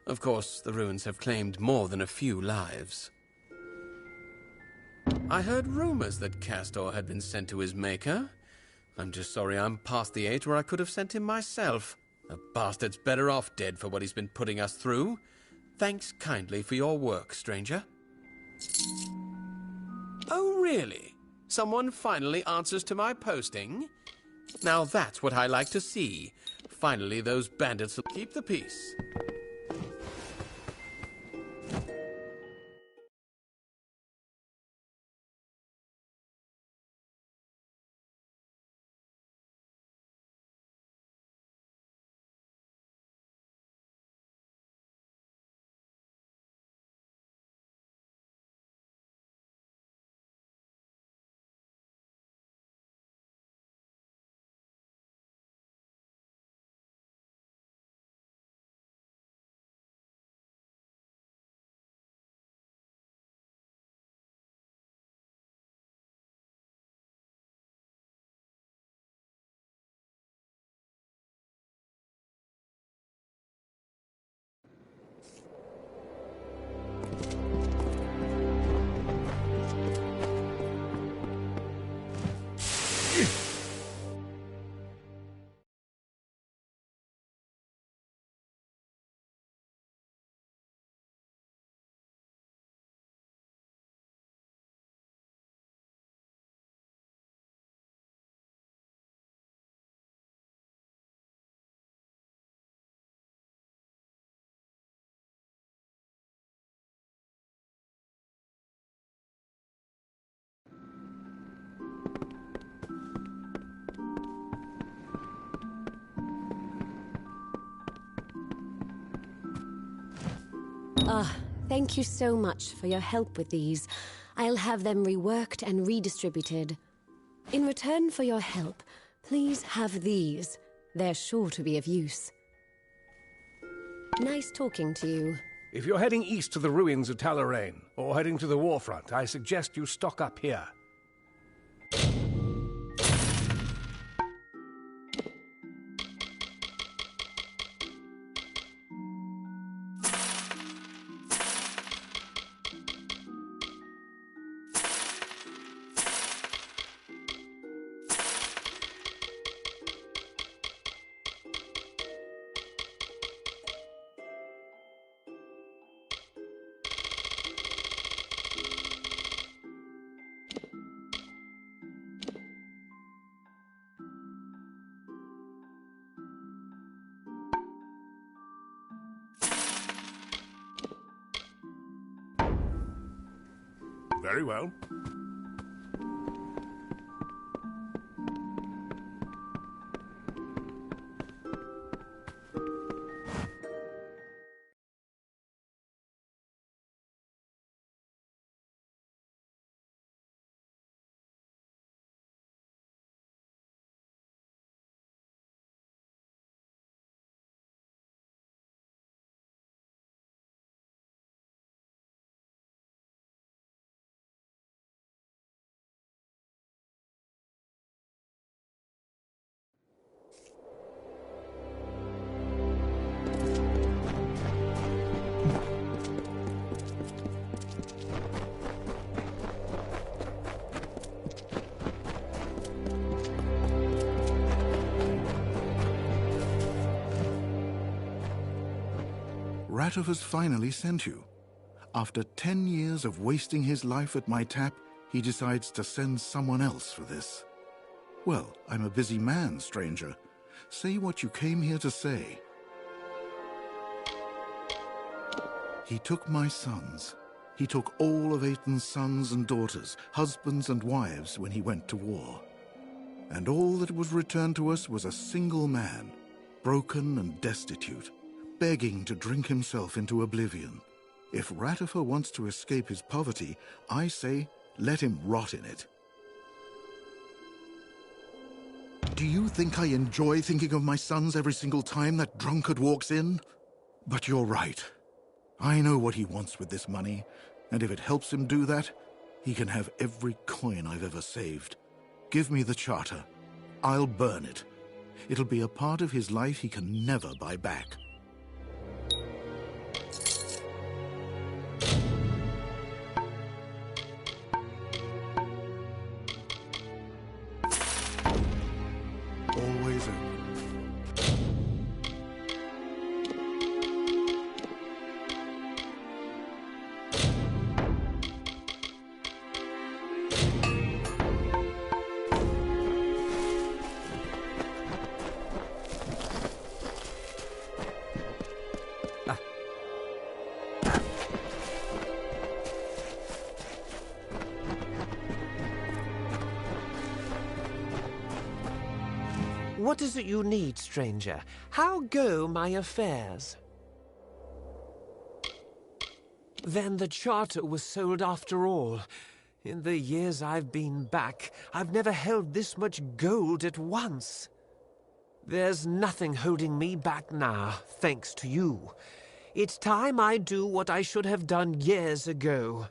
Of course, the ruins have claimed more than a few lives. I heard rumors that Castor had been sent to his maker. I'm just sorry I'm past the age where I could have sent him myself. The bastard's better off dead for what he's been putting us through. Thanks kindly for your work, stranger. Oh, really? Someone finally answers to my posting? Now that's what I like to see. Finally, those bandits will keep the peace. Thank you so much for your help with these. I'll have them reworked and redistributed. In return for your help, please have these. They're sure to be of use. Nice talking to you. If you're heading east to the ruins of Talarain, or heading to the warfront, I suggest you stock up here. Very well. Ratov has finally sent you. After 10 years of wasting his life at my tap, he decides to send someone else for this. Well, I'm a busy man, stranger. Say what you came here to say. He took my sons. He took all of Aiton's sons and daughters, husbands and wives when he went to war. And all that was returned to us was a single man, broken and destitute, begging to drink himself into oblivion. If Ratifer wants to escape his poverty, I say, let him rot in it. Do you think I enjoy thinking of my sons every single time that drunkard walks in? But you're right. I know what he wants with this money, and if it helps him do that, he can have every coin I've ever saved. Give me the charter. I'll burn it. It'll be a part of his life he can never buy back. What is it you need, stranger? How go my affairs? Then the charter was sold after all. In the years I've been back, I've never held this much gold at once. There's nothing holding me back now, thanks to you. It's time I do what I should have done years ago.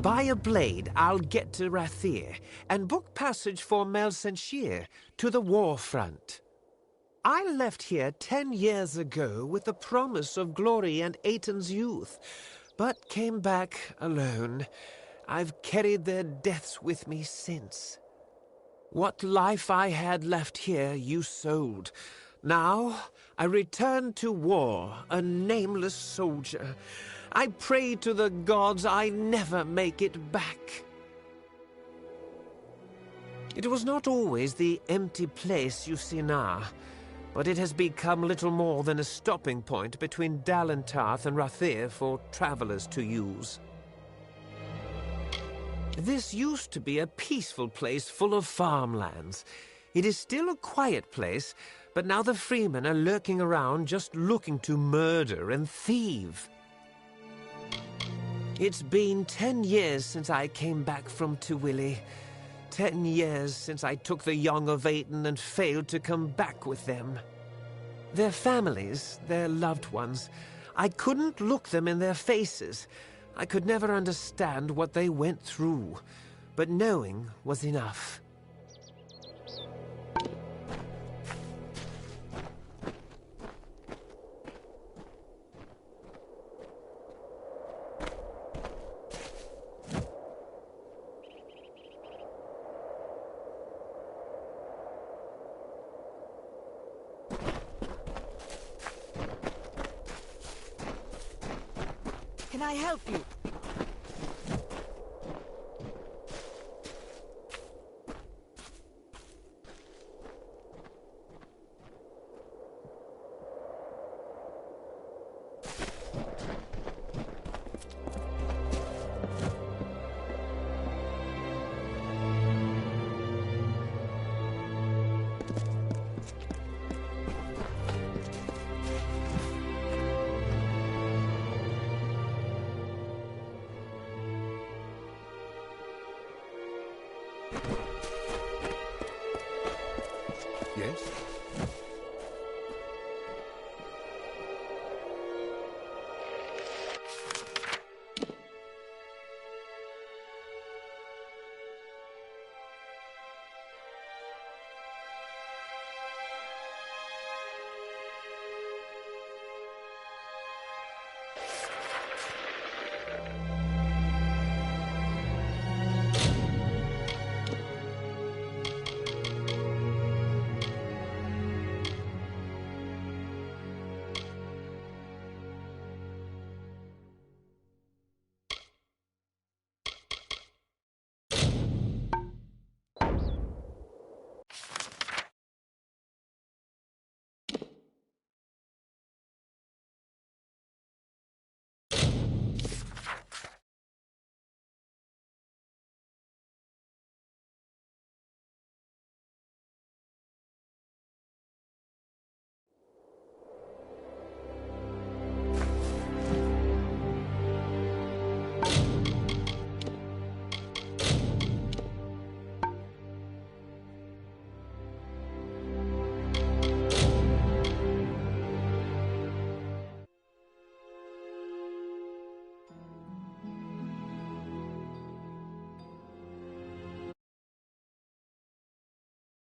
Buy a blade, I'll get to Rathir, and book passage for Melsenshir to the war front. I left here 10 years ago with the promise of glory and Aiton's youth, but came back alone. I've carried their deaths with me since. What life I had left here you sold. Now I return to war, a nameless soldier. I pray to the gods I never make it back. It was not always the empty place you see now, but it has become little more than a stopping point between Dalentarth and Rathir for travelers to use. This used to be a peaceful place full of farmlands. It is still a quiet place, but now the freemen are lurking around just looking to murder and thieve. It's been 10 years since I came back from Tewilly. 10 years since I took the young of Aiton and failed to come back with them. Their families, their loved ones, I couldn't look them in their faces. I could never understand what they went through, but knowing was enough. Can I help you? Yes?